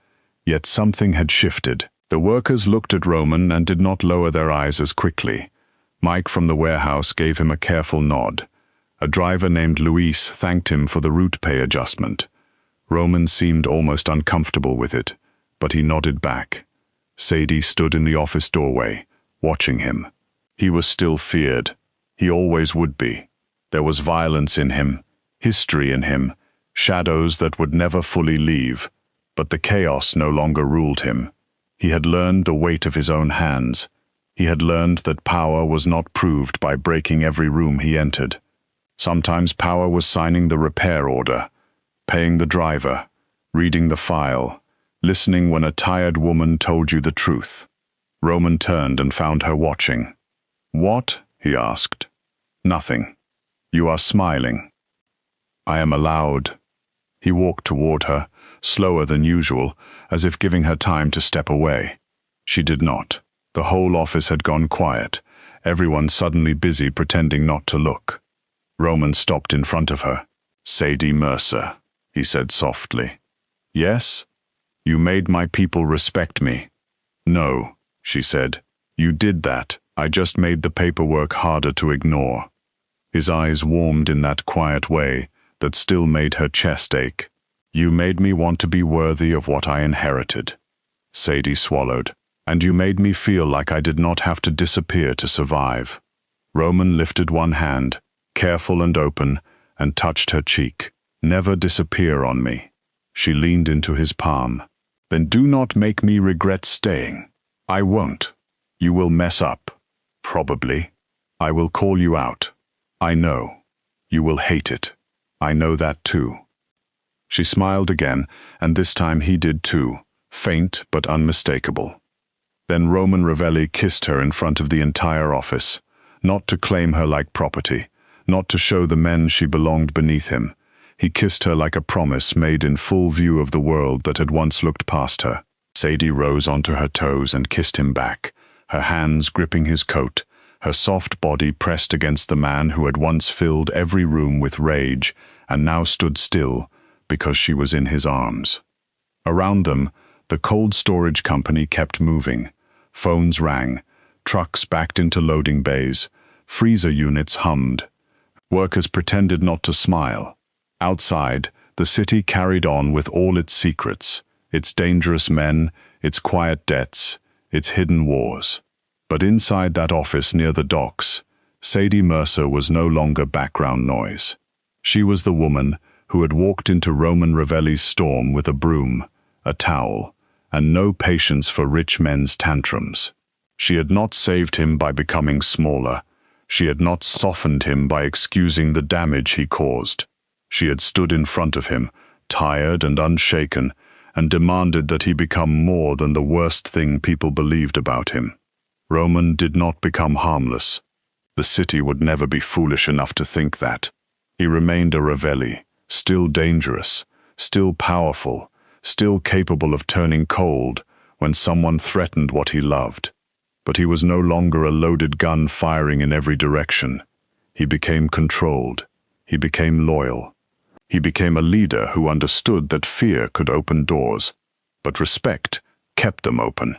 A: Yet something had shifted. The workers looked at Roman and did not lower their eyes as quickly. Mike from the warehouse gave him a careful nod. A driver named Luis thanked him for the route pay adjustment. Roman seemed almost uncomfortable with it, but he nodded back. Sadie stood in the office doorway, watching him. He was still feared. He always would be. There was violence in him, history in him, shadows that would never fully leave, but the chaos no longer ruled him. He had learned the weight of his own hands. He had learned that power was not proved by breaking every room he entered. Sometimes power was signing the repair order, paying the driver, reading the file, listening when a tired woman told you the truth. Roman turned and found her watching. "What?" he asked. "Nothing. You are smiling." "I am allowed." He walked toward her, slower than usual, as if giving her time to step away. She did not. The whole office had gone quiet, everyone suddenly busy pretending not to look. Roman stopped in front of her. "Sadie Mercer," he said softly. "Yes? You made my people respect me." "No," she said. "You did that. I just made the paperwork harder to ignore." His eyes warmed in that quiet way that still made her chest ache. "You made me want to be worthy of what I inherited." Sadie swallowed. "And you made me feel like I did not have to disappear to survive." Roman lifted one hand, careful and open, and touched her cheek. "Never disappear on me." She leaned into his palm. "Then do not make me regret staying." "I won't. You will mess up. Probably. I will call you out. I know. You will hate it. I know that too." She smiled again, and this time he did too, faint but unmistakable. Then Roman Ravelli kissed her in front of the entire office, not to claim her like property, not to show the men she belonged beneath him. He kissed her like a promise made in full view of the world that had once looked past her. Sadie rose onto her toes and kissed him back, her hands gripping his coat, her soft body pressed against the man who had once filled every room with rage and now stood still because she was in his arms. Around them, the cold storage company kept moving. Phones rang, trucks backed into loading bays, freezer units hummed. Workers pretended not to smile. Outside, the city carried on with all its secrets, its dangerous men, its quiet debts, its hidden wars. But inside that office near the docks, Sadie Mercer was no longer background noise. She was the woman who had walked into Roman Ravelli's storm with a broom, a towel, and no patience for rich men's tantrums. She had not saved him by becoming smaller. She had not softened him by excusing the damage he caused. She had stood in front of him, tired and unshaken, and demanded that he become more than the worst thing people believed about him. Roman did not become harmless. The city would never be foolish enough to think that. He remained a Ravelli, still dangerous, still powerful, still capable of turning cold when someone threatened what he loved. But he was no longer a loaded gun firing in every direction. He became controlled. He became loyal. He became a leader who understood that fear could open doors, but respect kept them open.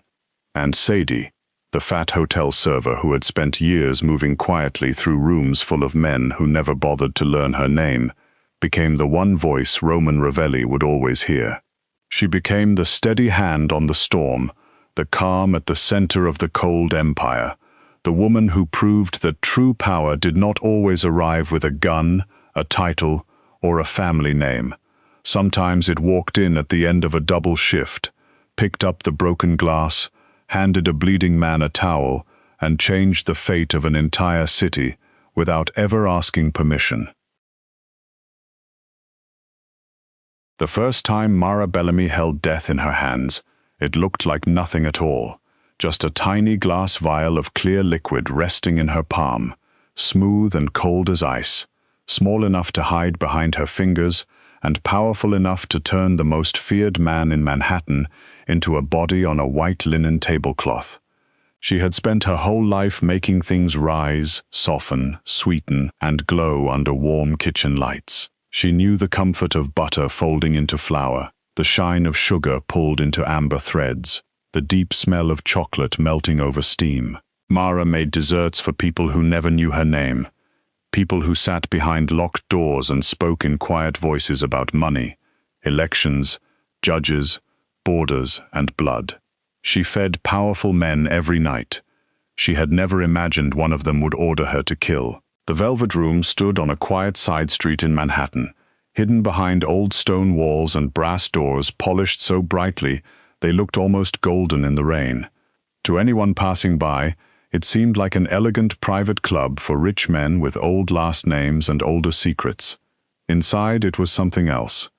A: And Sadie, the fat hotel server who had spent years moving quietly through rooms full of men who never bothered to learn her name, became the one voice Roman Ravelli would always hear. She became the steady hand on the storm, the calm at the center of the cold empire, the woman who proved that true power did not always arrive with a gun, a title, or a family name. Sometimes it walked in at the end of a double shift, picked up the broken glass, handed a bleeding man a towel, and changed the fate of an entire city without ever asking permission. The first time Mara Bellamy held death in her hands, it looked like nothing at all, just a tiny glass vial of clear liquid resting in her palm, smooth and cold as ice, small enough to hide behind her fingers and powerful enough to turn the most feared man in Manhattan into a body on a white linen tablecloth. She had spent her whole life making things rise, soften, sweeten, and glow under warm kitchen lights. She knew the comfort of butter folding into flour, the shine of sugar pulled into amber threads, the deep smell of chocolate melting over steam. Mara made desserts for people who never knew her name, people who sat behind locked doors and spoke in quiet voices about money, elections, judges, borders, and blood. She fed powerful men every night. She had never imagined one of them would order her to kill. The Velvet Room stood on a quiet side street in Manhattan, hidden behind old stone walls and brass doors polished so brightly they looked almost golden in the rain. To anyone passing by, it seemed like an elegant private club for rich men with old last names and older secrets. Inside, it was something else.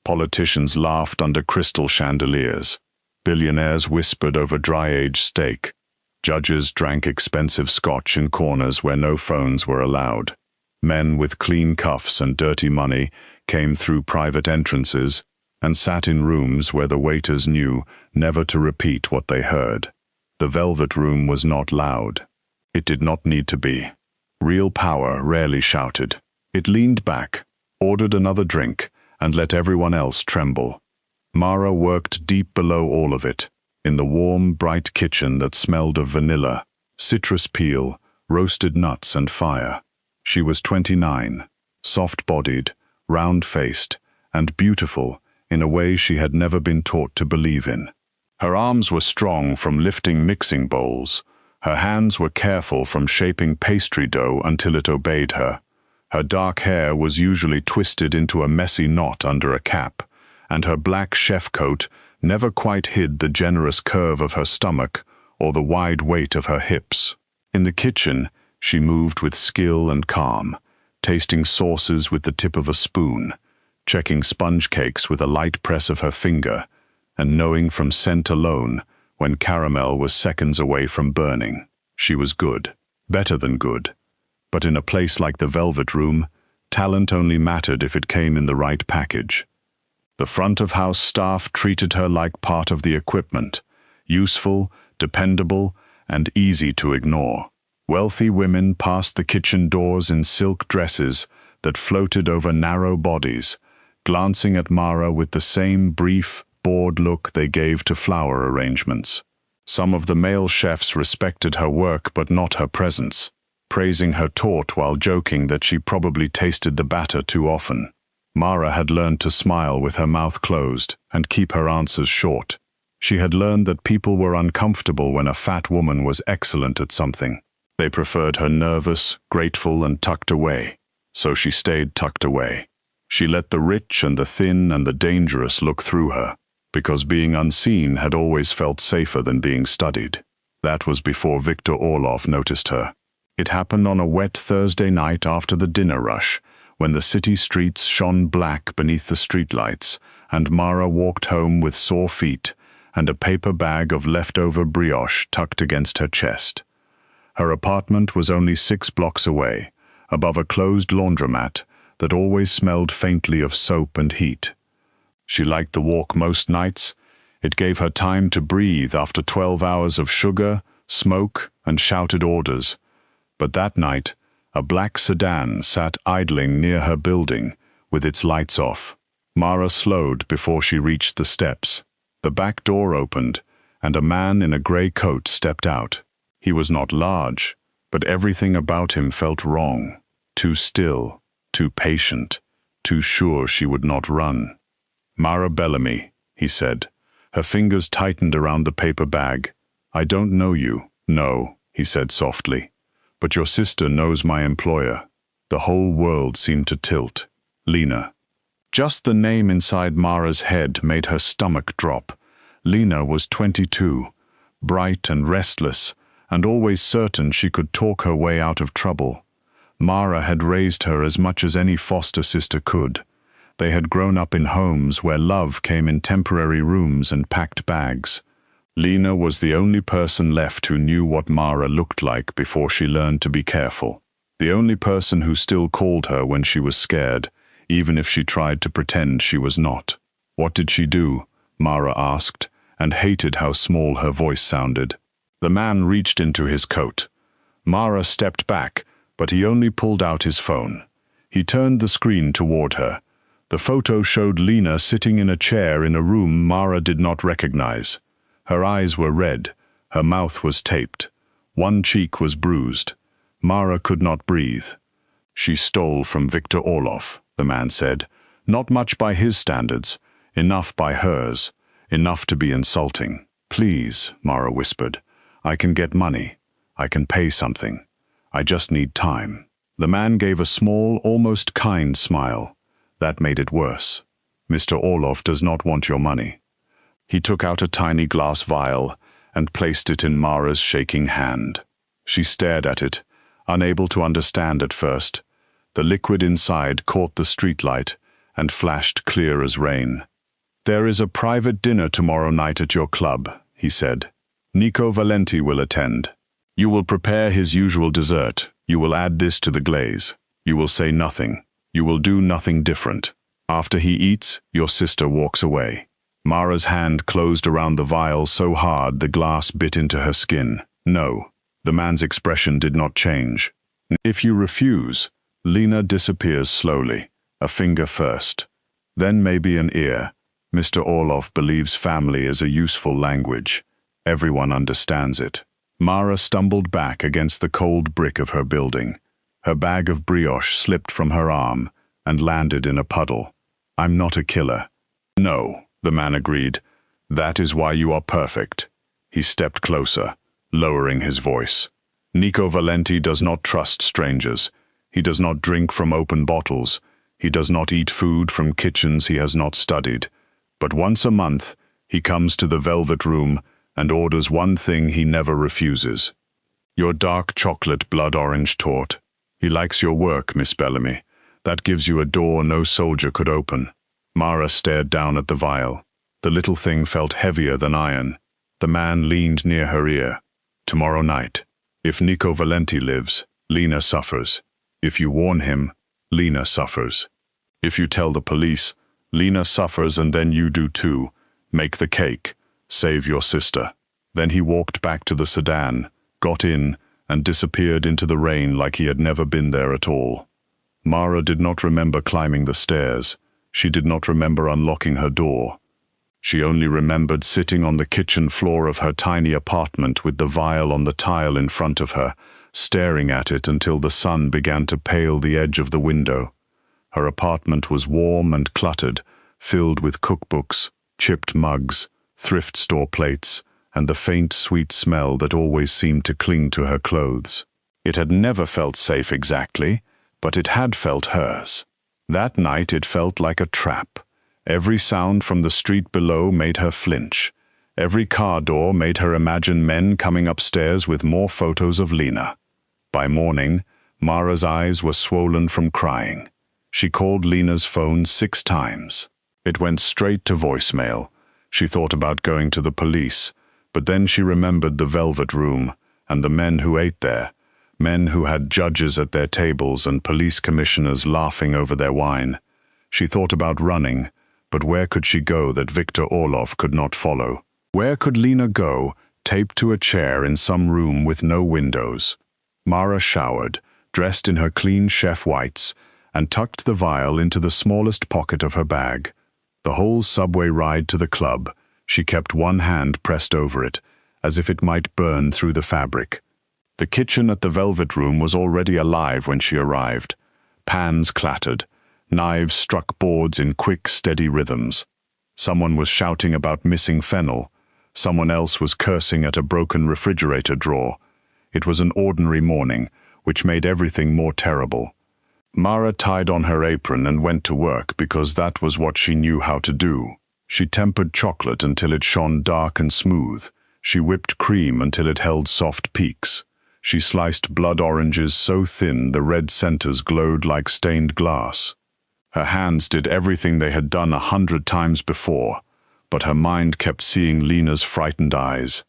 A: Politicians laughed under crystal chandeliers. Billionaires whispered over dry-aged steak. Judges drank expensive scotch in corners where no phones were allowed. Men with clean cuffs and dirty money came through private entrances and sat in rooms where the waiters knew never to repeat what they heard. The Velvet Room was not loud. It did not need to be. Real power rarely shouted. It leaned back, ordered another drink, and let everyone else tremble. Mara worked deep below all of it, in the warm, bright kitchen that smelled of vanilla, citrus peel, roasted nuts, and fire. She was 29, soft-bodied, round-faced, and beautiful in a way she had never been taught to believe in. Her arms were strong from lifting mixing bowls. Her hands were careful from shaping pastry dough until it obeyed her. Her dark hair was usually twisted into a messy knot under a cap, and her black chef coat never quite hid the generous curve of her stomach or the wide weight of her hips. In the kitchen, she moved with skill and calm, tasting sauces with the tip of a spoon, checking sponge cakes with a light press of her finger, and knowing from scent alone when caramel was seconds away from burning. She was good, better than good. But in a place like the Velvet Room, talent only mattered if it came in the right package. The front-of-house staff treated her like part of the equipment, useful, dependable, and easy to ignore. Wealthy women passed the kitchen doors in silk dresses that floated over narrow bodies, glancing at Mara with the same brief, bored look they gave to flower arrangements. Some of the male chefs respected her work but not her presence, praising her tort while joking that she probably tasted the batter too often. Mara had learned to smile with her mouth closed and keep her answers short. She had learned that people were uncomfortable when a fat woman was excellent at something. They preferred her nervous, grateful, and tucked away, so she stayed tucked away. She let the rich and the thin and the dangerous look through her, because being unseen had always felt safer than being studied. That was before Victor Orloff noticed her. It happened on a wet Thursday night after the dinner rush, when the city streets shone black beneath the streetlights, and Mara walked home with sore feet and a paper bag of leftover brioche tucked against her chest. Her apartment was only 6 blocks away, above a closed laundromat that always smelled faintly of soap and heat. She liked the walk most nights. It gave her time to breathe after 12 hours of sugar, smoke, and shouted orders. But that night, a black sedan sat idling near her building, with its lights off. Mara slowed before she reached the steps. The back door opened, and a man in a grey coat stepped out. He was not large, but everything about him felt wrong. Too still, too patient, too sure she would not run. "Mara Bellamy," he said. Her fingers tightened around the paper bag. "I don't know you." "No," he said softly. "But your sister knows my employer." The whole world seemed to tilt. Lena. Just the name inside Mara's head made her stomach drop. Lena was 22, bright and restless, and always certain she could talk her way out of trouble. Mara had raised her as much as any foster sister could. They had grown up in homes where love came in temporary rooms and packed bags. Lena was the only person left who knew what Mara looked like before she learned to be careful. The only person who still called her when she was scared, even if she tried to pretend she was not. "What did she do?" Mara asked, and hated how small her voice sounded. The man reached into his coat. Mara stepped back, but he only pulled out his phone. He turned the screen toward her. The photo showed Lena sitting in a chair in a room Mara did not recognize. Her eyes were red. Her mouth was taped. One cheek was bruised. Mara could not breathe. "She stole from Victor Orlov," the man said. "Not much by his standards, enough by hers, enough to be insulting." "Please," Mara whispered. "I can get money. I can pay something. I just need time." The man gave a small, almost kind smile. That made it worse. "Mr. Orlov does not want your money." He took out a tiny glass vial and placed it in Mara's shaking hand. She stared at it, unable to understand at first. The liquid inside caught the streetlight and flashed clear as rain. "There is a private dinner tomorrow night at your club," he said. "Nico Valenti will attend. You will prepare his usual dessert. You will add this to the glaze. You will say nothing. You will do nothing different. After he eats, your sister walks away." Mara's hand closed around the vial so hard the glass bit into her skin. "No." The man's expression did not change. "If you refuse," Lena disappears slowly, a finger first. Then maybe an ear. Mr. Orlov believes family is a useful language. Everyone understands it. Mara stumbled back against the cold brick of her building. Her bag of brioche slipped from her arm and landed in a puddle. "I'm not a killer." "No," the man agreed. "That is why you are perfect." He stepped closer, lowering his voice. "Nico Valenti does not trust strangers. He does not drink from open bottles. He does not eat food from kitchens he has not studied. But once a month, he comes to the Velvet Room and orders one thing he never refuses. Your dark chocolate blood orange torte. He likes your work, Miss Bellamy. That gives you a door no soldier could open." Mara stared down at the vial. The little thing felt heavier than iron. The man leaned near her ear. "Tomorrow night. If Nico Valenti lives, Lena suffers. If you warn him, Lena suffers. If you tell the police, Lena suffers and then you do too. Make the cake. Save your sister." Then he walked back to the sedan, got in, and disappeared into the rain like he had never been there at all. Mara did not remember climbing the stairs. She did not remember unlocking her door. She only remembered sitting on the kitchen floor of her tiny apartment with the vial on the tile in front of her, staring at it until the sun began to pale the edge of the window. Her apartment was warm and cluttered, filled with cookbooks, chipped mugs, thrift store plates, and the faint, sweet smell that always seemed to cling to her clothes. It had never felt safe exactly, but it had felt hers. That night it felt like a trap. Every sound from the street below made her flinch. Every car door made her imagine men coming upstairs with more photos of Lena. By morning, Mara's eyes were swollen from crying. She called Lena's phone 6 times. It went straight to voicemail. She thought about going to the police, but then she remembered the Velvet Room and the men who ate there, men who had judges at their tables and police commissioners laughing over their wine. She thought about running, but where could she go that Victor Orlov could not follow? Where could Lena go, taped to a chair in some room with no windows? Mara showered, dressed in her clean chef whites, and tucked the vial into the smallest pocket of her bag. The whole subway ride to the club, she kept one hand pressed over it, as if it might burn through the fabric. The kitchen at the Velvet Room was already alive when she arrived. Pans clattered. Knives struck boards in quick, steady rhythms. Someone was shouting about missing fennel. Someone else was cursing at a broken refrigerator drawer. It was an ordinary morning, which made everything more terrible. Mara tied on her apron and went to work because that was what she knew how to do. She tempered chocolate until it shone dark and smooth. She whipped cream until it held soft peaks. She sliced blood oranges so thin the red centers glowed like stained glass. Her hands did everything they had done 100 times before, but her mind kept seeing Lena's frightened eyes.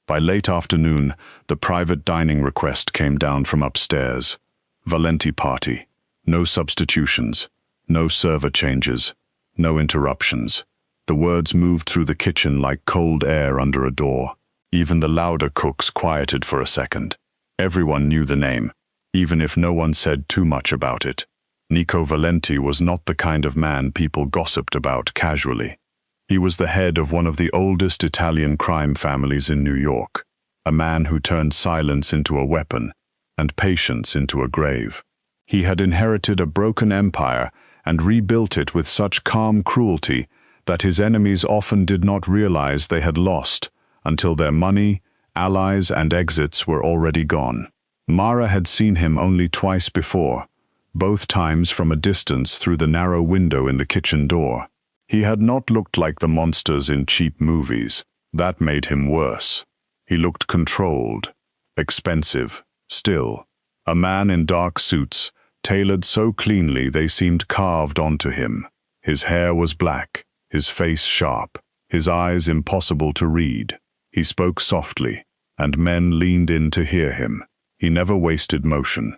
A: By late afternoon, the private dining request came down from upstairs. Valenti party. No substitutions, no server changes, no interruptions. The words moved through the kitchen like cold air under a door. Even the louder cooks quieted for a second. Everyone knew the name, even if no one said too much about it. Nico Valenti was not the kind of man people gossiped about casually. He was the head of one of the oldest Italian crime families in New York, a man who turned silence into a weapon and patience into a grave. He had inherited a broken empire and rebuilt it with such calm cruelty that his enemies often did not realize they had lost until their money, allies, and exits were already gone. Mara had seen him only twice before, both times from a distance through the narrow window in the kitchen door. He had not looked like the monsters in cheap movies. That made him worse. He looked controlled, expensive, still. A man in dark suits, tailored so cleanly they seemed carved onto him. His hair was black, his face sharp, his eyes impossible to read. He spoke softly, and men leaned in to hear him. He never wasted motion.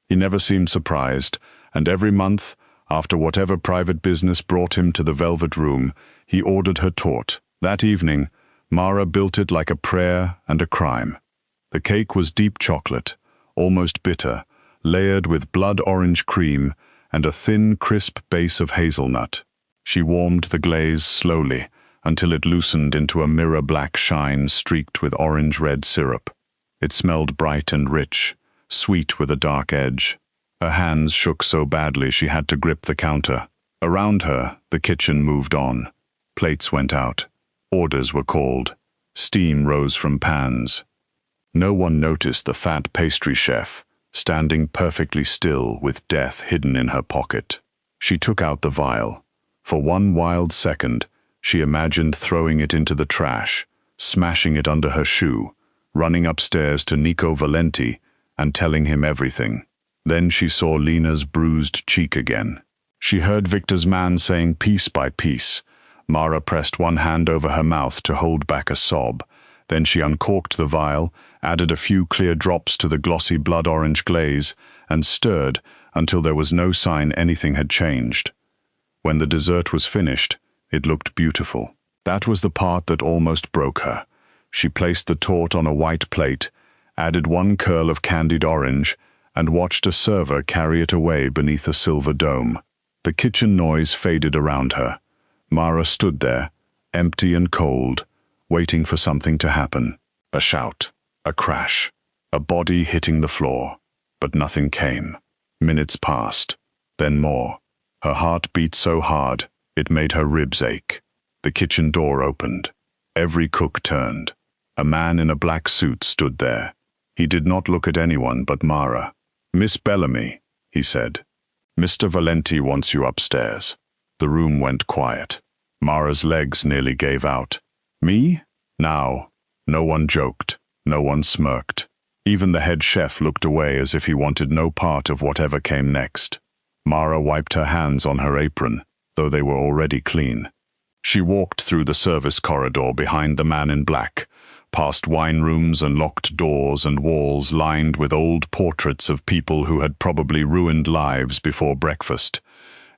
A: He never seemed surprised, and every month, after whatever private business brought him to the velvet room, he ordered her taught. That evening, Mara built it like a prayer and a crime. The cake was deep chocolate, almost bitter, layered with blood orange cream and a thin, crisp base of hazelnut. She warmed the glaze slowly until it loosened into a mirror-black shine streaked with orange-red syrup. It smelled bright and rich, sweet with a dark edge. Her hands shook so badly she had to grip the counter. Around her, the kitchen moved on. Plates went out. Orders were called. Steam rose from pans. No one noticed the fat pastry chef, standing perfectly still with death hidden in her pocket. She took out the vial. For one wild second, she imagined throwing it into the trash, smashing it under her shoe, running upstairs to Nico Valenti and telling him everything. Then she saw Lena's bruised cheek again. She heard Victor's man saying piece by piece. Mara pressed one hand over her mouth to hold back a sob. Then she uncorked the vial, added a few clear drops to the glossy blood-orange glaze, and stirred until there was no sign anything had changed. When the dessert was finished, it looked beautiful. That was the part that almost broke her. She placed the tort on a white plate, added one curl of candied orange, and watched a server carry it away beneath a silver dome. The kitchen noise faded around her. Mara stood there, empty and cold, waiting for something to happen. A shout, a crash, a body hitting the floor. But nothing came. Minutes passed, then more. Her heart beat so hard, it made her ribs ache. The kitchen door opened. Every cook turned. A man in a black suit stood there. He did not look at anyone but Mara. "Miss Bellamy," he said. "Mr. Valenti wants you upstairs." The room went quiet. Mara's legs nearly gave out. "Me? Now." No one joked. No one smirked. Even the head chef looked away as if he wanted no part of whatever came next. Mara wiped her hands on her apron, though they were already clean. She walked through the service corridor behind the man in black, past wine rooms and locked doors and walls lined with old portraits of people who had probably ruined lives before breakfast.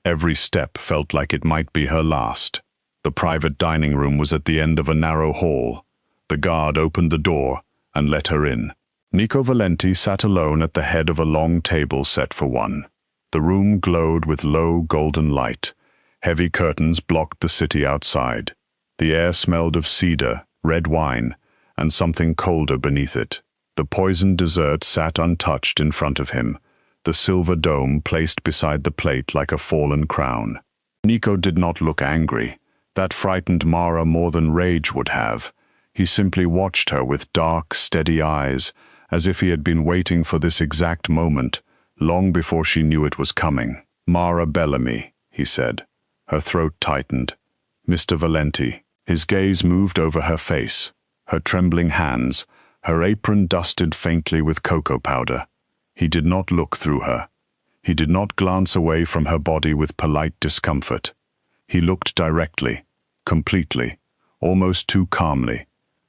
A: Every step felt like it might be her last. The private dining room was at the end of a narrow hall. The guard opened the door and let her in. Nico Valenti sat alone at the head of a long table set for one. The room glowed with low golden light. Heavy curtains blocked the city outside. The air smelled of cedar, red wine, and something colder beneath it. The poisoned dessert sat untouched in front of him, the silver dome placed beside the plate like a fallen crown. Nico did not look angry. That frightened Mara more than rage would have. He simply watched her with dark, steady eyes, as if he had been waiting for this exact moment, long before she knew it was coming. "Mara Bellamy," he said. Her throat tightened. "Mr. Valenti." His gaze moved over her face, her trembling hands, her apron dusted faintly with cocoa powder. He did not look through her. He did not glance away from her body with polite discomfort. He looked directly, completely, almost too calmly,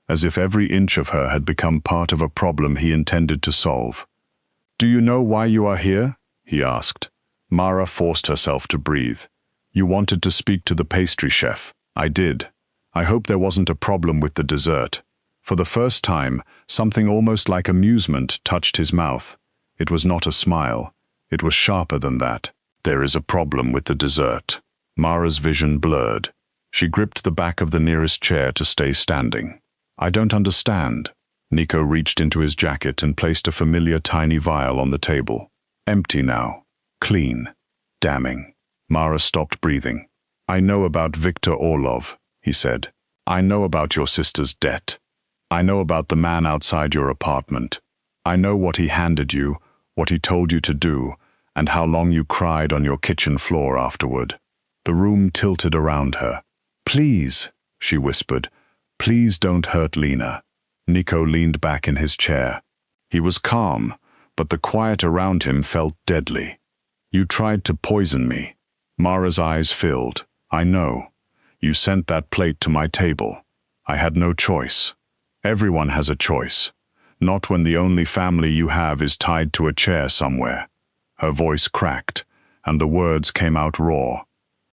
A: as if every inch of her had become part of a problem he intended to solve. "Do you know why you are here?" he asked. Mara forced herself to breathe. "You wanted to speak to the pastry chef." "I did. I hope there wasn't a problem with the dessert." For the first time, something almost like amusement touched his mouth. It was not a smile. It was sharper than that. There is a problem with the dessert. Mara's vision blurred. She gripped the back of the nearest chair to stay standing. I don't understand. Nico reached into his jacket and placed a familiar tiny vial on the table. Empty now. Clean. Damning. Mara stopped breathing. I know about Victor Orlov, he said. I know about your sister's debt. I know about the man outside your apartment. I know what he handed you, what he told you to do, and how long you cried on your kitchen floor afterward. The room tilted around her. Please, she whispered. Please don't hurt Lena. Nico leaned back in his chair. He was calm, but the quiet around him felt deadly. You tried to poison me. Mara's eyes filled. I know. You sent that plate to my table. I had no choice. Everyone has a choice. Not when the only family you have is tied to a chair somewhere. Her voice cracked, and the words came out raw.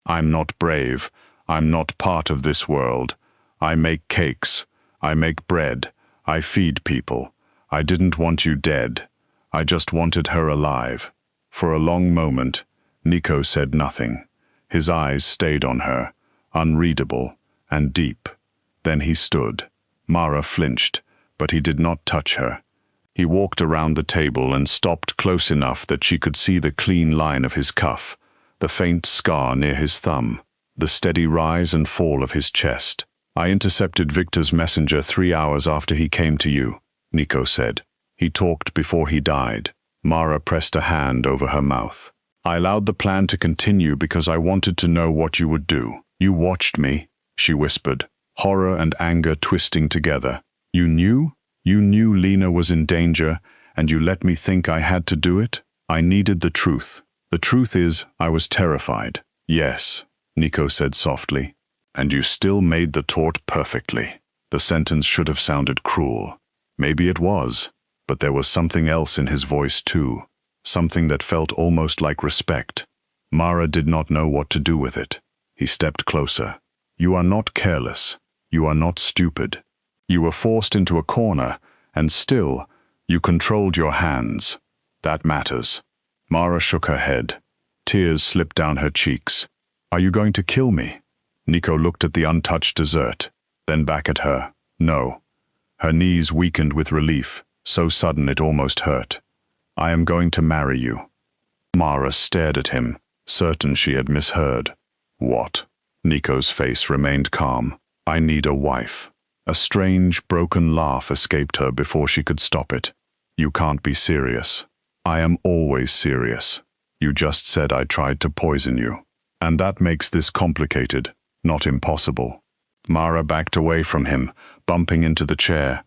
A: I'm not brave. I'm not part of this world. I make cakes. I make bread. I feed people. I didn't want you dead. I just wanted her alive. For a long moment, Nico said nothing. His eyes stayed on her, unreadable and deep. Then he stood. Mara flinched, but he did not touch her. He walked around the table and stopped close enough that she could see the clean line of his cuff, the faint scar near his thumb, the steady rise and fall of his chest. I intercepted Victor's messenger 3 hours after he came to you, Nico said. He talked before he died. Mara pressed a hand over her mouth. I allowed the plan to continue because I wanted to know what you would do. You watched me, she whispered, horror and anger twisting together. You knew? You knew Lena was in danger, and you let me think I had to do it? I needed the truth. The truth is, I was terrified. Yes, Nico said softly. And you still made the tort perfectly. The sentence should have sounded cruel. Maybe it was, but there was something else in his voice too. Something that felt almost like respect. Mara did not know what to do with it. He stepped closer. You are not careless. You are not stupid. You were forced into a corner, and still, you controlled your hands. That matters. Mara shook her head. Tears slipped down her cheeks. Are you going to kill me? Nico looked at the untouched dessert, then back at her. No. Her knees weakened with relief, so sudden it almost hurt. I am going to marry you. Mara stared at him, certain she had misheard. What? Nico's face remained calm. I need a wife. A strange, broken laugh escaped her before she could stop it. You can't be serious. I am always serious. You just said I tried to poison you. And that makes this complicated, not impossible. Mara backed away from him, bumping into the chair.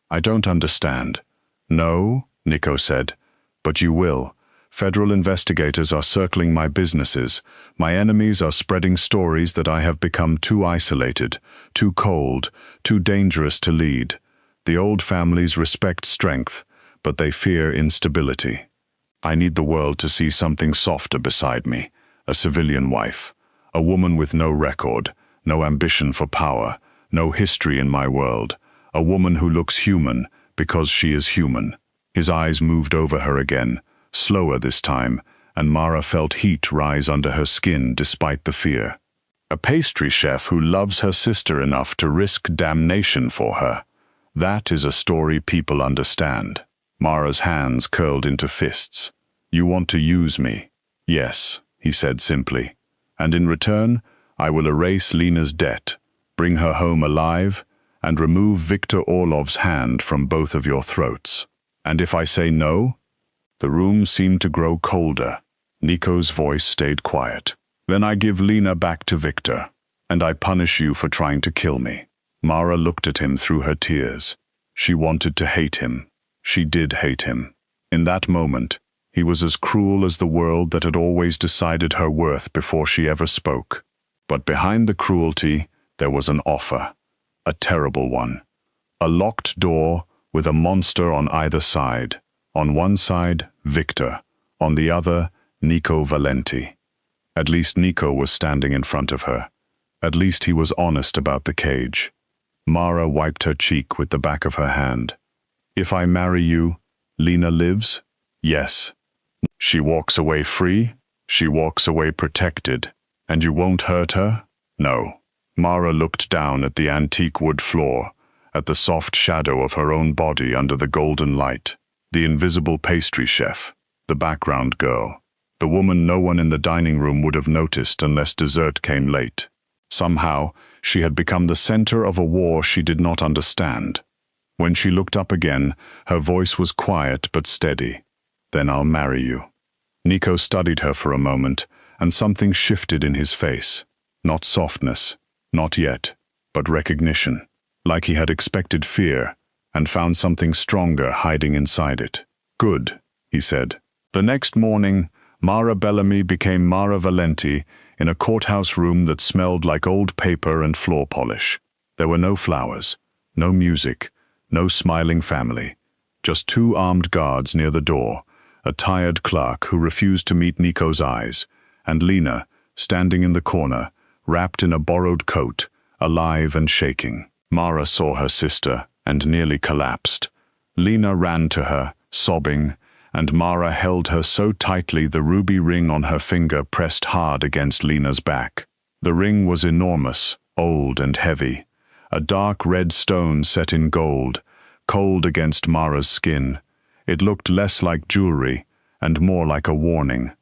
A: I don't understand. No, Nico said. But you will. Federal investigators are circling my businesses. My enemies are spreading stories that I have become too isolated, too cold, too dangerous to lead. The old families respect strength, but they fear instability. I need the world to see something softer beside me, a civilian wife, a woman with no record, no ambition for power, no history in my world, a woman who looks human because she is human. His eyes moved over her again, slower this time, and Mara felt heat rise under her skin despite the fear. A pastry chef who loves her sister enough to risk damnation for her. That is a story people understand. Mara's hands curled into fists. You want to use me? Yes, he said simply. And in return, I will erase Lena's debt, bring her home alive, and remove Victor Orlov's hand from both of your throats. And if I say no? The room seemed to grow colder. Nico's voice stayed quiet. Then I give Lena back to Victor, and I punish you for trying to kill me. Mara looked at him through her tears. She wanted to hate him. She did hate him. In that moment, he was as cruel as the world that had always decided her worth before she ever spoke. But behind the cruelty, there was an offer. A terrible one. A locked door with a monster on either side. On one side, Victor. On the other, Nico Valenti. At least Nico was standing in front of her. At least he was honest about the cage. Mara wiped her cheek with the back of her hand. If I marry you, Lena lives? Yes. She walks away free? She walks away protected. And you won't hurt her? No. Mara looked down at the antique wood floor, at the soft shadow of her own body under the golden light, the invisible pastry chef, the background girl, the woman no one in the dining room would have noticed unless dessert came late. Somehow, she had become the center of a war she did not understand. When she looked up again, her voice was quiet but steady. Then I'll marry you. Nico studied her for a moment, and something shifted in his face. Not softness, not yet, but recognition, like he had expected fear, and found something stronger hiding inside it. Good, he said. The next morning, Mara Bellamy became Mara Valenti in a courthouse room that smelled like old paper and floor polish. There were no flowers, no music, no smiling family, just 2 armed guards near the door, a tired clerk who refused to meet Nico's eyes, and Lena, standing in the corner, wrapped in a borrowed coat, alive and shaking. Mara saw her sister and nearly collapsed. Lena ran to her, sobbing, and Mara held her so tightly the ruby ring on her finger pressed hard against Lena's back. The ring was enormous, old and heavy, a dark red stone set in gold, cold against Mara's skin. It looked less like jewelry and more like a warning.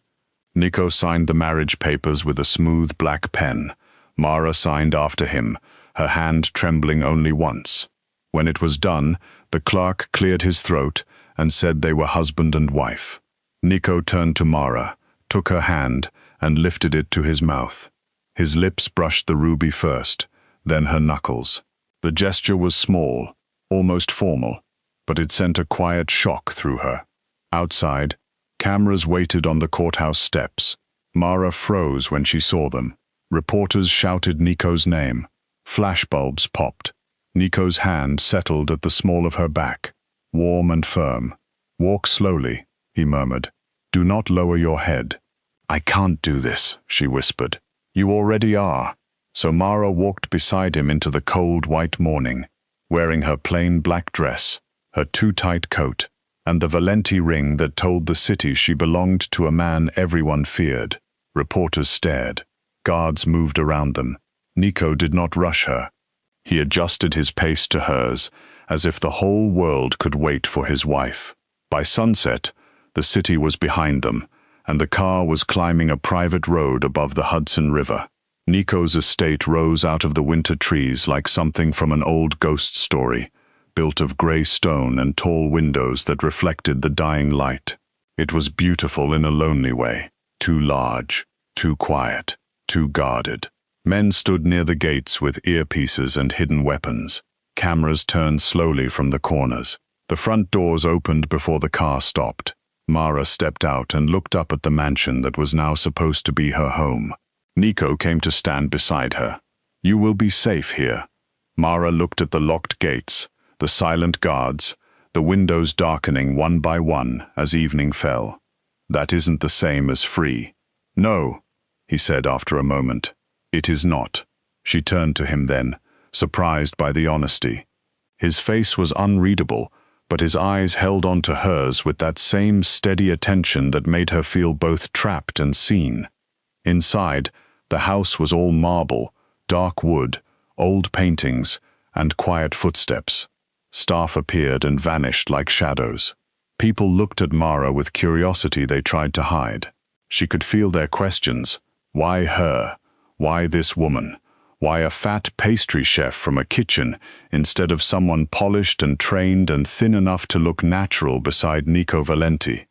A: Nico signed the marriage papers with a smooth black pen. Mara signed after him, her hand trembling only once. When it was done, the clerk cleared his throat and said they were husband and wife. Nico turned to Mara, took her hand, and lifted it to his mouth. His lips brushed the ruby first, then her knuckles. The gesture was small, almost formal, but it sent a quiet shock through her. Outside, cameras waited on the courthouse steps. Mara froze when she saw them. Reporters shouted Nico's name. Flashbulbs popped. Nico's hand settled at the small of her back, warm and firm. "Walk slowly," he murmured. "Do not lower your head." "I can't do this," she whispered. "You already are." So Mara walked beside him into the cold white morning, wearing her plain black dress, her too tight coat, and the Valenti ring that told the city she belonged to a man everyone feared. Reporters stared. Guards moved around them. Nico did not rush her. He adjusted his pace to hers, as if the whole world could wait for his wife. By sunset, the city was behind them, and the car was climbing a private road above the Hudson River. Nico's estate rose out of the winter trees like something from an old ghost story, built of gray stone and tall windows that reflected the dying light. It was beautiful in a lonely way, too large, too quiet, too guarded. Men stood near the gates with earpieces and hidden weapons. Cameras turned slowly from the corners. The front doors opened before the car stopped. Mara stepped out and looked up at the mansion that was now supposed to be her home. Nico came to stand beside her. "You will be safe here." Mara looked at the locked gates, the silent guards, the windows darkening one by one as evening fell. "That isn't the same as free." "No," he said after a moment. "It is not." She turned to him then, surprised by the honesty. His face was unreadable, but his eyes held on to hers with that same steady attention that made her feel both trapped and seen. Inside, the house was all marble, dark wood, old paintings, and quiet footsteps. Staff appeared and vanished like shadows. People looked at Mara with curiosity they tried to hide. She could feel their questions. Why her? Why this woman? Why a fat pastry chef from a kitchen instead of someone polished and trained and thin enough to look natural beside Nico Valenti?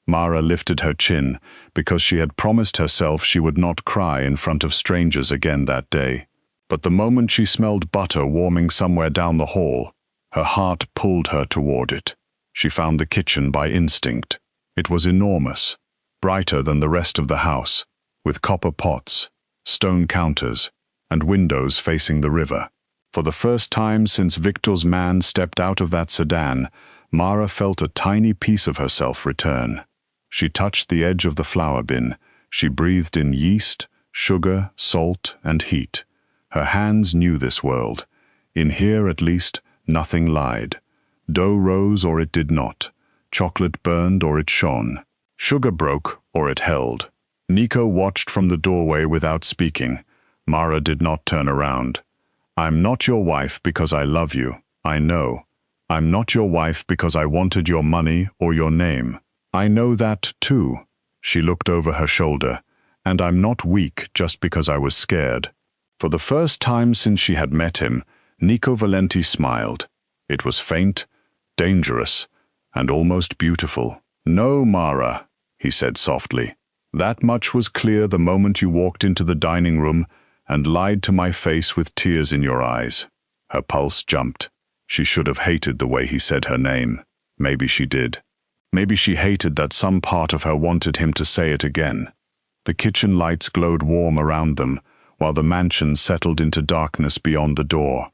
A: Mara lifted her chin because she had promised herself she would not cry in front of strangers again that day. But the moment she smelled butter warming somewhere down the hall, her heart pulled her toward it. She found the kitchen by instinct. It was enormous, brighter than the rest of the house, with copper pots, stone counters, and windows facing the river. For the first time since Victor's man stepped out of that sedan, Mara felt a tiny piece of herself return. She touched the edge of the flour bin. She breathed in yeast, sugar, salt, and heat. Her hands knew this world. In here, at least, nothing lied. Dough rose or it did not. Chocolate burned or it shone. Sugar broke or it held. Nico watched from the doorway without speaking. Mara did not turn around. I'm not your wife because I love you. I know. I'm not your wife because I wanted your money or your name. I know that too. She looked over her shoulder. And I'm not weak just because I was scared. For the first time since she had met him, Nico Valenti smiled. It was faint, dangerous, and almost beautiful. No, Mara, he said softly. That much was clear the moment you walked into the dining room and lied to my face with tears in your eyes. Her pulse jumped. She should have hated the way he said her name. Maybe she did. Maybe she hated that some part of her wanted him to say it again. The kitchen lights glowed warm around them, while the mansion settled into darkness beyond the door.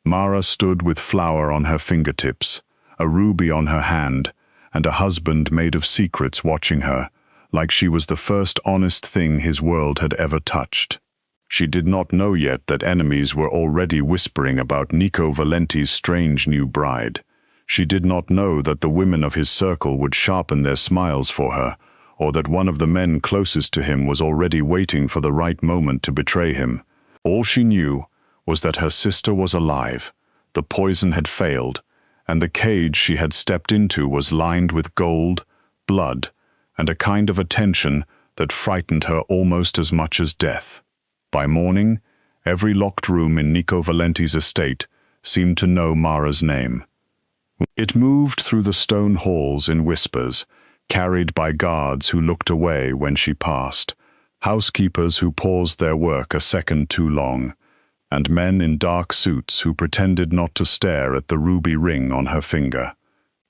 A: Mara stood with flour on her fingertips, a ruby on her hand, and a husband made of secrets watching her, like she was the first honest thing his world had ever touched. She did not know yet that enemies were already whispering about Nico Valenti's strange new bride. She did not know that the women of his circle would sharpen their smiles for her, or that one of the men closest to him was already waiting for the right moment to betray him. All she knew was that her sister was alive, the poison had failed, and the cage she had stepped into was lined with gold, blood, and a kind of attention that frightened her almost as much as death. By morning, every locked room in Nico Valenti's estate seemed to know Mara's name. It moved through the stone halls in whispers, carried by guards who looked away when she passed, housekeepers who paused their work a second too long, and men in dark suits who pretended not to stare at the ruby ring on her finger.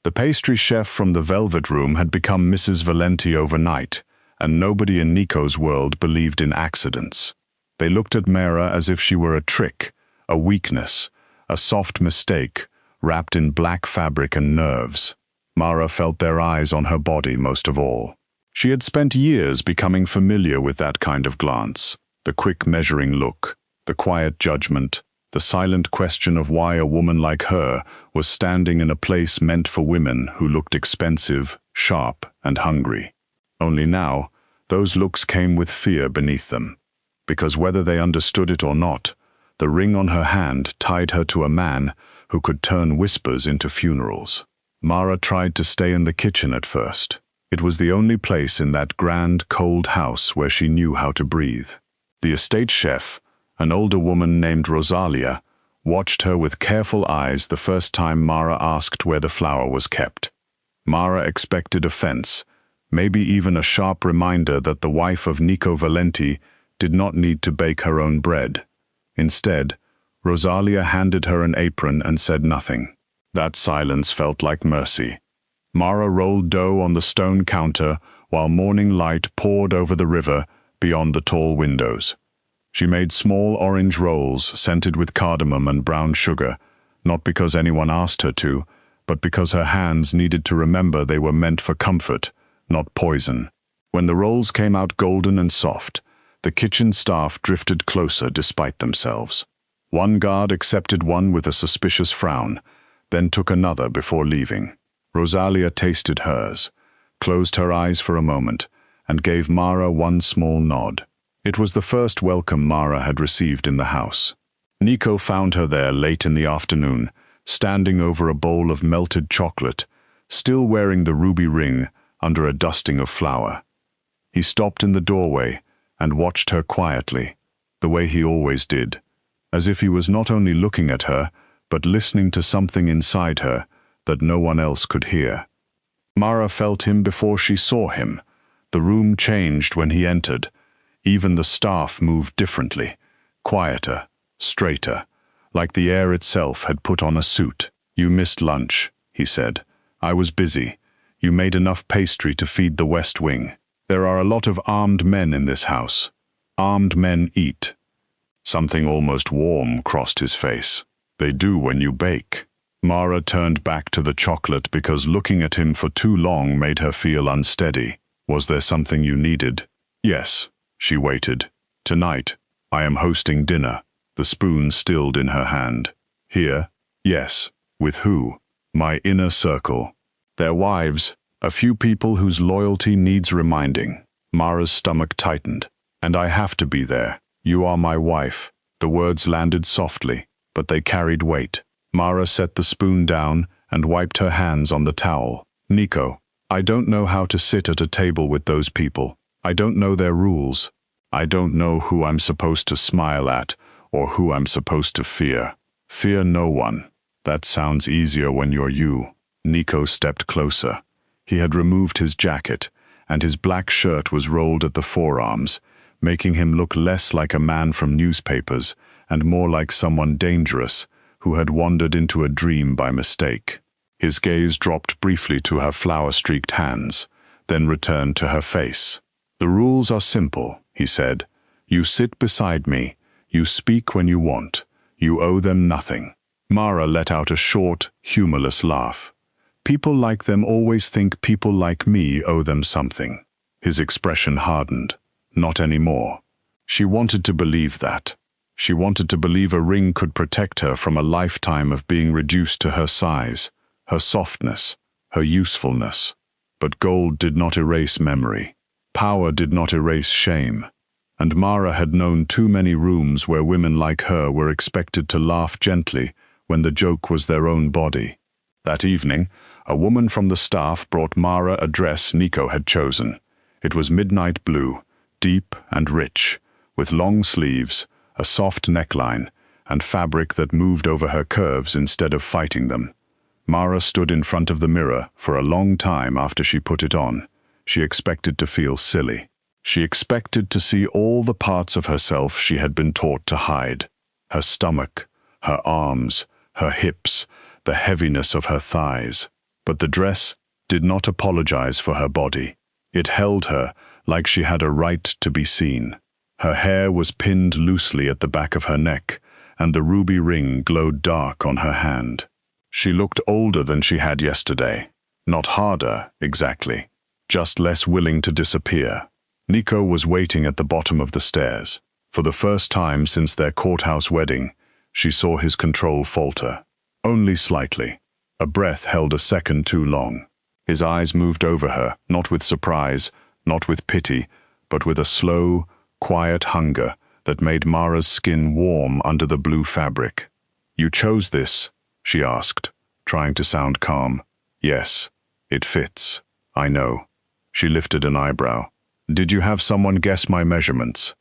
A: The pastry chef from the Velvet Room had become Mrs. Valenti overnight, and nobody in Nico's world believed in accidents. They looked at Mara as if she were a trick, a weakness, a soft mistake, wrapped in black fabric and nerves. Mara felt their eyes on her body most of all. She had spent years becoming familiar with that kind of glance, the quick measuring look, the quiet judgment, the silent question of why a woman like her was standing in a place meant for women who looked expensive, sharp, and hungry. Only now, those looks came with fear beneath them, because whether they understood it or not, the ring on her hand tied her to a man who could turn whispers into funerals. Mara tried to stay in the kitchen at first. It was the only place in that grand, cold house where she knew how to breathe. The estate chef, an older woman named Rosalia, watched her with careful eyes the first time Mara asked where the flour was kept. Mara expected offense, maybe even a sharp reminder that the wife of Nico Valenti did not need to bake her own bread. Instead, Rosalia handed her an apron and said nothing. That silence felt like mercy. Mara rolled dough on the stone counter while morning light poured over the river beyond the tall windows. She made small orange rolls scented with cardamom and brown sugar, not because anyone asked her to, but because her hands needed to remember they were meant for comfort, not poison. When the rolls came out golden and soft, the kitchen staff drifted closer despite themselves. One guard accepted one with a suspicious frown, then took another before leaving. Rosalia tasted hers, closed her eyes for a moment, and gave Mara one small nod. It was the first welcome Mara had received in the house. Nico found her there late in the afternoon, standing over a bowl of melted chocolate, still wearing the ruby ring under a dusting of flour. He stopped in the doorway and watched her quietly, the way he always did, as if he was not only looking at her, but listening to something inside her that no one else could hear. Mara felt him before she saw him. The room changed when he entered. Even the staff moved differently, quieter, straighter, like the air itself had put on a suit. "You missed lunch," he said. "I was busy. You made enough pastry to feed the West Wing. There are a lot of armed men in this house. Armed men eat." Something almost warm crossed his face. "They do when you bake." Mara turned back to the chocolate because looking at him for too long made her feel unsteady. "Was there something you needed?" "Yes." She waited. "Tonight, I am hosting dinner." The spoon stilled in her hand. Here? Yes. With who? My inner circle. Their wives, a few people whose loyalty needs reminding. Mara's stomach tightened. And I have to be there. You are my wife. The words landed softly, but they carried weight. Mara set the spoon down and wiped her hands on the towel. Nico, I don't know how to sit at a table with those people. I don't know their rules. I don't know who I'm supposed to smile at or who I'm supposed to fear. Fear no one. That sounds easier when you're you. Nico stepped closer. He had removed his jacket, and his black shirt was rolled at the forearms, making him look less like a man from newspapers and more like someone dangerous who had wandered into a dream by mistake. His gaze dropped briefly to her flower-streaked hands, then returned to her face. The rules are simple, he said. You sit beside me. You speak when you want. You owe them nothing. Mara let out a short, humorless laugh. People like them always think people like me owe them something. His expression hardened. Not anymore. She wanted to believe that. She wanted to believe a ring could protect her from a lifetime of being reduced to her size, her softness, her usefulness. But gold did not erase memory. Power did not erase shame. And Mara had known too many rooms where women like her were expected to laugh gently when the joke was their own body. That evening, a woman from the staff brought Mara a dress Nico had chosen. It was midnight blue, deep and rich, with long sleeves, a soft neckline, and fabric that moved over her curves instead of fighting them. Mara stood in front of the mirror for a long time after she put it on. She expected to feel silly. She expected to see all the parts of herself she had been taught to hide. Her stomach, her arms, her hips, the heaviness of her thighs. But the dress did not apologize for her body. It held her like she had a right to be seen. Her hair was pinned loosely at the back of her neck, and the ruby ring glowed dark on her hand. She looked older than she had yesterday. Not harder, exactly. Just less willing to disappear. Nico was waiting at the bottom of the stairs. For the first time since their courthouse wedding, she saw his control falter. Only slightly. A breath held a second too long. His eyes moved over her, not with surprise, not with pity, but with a slow, quiet hunger that made Mara's skin warm under the blue fabric. You chose this? She asked, trying to sound calm. Yes, it fits. I know. She lifted an eyebrow. Did you have someone guess my measurements?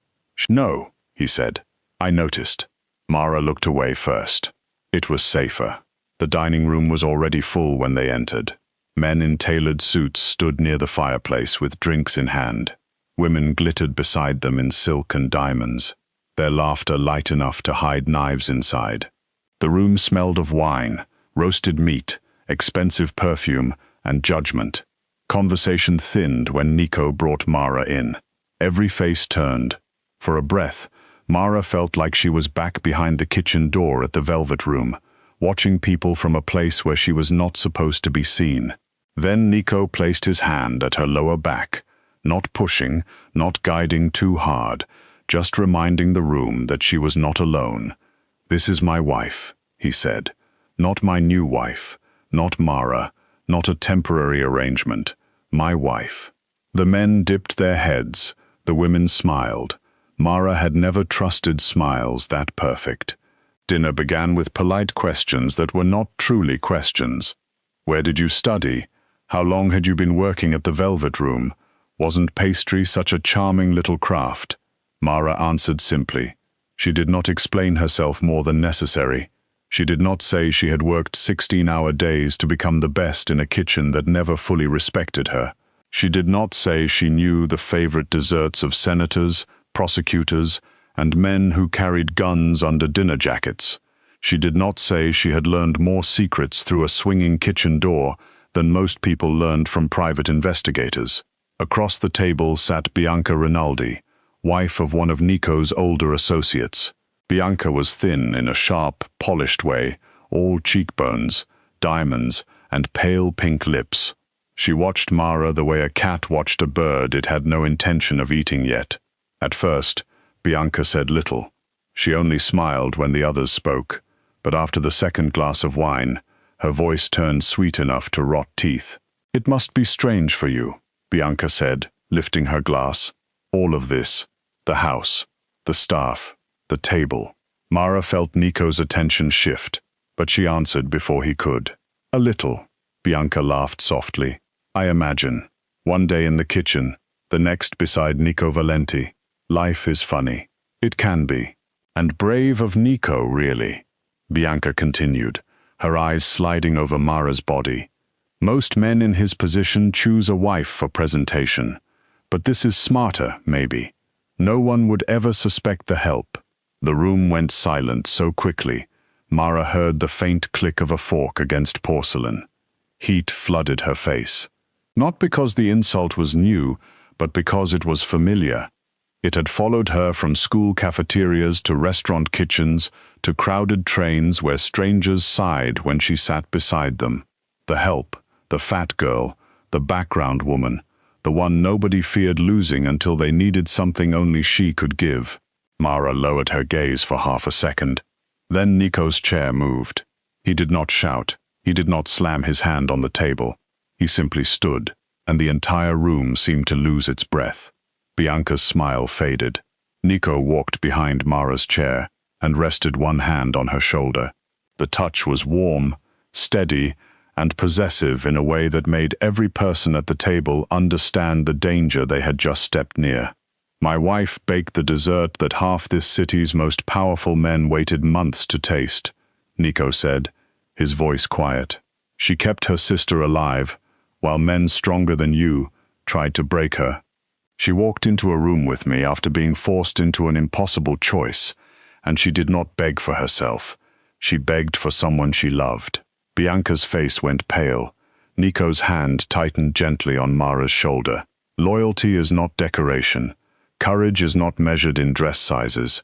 A: No, he said. I noticed. Mara looked away first. It was safer. The dining room was already full when they entered. Men in tailored suits stood near the fireplace with drinks in hand. Women glittered beside them in silk and diamonds, their laughter light enough to hide knives inside. The room smelled of wine, roasted meat, expensive perfume, and judgment. Conversation thinned when Nico brought Mara in. Every face turned. For a breath, Mara felt like she was back behind the kitchen door at the Velvet Room, watching people from a place where she was not supposed to be seen. Then Nico placed his hand at her lower back, not pushing, not guiding too hard, just reminding the room that she was not alone. This is my wife, he said. Not my new wife, not Mara, not a temporary arrangement. My wife. The men dipped their heads, the women smiled. Mara had never trusted smiles that perfect. Dinner began with polite questions that were not truly questions. Where did you study? How long had you been working at the Velvet Room? Wasn't pastry such a charming little craft? Mara answered simply. She did not explain herself more than necessary. She did not say she had worked 16-hour days to become the best in a kitchen that never fully respected her. She did not say she knew the favorite desserts of senators, prosecutors, and men who carried guns under dinner jackets. She did not say she had learned more secrets through a swinging kitchen door than most people learned from private investigators. Across the table sat Bianca Rinaldi, wife of one of Nico's older associates. Bianca was thin in a sharp, polished way, all cheekbones, diamonds, and pale pink lips. She watched Mara the way a cat watched a bird it had no intention of eating yet. At first, Bianca said little. She only smiled when the others spoke. but after the second glass of wine, her voice turned sweet enough to rot teeth. "It must be strange for you," Bianca said, lifting her glass. "All of this, the house, the staff, the table." Mara felt Nico's attention shift, but she answered before he could. "A little," Bianca laughed softly. "I imagine. One day in the kitchen, the next beside Nico Valenti. Life is funny. It can be. And brave of Nico, really," Bianca continued, her eyes sliding over Mara's body. "Most men in his position choose a wife for presentation, but this is smarter, maybe. No one would ever suspect the help." The room went silent so quickly, Mara heard the faint click of a fork against porcelain. Heat flooded her face. Not because the insult was new, but because it was familiar. It had followed her from school cafeterias to restaurant kitchens to crowded trains where strangers sighed when she sat beside them. The help, the fat girl, the background woman, the one nobody feared losing until they needed something only she could give. Mara lowered her gaze for half a second. Then Nico's chair moved. He did not shout. He did not slam his hand on the table. He simply stood, and the entire room seemed to lose its breath. Bianca's smile faded. Nico walked behind Mara's chair and rested one hand on her shoulder. The touch was warm, steady, and possessive in a way that made every person at the table understand the danger they had just stepped near. "My wife baked the dessert that half this city's most powerful men waited months to taste," Nico said, his voice quiet. "She kept her sister alive, while men stronger than you tried to break her. She walked into a room with me after being forced into an impossible choice, and she did not beg for herself. She begged for someone she loved." Bianca's face went pale. Nico's hand tightened gently on Mara's shoulder. "Loyalty is not decoration. Courage is not measured in dress sizes.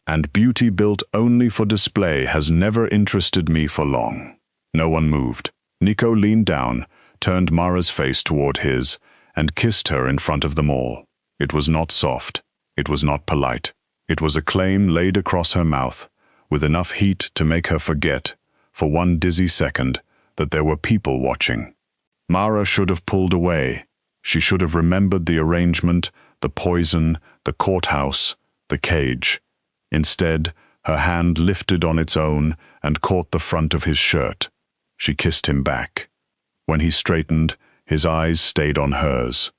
A: And beauty built only for display has never interested me for long." No one moved. Nico leaned down, turned Mara's face toward his, and kissed her in front of them all. It was not soft. It was not polite. It was a claim laid across her mouth, with enough heat to make her forget, for one dizzy second, that there were people watching. Mara should have pulled away. She should have remembered the arrangement, the poison, the courthouse, the cage. Instead, her hand lifted on its own and caught the front of his shirt. She kissed him back. When he straightened, his eyes stayed on hers.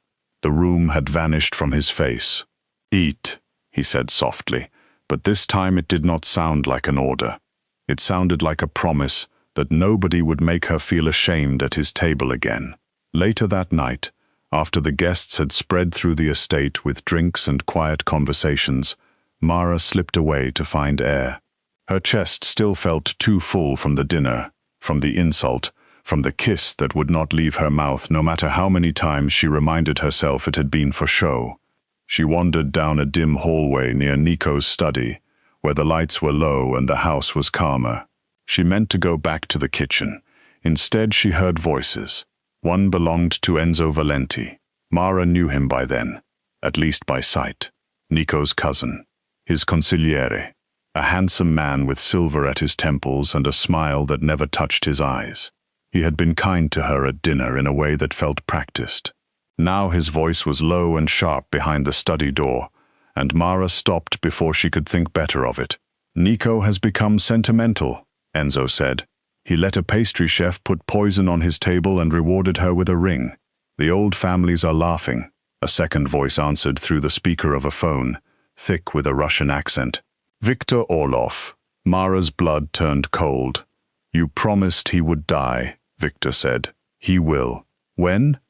A: The room had vanished from his face. "Eat," he said softly, but this time it did not sound like an order. It sounded like a promise that nobody would make her feel ashamed at his table again. Later that night, after the guests had spread through the estate with drinks and quiet conversations, Mara slipped away to find air. Her chest still felt too full from the dinner, from the insult, from the kiss that would not leave her mouth no matter how many times she reminded herself it had been for show. She wandered down a dim hallway near Nico's study, where the lights were low and the house was calmer. She meant to go back to the kitchen. Instead, she heard voices. One belonged to Enzo Valenti. Mara knew him by then, at least by sight. Nico's cousin, his consigliere, a handsome man with silver at his temples and a smile that never touched his eyes. He had been kind to her at dinner in a way that felt practiced. Now his voice was low and sharp behind the study door, and Mara stopped before she could think better of it. "Nico has become sentimental," Enzo said. "He let a pastry chef put poison on his table and rewarded her with a ring. The old families are laughing," a second voice answered through the speaker of a phone, thick with a Russian accent. "Victor Orlov." Mara's blood turned cold. "You promised he would die," Victor said. "He will." "When?"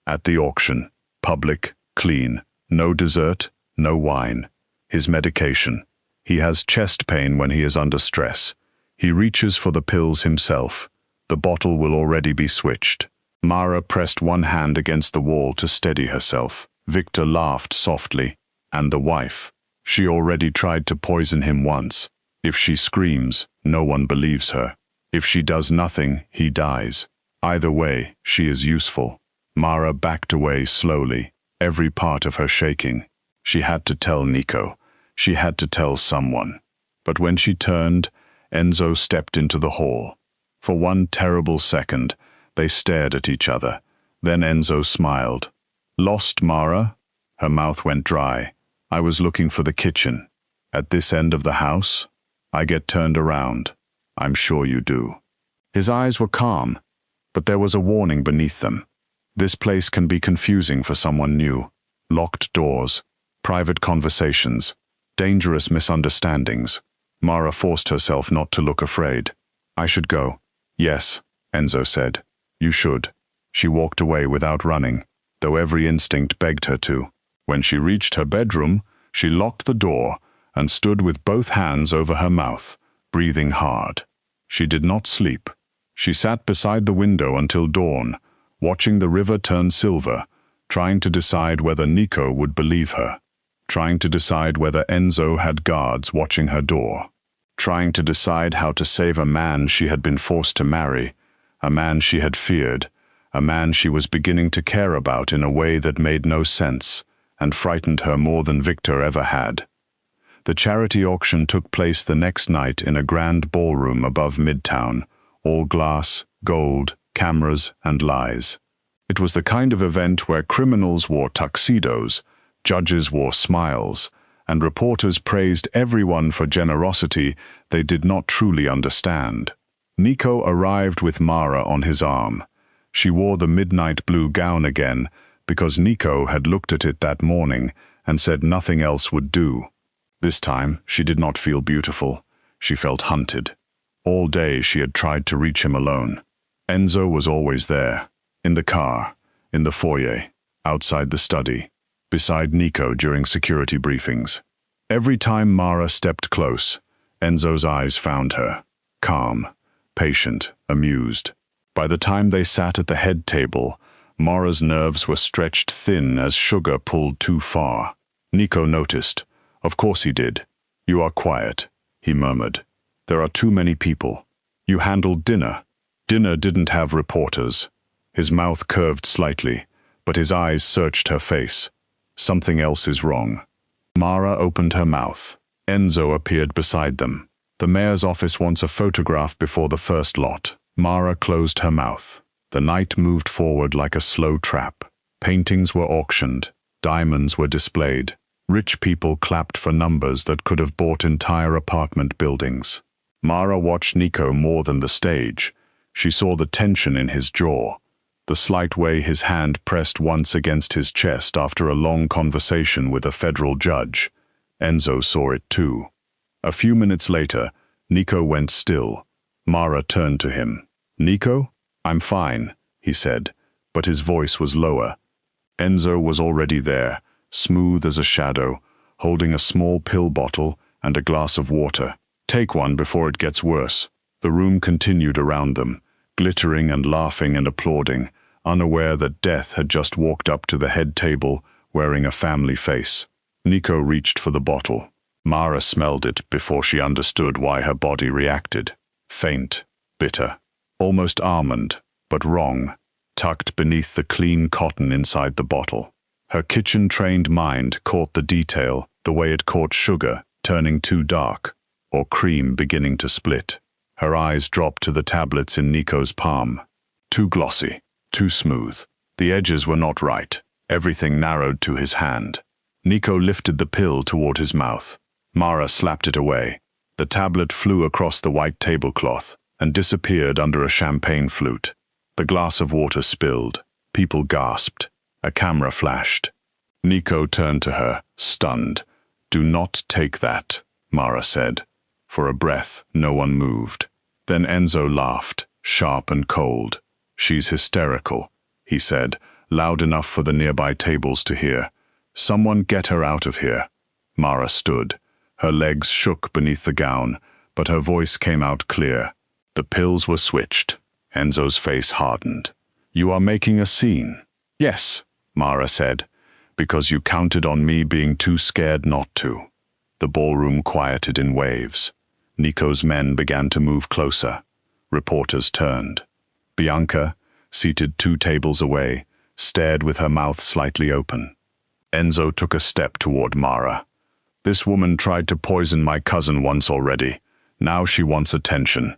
A: "At the auction. Public, clean. No dessert, no wine. His medication. He has chest pain when he is under stress. He reaches for the pills himself. The bottle will already be switched." Mara pressed one hand against the wall to steady herself. Victor laughed softly. "And the wife? She already tried to poison him once. If she screams, no one believes her. If she does nothing, he dies. Either way, she is useful." Mara backed away slowly, every part of her shaking. She had to tell Nico. She had to tell someone. But when she turned, Enzo stepped into the hall. For one terrible second, they stared at each other. Then Enzo smiled. "Lost, Mara?" Her mouth went dry. "I was looking for the kitchen. At this end of the house? I get turned around. I'm sure you do." His eyes were calm, but there was a warning beneath them. This place can be confusing for someone new. Locked doors, private conversations, dangerous misunderstandings. Mara forced herself not to look afraid. "I should go." "Yes," Enzo said. "You should." She walked away without running, though every instinct begged her to. When she reached her bedroom, she locked the door and stood with both hands over her mouth, breathing hard. She did not sleep. She sat beside the window until dawn, watching the river turn silver, trying to decide whether Nico would believe her, trying to decide whether Enzo had guards watching her door, trying to decide how to save a man she had been forced to marry, a man she had feared, a man she was beginning to care about in a way that made no sense and frightened her more than Victor ever had. The charity auction took place the next night in a grand ballroom above Midtown, all glass, gold, cameras, and lies. It was the kind of event where criminals wore tuxedos, judges wore smiles, and reporters praised everyone for generosity they did not truly understand. Nico arrived with Mara on his arm. She wore the midnight blue gown again because Nico had looked at it that morning and said nothing else would do. This time, she did not feel beautiful. She felt hunted. All day she had tried to reach him alone. Enzo was always there, in the car, in the foyer, outside the study, beside Nico during security briefings. Every time Mara stepped close, Enzo's eyes found her, calm, patient, amused. By the time they sat at the head table, Mara's nerves were stretched thin as sugar pulled too far. Nico noticed. Of course he did. "You are quiet," he murmured. "There are too many people. You handled dinner." Dinner didn't have reporters. His mouth curved slightly, but his eyes searched her face. "Something else is wrong." Mara opened her mouth. Enzo appeared beside them. "The mayor's office wants a photograph before the first lot." Mara closed her mouth. The night moved forward like a slow trap. Paintings were auctioned. Diamonds were displayed. Rich people clapped for numbers that could have bought entire apartment buildings. Mara watched Nico more than the stage. She saw the tension in his jaw, the slight way his hand pressed once against his chest after a long conversation with a federal judge. Enzo saw it too. A few minutes later, Nico went still. Mara turned to him. "Nico? I'm fine," he said, but his voice was lower. Enzo was already there, smooth as a shadow, holding a small pill bottle and a glass of water. "Take one before it gets worse." The room continued around them, glittering and laughing and applauding, unaware that death had just walked up to the head table wearing a family face. Nico reached for the bottle. Mara smelled it before she understood why her body reacted. Faint, bitter, almost almond, but wrong, tucked beneath the clean cotton inside the bottle. Her kitchen-trained mind caught the detail, the way it caught sugar turning too dark, or cream beginning to split. Her eyes dropped to the tablets in Nico's palm. Too glossy, too smooth. The edges were not right. Everything narrowed to his hand. Nico lifted the pill toward his mouth. Mara slapped it away. The tablet flew across the white tablecloth and disappeared under a champagne flute. The glass of water spilled. People gasped. A camera flashed. Nico turned to her, stunned. "Do not take that," Mara said. For a breath, no one moved. Then Enzo laughed, sharp and cold. "She's hysterical," he said, loud enough for the nearby tables to hear. "Someone get her out of here." Mara stood. Her legs shook beneath the gown, but her voice came out clear. The pills were switched. Enzo's face hardened. "You are making a scene." "Yes," Mara said, "because you counted on me being too scared not to." The ballroom quieted in waves. Nico's men began to move closer. Reporters turned. Bianca, seated 2 tables away, stared with her mouth slightly open. Enzo took a step toward Mara. "This woman tried to poison my cousin once already. Now she wants attention.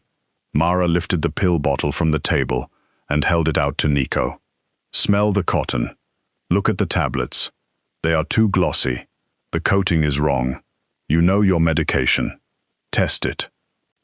A: Mara lifted the pill bottle from the table and held it out to Nico. Smell the cotton. Look at the tablets. They are too glossy. The coating is wrong. You know your medication. Test it.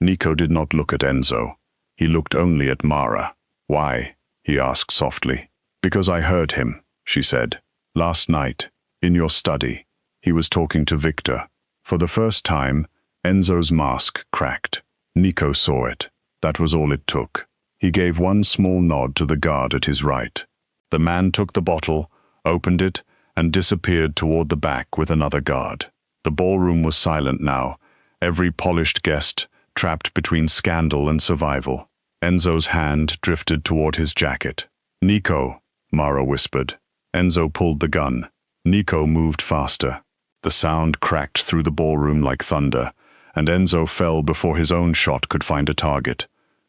A: Nico did not look at Enzo. He looked only at Mara. Why? He asked softly. Because I heard him, she said. Last night, in your study, he was talking to Victor. For the first time, Enzo's mask cracked. Nico saw it. That was all it took. He gave one small nod to the guard at his right. The man took the bottle, opened it, and disappeared toward the back with another guard. The ballroom was silent now, every polished guest trapped between scandal and survival. Enzo's hand drifted toward his jacket. Nico, Mara whispered. Enzo pulled the gun. Nico moved faster. The sound cracked through the ballroom like thunder, and Enzo fell before his own shot could find a target.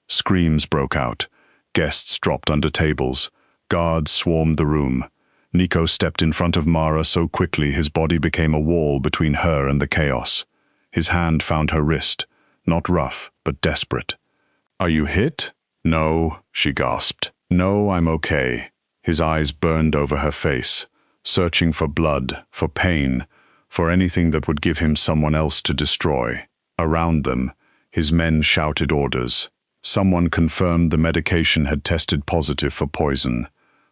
A: Screams broke out. Guests dropped under tables. Guards swarmed the room. Nico stepped in front of Mara so quickly his body became a wall between her and the chaos. His hand found her wrist, not rough, but desperate. Are you hit? No, she gasped. No, I'm okay. His eyes burned over her face, searching for blood, for pain, for anything that would give him someone else to destroy. Around them, his men shouted orders. Someone confirmed the medication had tested positive for poison.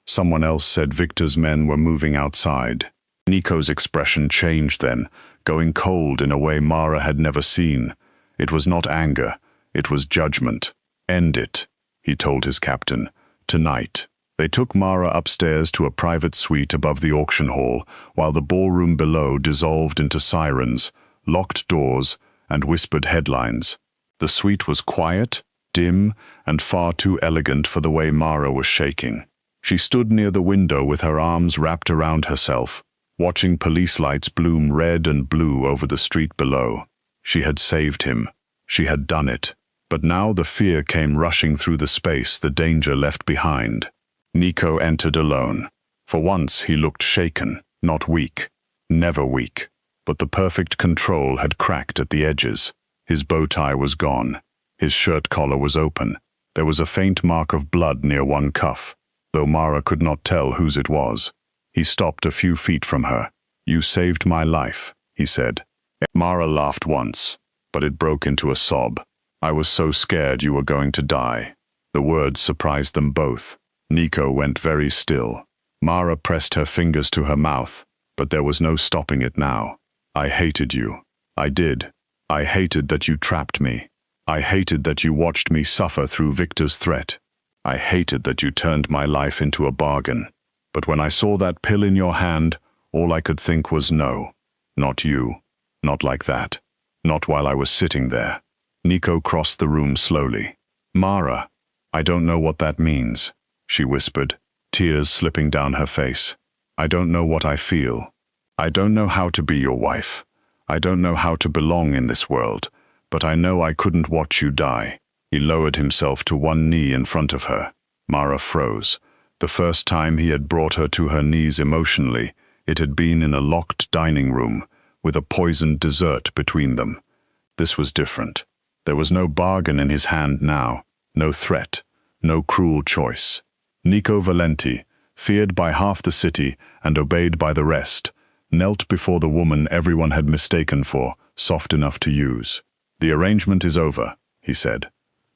A: Someone else said Victor's men were moving outside. Nico's expression changed then, going cold in a way Mara had never seen. It was not anger, it was judgment. End it, he told his captain. Tonight. They took Mara upstairs to a private suite above the auction hall, while the ballroom below dissolved into sirens, locked doors, and whispered headlines. The suite was quiet, dim, and far too elegant for the way Mara was shaking. She stood near the window with her arms wrapped around herself, watching police lights bloom red and blue over the street below. She had saved him. She had done it. But now the fear came rushing through the space the danger left behind. Nico entered alone. For once he looked shaken, not weak. Never weak. But the perfect control had cracked at the edges. His bow tie was gone. His shirt collar was open. There was a faint mark of blood near one cuff, though Mara could not tell whose it was. He stopped a few feet from her. You saved my life, he said. Mara laughed once, but it broke into a sob. I was so scared you were going to die. The words surprised them both. Nico went very still. Mara pressed her fingers to her mouth, but there was no stopping it now. I hated you. I did. I hated that you trapped me. I hated that you watched me suffer through Victor's threat. I hated that you turned my life into a bargain. But when I saw that pill in your hand, all I could think was no. Not you. Not like that. Not while I was sitting there. Nico crossed the room slowly. Mara, I don't know what that means, she whispered, tears slipping down her face. I don't know what I feel. I don't know how to be your wife. I don't know how to belong in this world, but I know I couldn't watch you die. He lowered himself to one knee in front of her. Mara froze. The first time he had brought her to her knees emotionally, it had been in a locked dining room, with a poisoned dessert between them. This was different. There was no bargain in his hand now, no threat, no cruel choice. Nico Valenti, feared by half the city and obeyed by the rest, knelt before the woman everyone had mistaken for, soft enough to use. The arrangement is over, he said.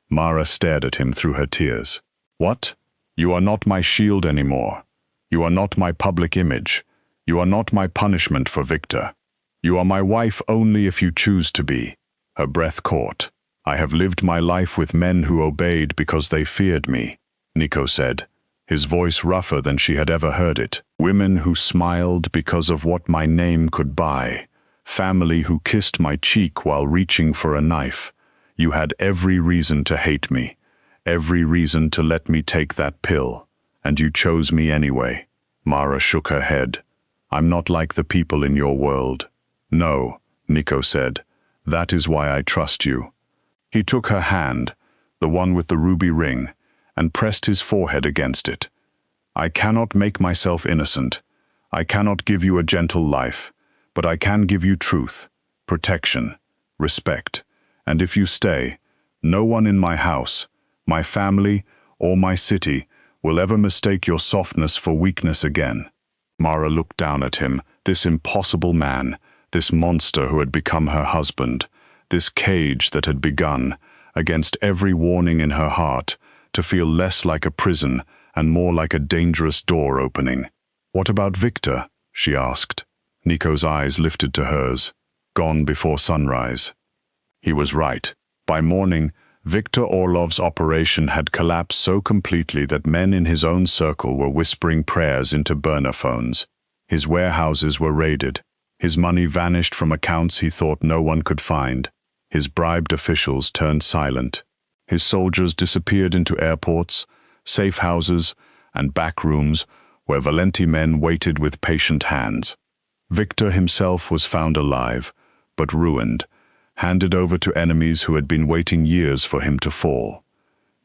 A: Mara stared at him through her tears. What? You are not my shield anymore. You are not my public image. You are not my punishment for Victor. You are my wife only if you choose to be. Her breath caught. I have lived my life with men who obeyed because they feared me, Nico said, his voice rougher than she had ever heard it. Women who smiled because of what my name could buy. Family who kissed my cheek while reaching for a knife. You had every reason to hate me, every reason to let me take that pill, and you chose me anyway. Mara shook her head. I'm not like the people in your world. No, Nico said. That is why I trust you. He took her hand, the one with the ruby ring, and pressed his forehead against it. I cannot make myself innocent. I cannot give you a gentle life, but I can give you truth, protection, respect, And if you stay, no one in my house, my family, or my city will ever mistake your softness for weakness again." Mara looked down at him, this impossible man, this monster who had become her husband, this cage that had begun, against every warning in her heart, to feel less like a prison and more like a dangerous door opening. "What about Victor?" she asked. Nico's eyes lifted to hers. "Gone before sunrise." He was right. By morning, Victor Orlov's operation had collapsed so completely that men in his own circle were whispering prayers into burner phones. His warehouses were raided. His money vanished from accounts he thought no one could find. His bribed officials turned silent. His soldiers disappeared into airports, safe houses, and back rooms where Valenti men waited with patient hands. Victor himself was found alive, but ruined, handed over to enemies who had been waiting years for him to fall.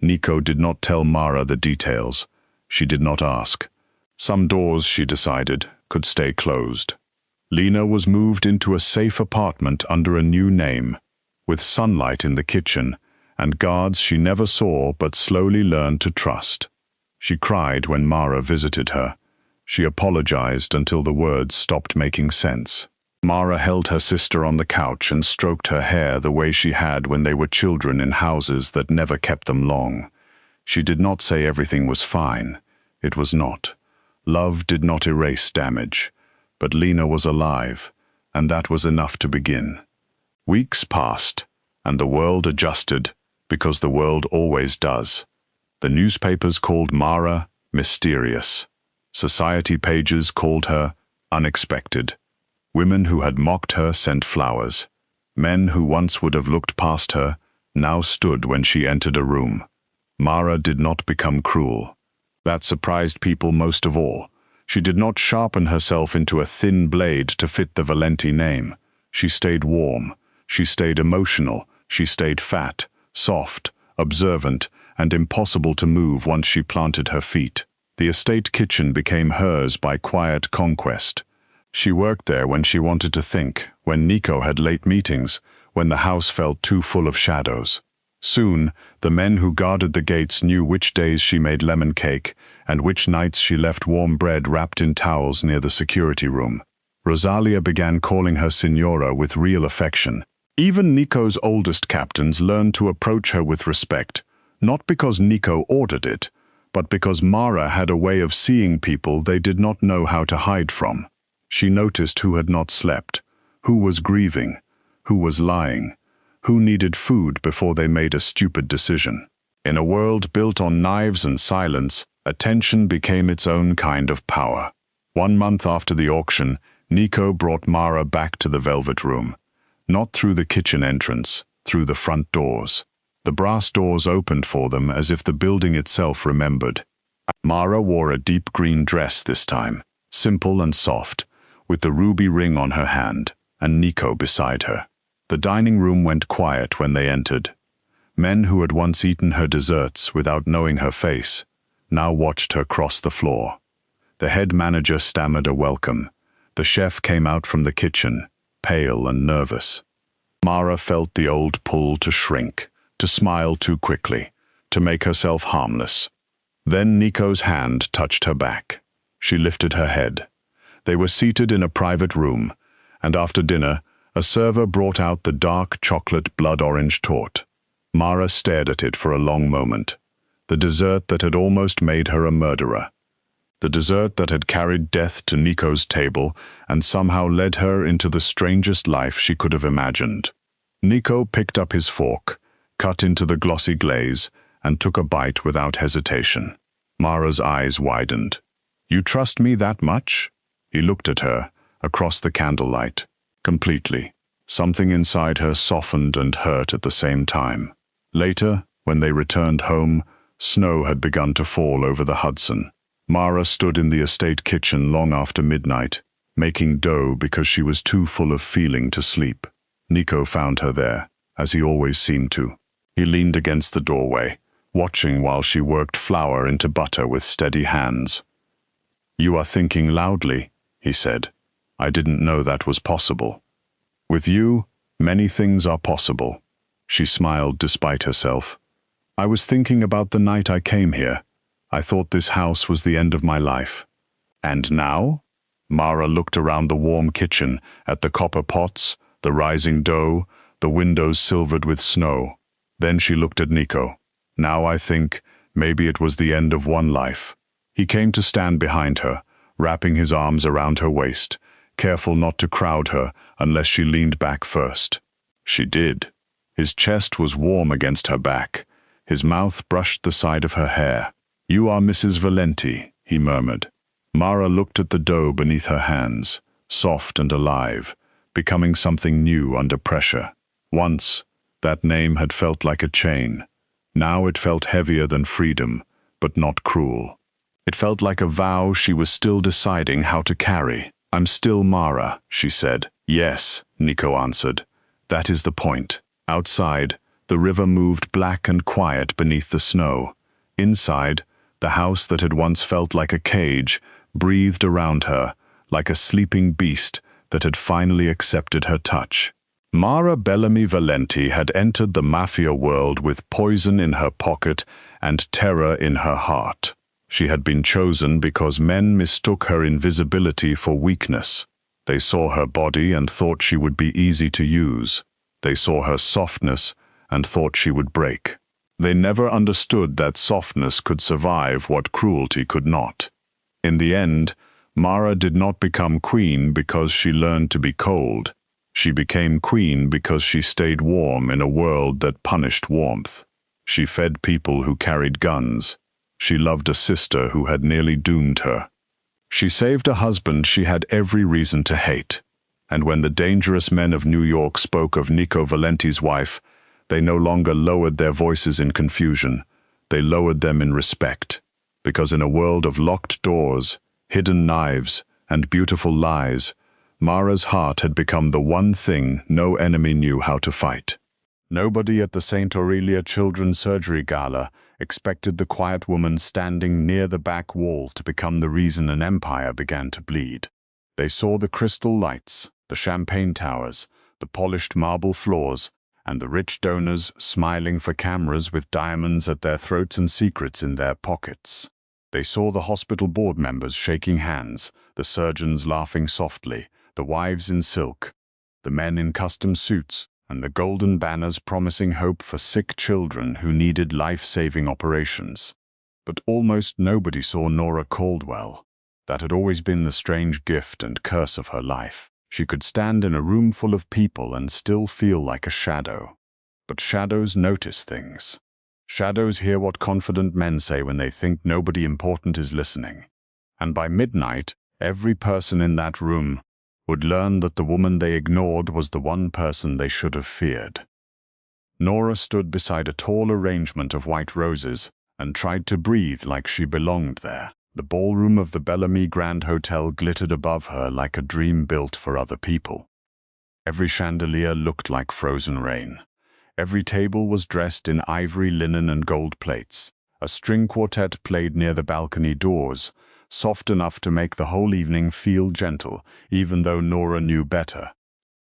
A: Nico did not tell Mara the details. She did not ask. Some doors, she decided, could stay closed. Lena was moved into a safe apartment under a new name, with sunlight in the kitchen, and guards she never saw but slowly learned to trust. She cried when Mara visited her. She apologized until the words stopped making sense. Mara held her sister on the couch and stroked her hair the way she had when they were children in houses that never kept them long. She did not say everything was fine. It was not. Love did not erase damage. But Lena was alive, and that was enough to begin. Weeks passed, and the world adjusted, because the world always does. The newspapers called Mara mysterious. Society pages called her unexpected. Women who had mocked her sent flowers. Men who once would have looked past her now stood when she entered a room. Mara did not become cruel. That surprised people most of all. She did not sharpen herself into a thin blade to fit the Valenti name. She stayed warm. She stayed emotional. She stayed fat, soft, observant, and impossible to move once she planted her feet. The estate kitchen became hers by quiet conquest. She worked there when she wanted to think, when Nico had late meetings, when the house felt too full of shadows. Soon, the men who guarded the gates knew which days she made lemon cake and which nights she left warm bread wrapped in towels near the security room. Rosalia began calling her Signora with real affection. Even Nico's oldest captains learned to approach her with respect, not because Nico ordered it, but because Mara had a way of seeing people they did not know how to hide from. She noticed who had not slept, who was grieving, who was lying, who needed food before they made a stupid decision. In a world built on knives and silence, attention became its own kind of power. 1 month after the auction, Nico brought Mara back to the Velvet Room. Not through the kitchen entrance, through the front doors. The brass doors opened for them as if the building itself remembered. Mara wore a deep green dress this time, simple and soft, with the ruby ring on her hand, and Nico beside her. The dining room went quiet when they entered. Men who had once eaten her desserts without knowing her face now watched her cross the floor. The head manager stammered a welcome. The chef came out from the kitchen, pale and nervous. Mara felt the old pull to shrink, to smile too quickly, to make herself harmless. Then Nico's hand touched her back. She lifted her head. They were seated in a private room, and after dinner, a server brought out the dark chocolate blood-orange torte. Mara stared at it for a long moment. The dessert that had almost made her a murderer. The dessert that had carried death to Nico's table and somehow led her into the strangest life she could have imagined. Nico picked up his fork, cut into the glossy glaze, and took a bite without hesitation. Mara's eyes widened. "You trust me that much?" He looked at her, across the candlelight. Completely. Something inside her softened and hurt at the same time. Later, when they returned home, snow had begun to fall over the Hudson. Mara stood in the estate kitchen long after midnight, making dough because she was too full of feeling to sleep. Nico found her there, as he always seemed to. He leaned against the doorway, watching while she worked flour into butter with steady hands. "You are thinking loudly," he said. "I didn't know that was possible." "With you, many things are possible." She smiled despite herself. I was thinking about the night I came here. I thought this house was the end of my life. And now? Mara looked around the warm kitchen, at the copper pots, the rising dough, the windows silvered with snow. Then she looked at Nico. Now I think maybe it was the end of one life. He came to stand behind her, wrapping his arms around her waist, careful not to crowd her unless she leaned back first. She did. His chest was warm against her back. His mouth brushed the side of her hair. "You are Mrs. Valenti," he murmured. Mara looked at the dough beneath her hands, soft and alive, becoming something new under pressure. Once, that name had felt like a chain. Now it felt heavier than freedom, but not cruel. It felt like a vow she was still deciding how to carry. "I'm still Mara," she said. "Yes," Nico answered. "That is the point." Outside, the river moved black and quiet beneath the snow. Inside, the house that had once felt like a cage breathed around her, like a sleeping beast that had finally accepted her touch. Mara Bellamy Valenti had entered the Mafia world with poison in her pocket and terror in her heart. She had been chosen because men mistook her invisibility for weakness. They saw her body and thought she would be easy to use. They saw her softness and thought she would break. They never understood that softness could survive what cruelty could not. In the end, Mara did not become queen because she learned to be cold. She became queen because she stayed warm in a world that punished warmth. She fed people who carried guns. She loved a sister who had nearly doomed her. She saved a husband she had every reason to hate. And when the dangerous men of New York spoke of Nico Valenti's wife, they no longer lowered their voices in confusion. They lowered them in respect. Because in a world of locked doors, hidden knives, and beautiful lies, Mara's heart had become the one thing no enemy knew how to fight. Nobody at the St. Aurelia Children's Surgery Gala expected the quiet woman standing near the back wall to become the reason an empire began to bleed. They saw the crystal lights, the champagne towers, the polished marble floors, and the rich donors smiling for cameras with diamonds at their throats and secrets in their pockets. They saw the hospital board members shaking hands, the surgeons laughing softly, the wives in silk, the men in custom suits, and the golden banners promising hope for sick children who needed life-saving operations. But almost nobody saw Nora Caldwell. That had always been the strange gift and curse of her life. She could stand in a room full of people and still feel like a shadow. But shadows notice things. Shadows hear what confident men say when they think nobody important is listening. And by midnight, every person in that room would learn that the woman they ignored was the one person they should have feared. Nora stood beside a tall arrangement of white roses and tried to breathe like she belonged there. The ballroom of the Bellamy Grand Hotel glittered above her like a dream built for other people. Every chandelier looked like frozen rain. Every table was dressed in ivory linen and gold plates. A string quartet played near the balcony doors, soft enough to make the whole evening feel gentle, even though Nora knew better.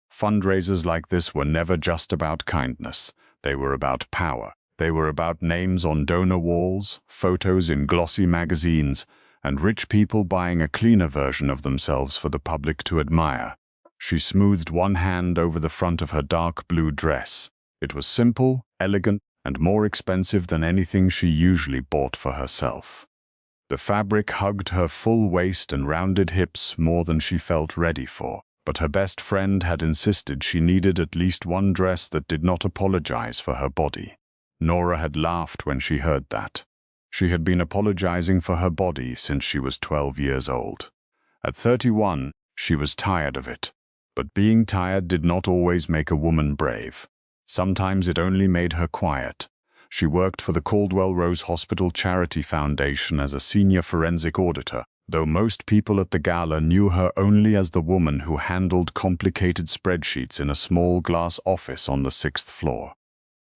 A: Fundraisers like this were never just about kindness. They were about power. They were about names on donor walls, photos in glossy magazines, and rich people buying a cleaner version of themselves for the public to admire. She smoothed one hand over the front of her dark blue dress. It was simple, elegant, and more expensive than anything she usually bought for herself. The fabric hugged her full waist and rounded hips more than she felt ready for. But her best friend had insisted she needed at least one dress that did not apologize for her body. Nora had laughed when she heard that. She had been apologizing for her body since she was 12 years old. At 31, she was tired of it. But being tired did not always make a woman brave. Sometimes it only made her quiet. She worked for the Caldwell Rose Hospital Charity Foundation as a senior forensic auditor, though most people at the gala knew her only as the woman who handled complicated spreadsheets in a small glass office on the 6th floor.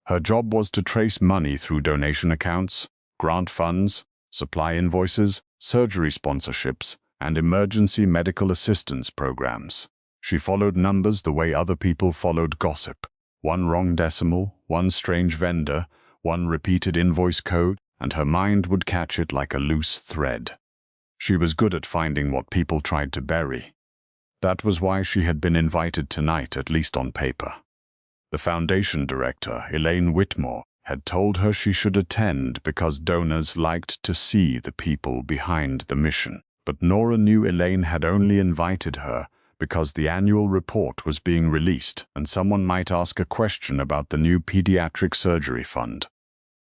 A: Her job was to trace money through donation accounts, grant funds, supply invoices, surgery sponsorships, and emergency medical assistance programs. She followed numbers the way other people followed gossip. One wrong decimal, one strange vendor, one repeated invoice code, and her mind would catch it like a loose thread. She was good at finding what people tried to bury. That was why she had been invited tonight, at least on paper. The foundation director, Elaine Whitmore, had told her she should attend because donors liked to see the people behind the mission. But Nora knew Elaine had only invited her because the annual report was being released and someone might ask a question about the new pediatric surgery fund.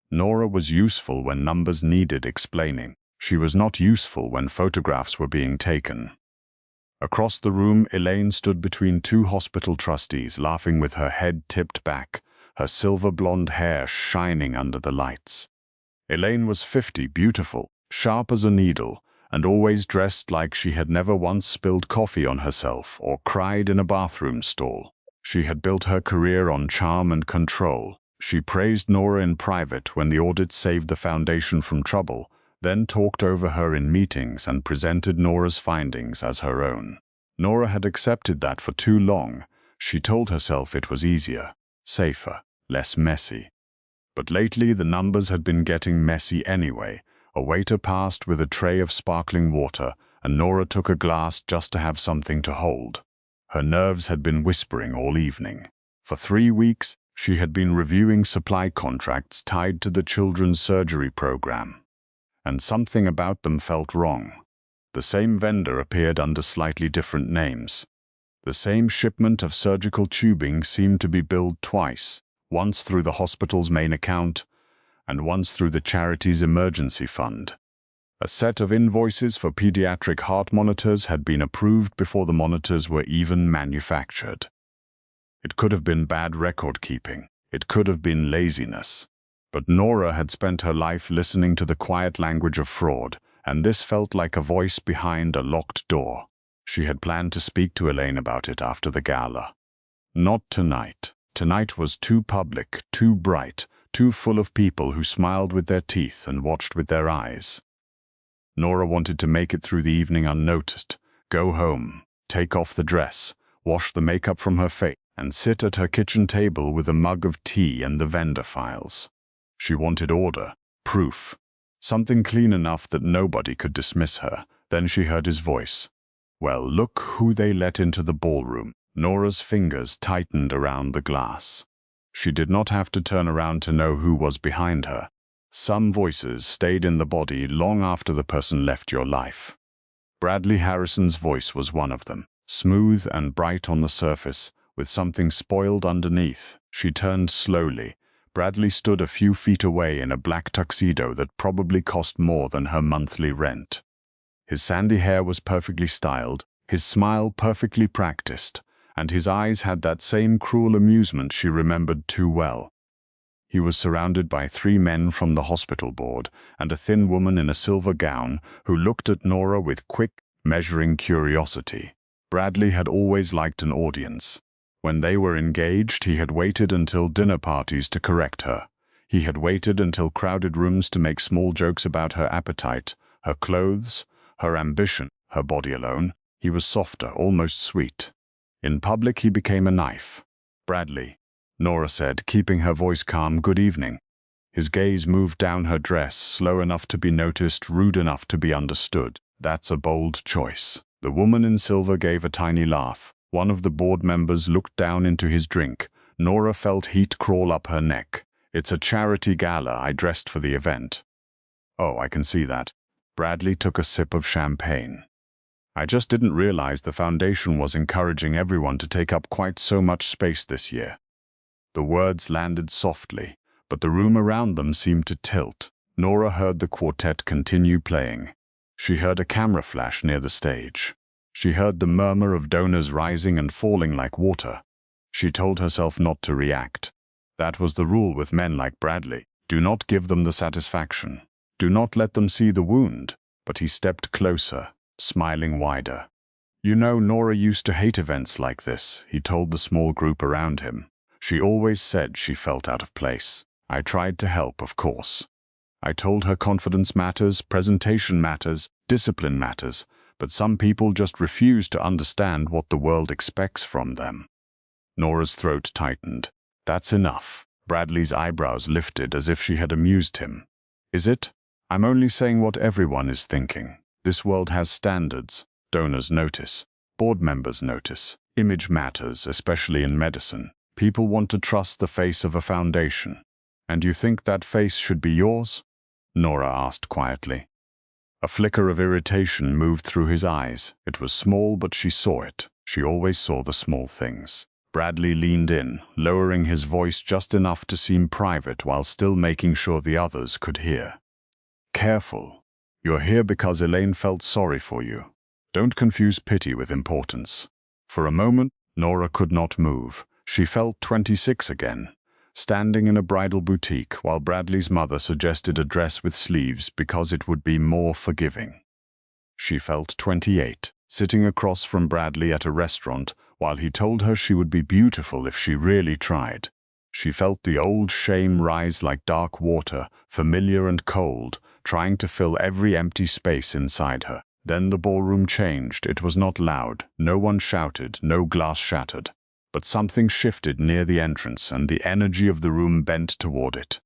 A: Nora was useful when numbers needed explaining. She was not useful when photographs were being taken. Across the room, Elaine stood between two hospital trustees, laughing with her head tipped back, her silver blonde hair shining under the lights. Elaine was 50, beautiful, sharp as a needle, and always dressed like she had never once spilled coffee on herself or cried in a bathroom stall. She had built her career on charm and control. She praised Nora in private when the audit saved the foundation from trouble, then talked over her in meetings and presented Nora's findings as her own. Nora had accepted that for too long. She told herself it was easier, safer, less messy. But lately the numbers had been getting messy anyway. A waiter passed with a tray of sparkling water, and Nora took a glass just to have something to hold. Her nerves had been whispering all evening. For 3 weeks, she had been reviewing supply contracts tied to the children's surgery program. And something about them felt wrong. The same vendor appeared under slightly different names. The same shipment of surgical tubing seemed to be billed twice, once through the hospital's main account, and once through the charity's emergency fund. A set of invoices for pediatric heart monitors had been approved before the monitors were even manufactured. It could have been bad record-keeping. It could have been laziness. But Nora had spent her life listening to the quiet language of fraud, and this felt like a voice behind a locked door. She had planned to speak to Elaine about it after the gala. Not tonight. Tonight was too public, too bright, too full of people who smiled with their teeth and watched with their eyes. Nora wanted to make it through the evening unnoticed, go home, take off the dress, wash the makeup from her face, and sit at her kitchen table with a mug of tea and the vendor files. She wanted order, proof, something clean enough that nobody could dismiss her. Then she heard his voice. Well, look who they let into the ballroom. Nora's fingers tightened around the glass. She did not have to turn around to know who was behind her. Some voices stayed in the body long after the person left your life. Bradley Harrison's voice was one of them, smooth and bright on the surface, with something spoiled underneath. She turned slowly. Bradley stood a few feet away in a black tuxedo that probably cost more than her monthly rent. His sandy hair was perfectly styled, his smile perfectly practiced, and his eyes had that same cruel amusement she remembered too well. He was surrounded by 3 men from the hospital board and a thin woman in a silver gown who looked at Nora with quick, measuring curiosity. Bradley had always liked an audience. When they were engaged, he had waited until dinner parties to correct her. He had waited until crowded rooms to make small jokes about her appetite, her clothes, her ambition, her body alone. He was softer, almost sweet. In public, he became a knife. Bradley, Nora said, keeping her voice calm, good evening. His gaze moved down her dress, slow enough to be noticed, rude enough to be understood. That's a bold choice. The woman in silver gave a tiny laugh. One of the board members looked down into his drink. Nora felt heat crawl up her neck. It's a charity gala. I dressed for the event. Oh, I can see that. Bradley took a sip of champagne. I just didn't realize the foundation was encouraging everyone to take up quite so much space this year. The words landed softly, but the room around them seemed to tilt. Nora heard the quartet continue playing. She heard a camera flash near the stage. She heard the murmur of donors rising and falling like water. She told herself not to react. That was the rule with men like Bradley. Do not give them the satisfaction. Do not let them see the wound. But he stepped closer, smiling wider. You know, Nora used to hate events like this, he told the small group around him. She always said she felt out of place. I tried to help, of course. I told her confidence matters, presentation matters, discipline matters, but some people just refuse to understand what the world expects from them. Nora's throat tightened. That's enough. Bradley's eyebrows lifted as if she had amused him. Is it? I'm only saying what everyone is thinking. This world has standards. Donors notice. Board members notice. Image matters, especially in medicine. People want to trust the face of a foundation. And you think that face should be yours? Nora asked quietly. A flicker of irritation moved through his eyes. It was small, but she saw it. She always saw the small things. Bradley leaned in, lowering his voice just enough to seem private while still making sure the others could hear. Careful. You're here because Elaine felt sorry for you. Don't confuse pity with importance. For a moment, Nora could not move. She felt 26 again, standing in a bridal boutique while Bradley's mother suggested a dress with sleeves because it would be more forgiving. She felt 28, sitting across from Bradley at a restaurant while he told her she would be beautiful if she really tried. She felt the old shame rise like dark water, familiar and cold, trying to fill every empty space inside her. Then the ballroom changed. It was not loud. No one shouted. No glass shattered. But something shifted near the entrance, and the energy of the room bent toward it.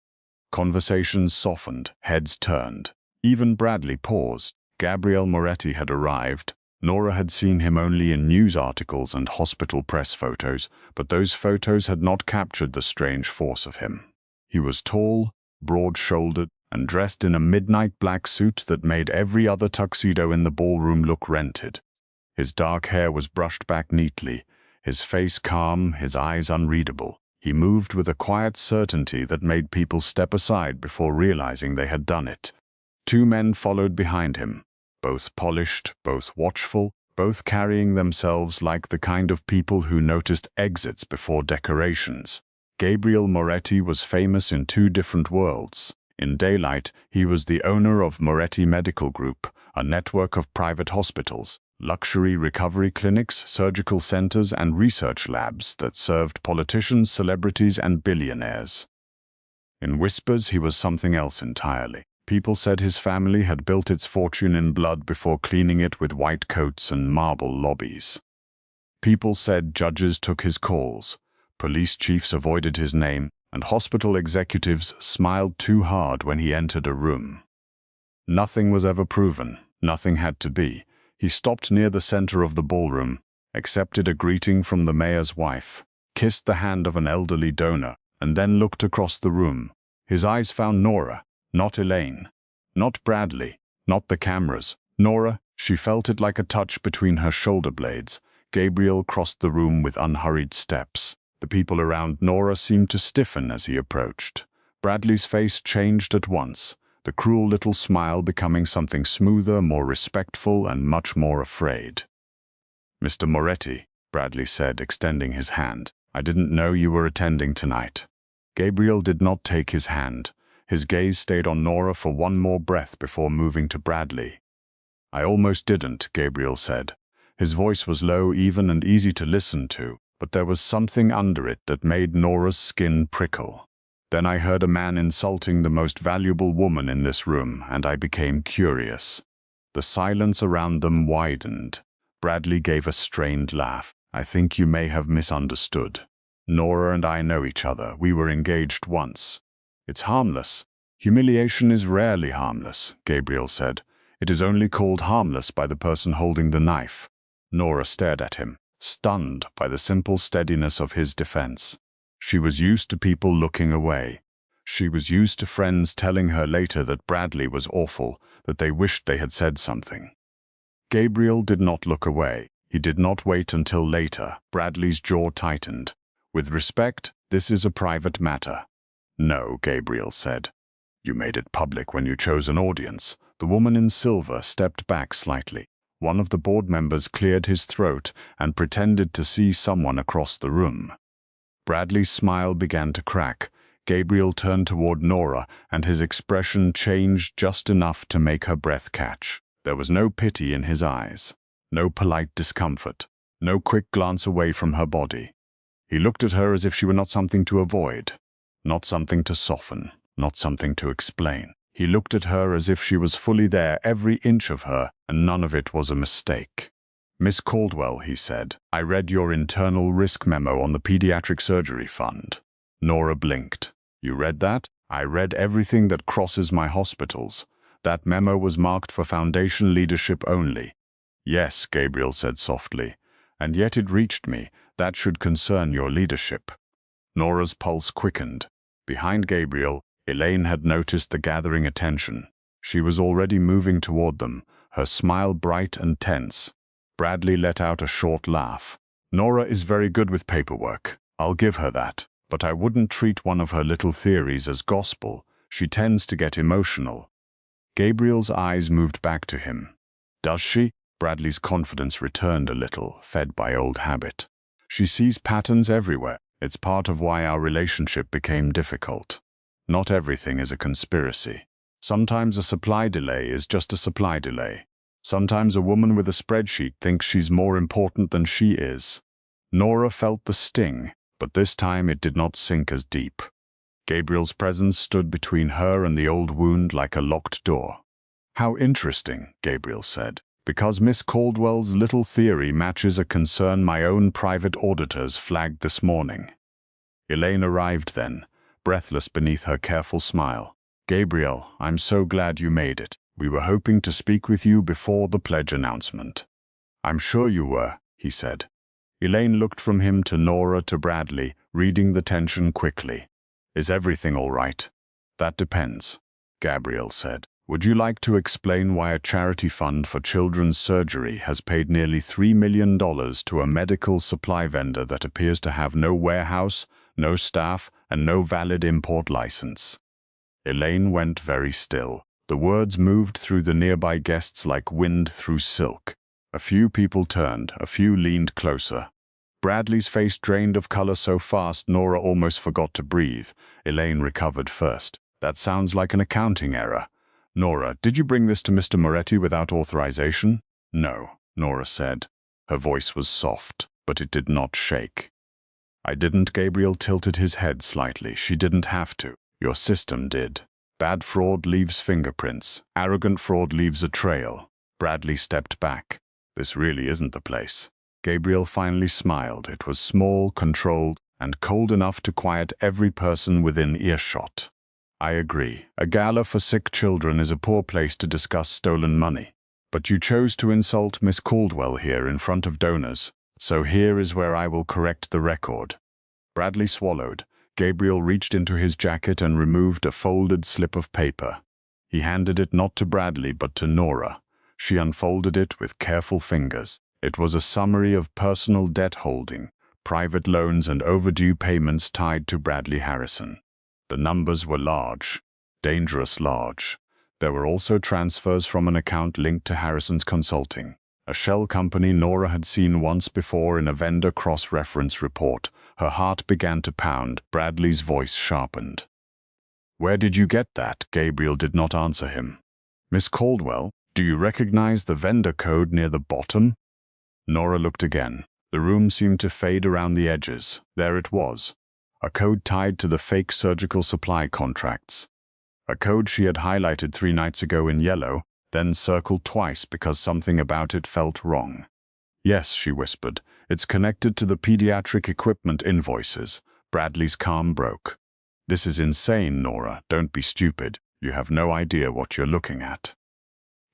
A: Conversations softened, heads turned. Even Bradley paused. Gabriel Moretti had arrived. Nora had seen him only in news articles and hospital press photos, but those photos had not captured the strange force of him. He was tall, broad-shouldered, and dressed in a midnight black suit that made every other tuxedo in the ballroom look rented. His dark hair was brushed back neatly, his face calm, his eyes unreadable. He moved with a quiet certainty that made people step aside before realizing they had done it. Two men followed behind him, both polished, both watchful, both carrying themselves like the kind of people who noticed exits before decorations. Gabriel Moretti was famous in two different worlds. In daylight, he was the owner of Moretti Medical Group, a network of private hospitals, luxury recovery clinics, surgical centers, and research labs that served politicians, celebrities, and billionaires. In whispers, he was something else entirely. People said his family had built its fortune in blood before cleaning it with white coats and marble lobbies. People said judges took his calls, police chiefs avoided his name, and hospital executives smiled too hard when he entered a room. Nothing was ever proven. Nothing had to be. He stopped near the center of the ballroom, accepted a greeting from the mayor's wife, kissed the hand of an elderly donor, and then looked across the room. His eyes found Nora, not Elaine, not Bradley, not the cameras. Nora, she felt it like a touch between her shoulder blades. Gabriel crossed the room with unhurried steps. The people around Nora seemed to stiffen as he approached. Bradley's face changed at once, the cruel little smile becoming something smoother, more respectful, and much more afraid. "Mr. Moretti," Bradley said, extending his hand, "I didn't know you were attending tonight." Gabriel did not take his hand. His gaze stayed on Nora for one more breath before moving to Bradley. "I almost didn't," Gabriel said. His voice was low, even, and easy to listen to, but there was something under it that made Nora's skin prickle. "Then I heard a man insulting the most valuable woman in this room, and I became curious." The silence around them widened. Bradley gave a strained laugh. "I think you may have misunderstood. Nora and I know each other. We were engaged once." "It's harmless." "Humiliation is rarely harmless," Gabriel said. "It is only called harmless by the person holding the knife." Nora stared at him, stunned by the simple steadiness of his defense. She was used to people looking away. She was used to friends telling her later that Bradley was awful, that they wished they had said something. Gabriel did not look away. He did not wait until later. Bradley's jaw tightened. "With respect, this is a private matter." "No," Gabriel said. "You made it public when you chose an audience." The woman in silver stepped back slightly. One of the board members cleared his throat and pretended to see someone across the room. Bradley's smile began to crack. Gabriel turned toward Nora, and his expression changed just enough to make her breath catch. There was no pity in his eyes, no polite discomfort, no quick glance away from her body. He looked at her as if she were not something to avoid, not something to soften, not something to explain. He looked at her as if she was fully there, every inch of her, and none of it was a mistake. "Miss Caldwell," he said, "I read your internal risk memo on the pediatric surgery fund." Nora blinked. You read that? I read everything that crosses my hospitals. That memo was marked for Foundation leadership only. Yes, Gabriel said softly. And yet it reached me. That should concern your leadership. Nora's pulse quickened. Behind Gabriel, Elaine had noticed the gathering attention. She was already moving toward them, her smile bright and tense. Bradley let out a short laugh. Nora is very good with paperwork. I'll give her that. But I wouldn't treat one of her little theories as gospel. She tends to get emotional. Gabriel's eyes moved back to him. Does she? Bradley's confidence returned a little, fed by old habit. She sees patterns everywhere. It's part of why our relationship became difficult. Not everything is a conspiracy. Sometimes a supply delay is just a supply delay. Sometimes a woman with a spreadsheet thinks she's more important than she is. Nora felt the sting, but this time it did not sink as deep. Gabriel's presence stood between her and the old wound like a locked door. How interesting, Gabriel said, because Miss Caldwell's little theory matches a concern my own private auditors flagged this morning. Elaine arrived then, breathless beneath her careful smile. Gabriel, I'm so glad you made it. We were hoping to speak with you before the pledge announcement. I'm sure you were, he said. Elaine looked from him to Nora to Bradley, reading the tension quickly. Is everything all right? That depends, Gabriel said. Would you like to explain why a charity fund for children's surgery has paid nearly $3 million to a medical supply vendor that appears to have no warehouse, no staff, and no valid import license? Elaine went very still. The words moved through the nearby guests like wind through silk. A few people turned, a few leaned closer. Bradley's face drained of color so fast Nora almost forgot to breathe. Elaine recovered first. That sounds like an accounting error. Nora, did you bring this to Mr. Moretti without authorization? No, Nora said. Her voice was soft, but it did not shake. I didn't. Gabriel tilted his head slightly. She didn't have to. Your system did. Bad fraud leaves fingerprints. Arrogant fraud leaves a trail. Bradley stepped back. This really isn't the place. Gabriel finally smiled. It was small, controlled, and cold enough to quiet every person within earshot. I agree. A gala for sick children is a poor place to discuss stolen money. But you chose to insult Miss Caldwell here in front of donors, so here is where I will correct the record. Bradley swallowed. Gabriel reached into his jacket and removed a folded slip of paper. He handed it not to Bradley but to Nora. She unfolded it with careful fingers. It was a summary of personal debt holding, private loans and overdue payments tied to Bradley Harrison. The numbers were large, dangerous large. There were also transfers from an account linked to Harrison's consulting, a shell company Nora had seen once before in a vendor cross-reference report. Her heart began to pound. Bradley's voice sharpened. Where did you get that? Gabriel did not answer him. Miss Caldwell, do you recognize the vendor code near the bottom? Nora looked again. The room seemed to fade around the edges. There it was. A code tied to the fake surgical supply contracts. A code she had highlighted 3 nights ago in yellow, then circled twice because something about it felt wrong. Yes, she whispered. It's connected to the pediatric equipment invoices. Bradley's calm broke. This is insane, Nora. Don't be stupid. You have no idea what you're looking at.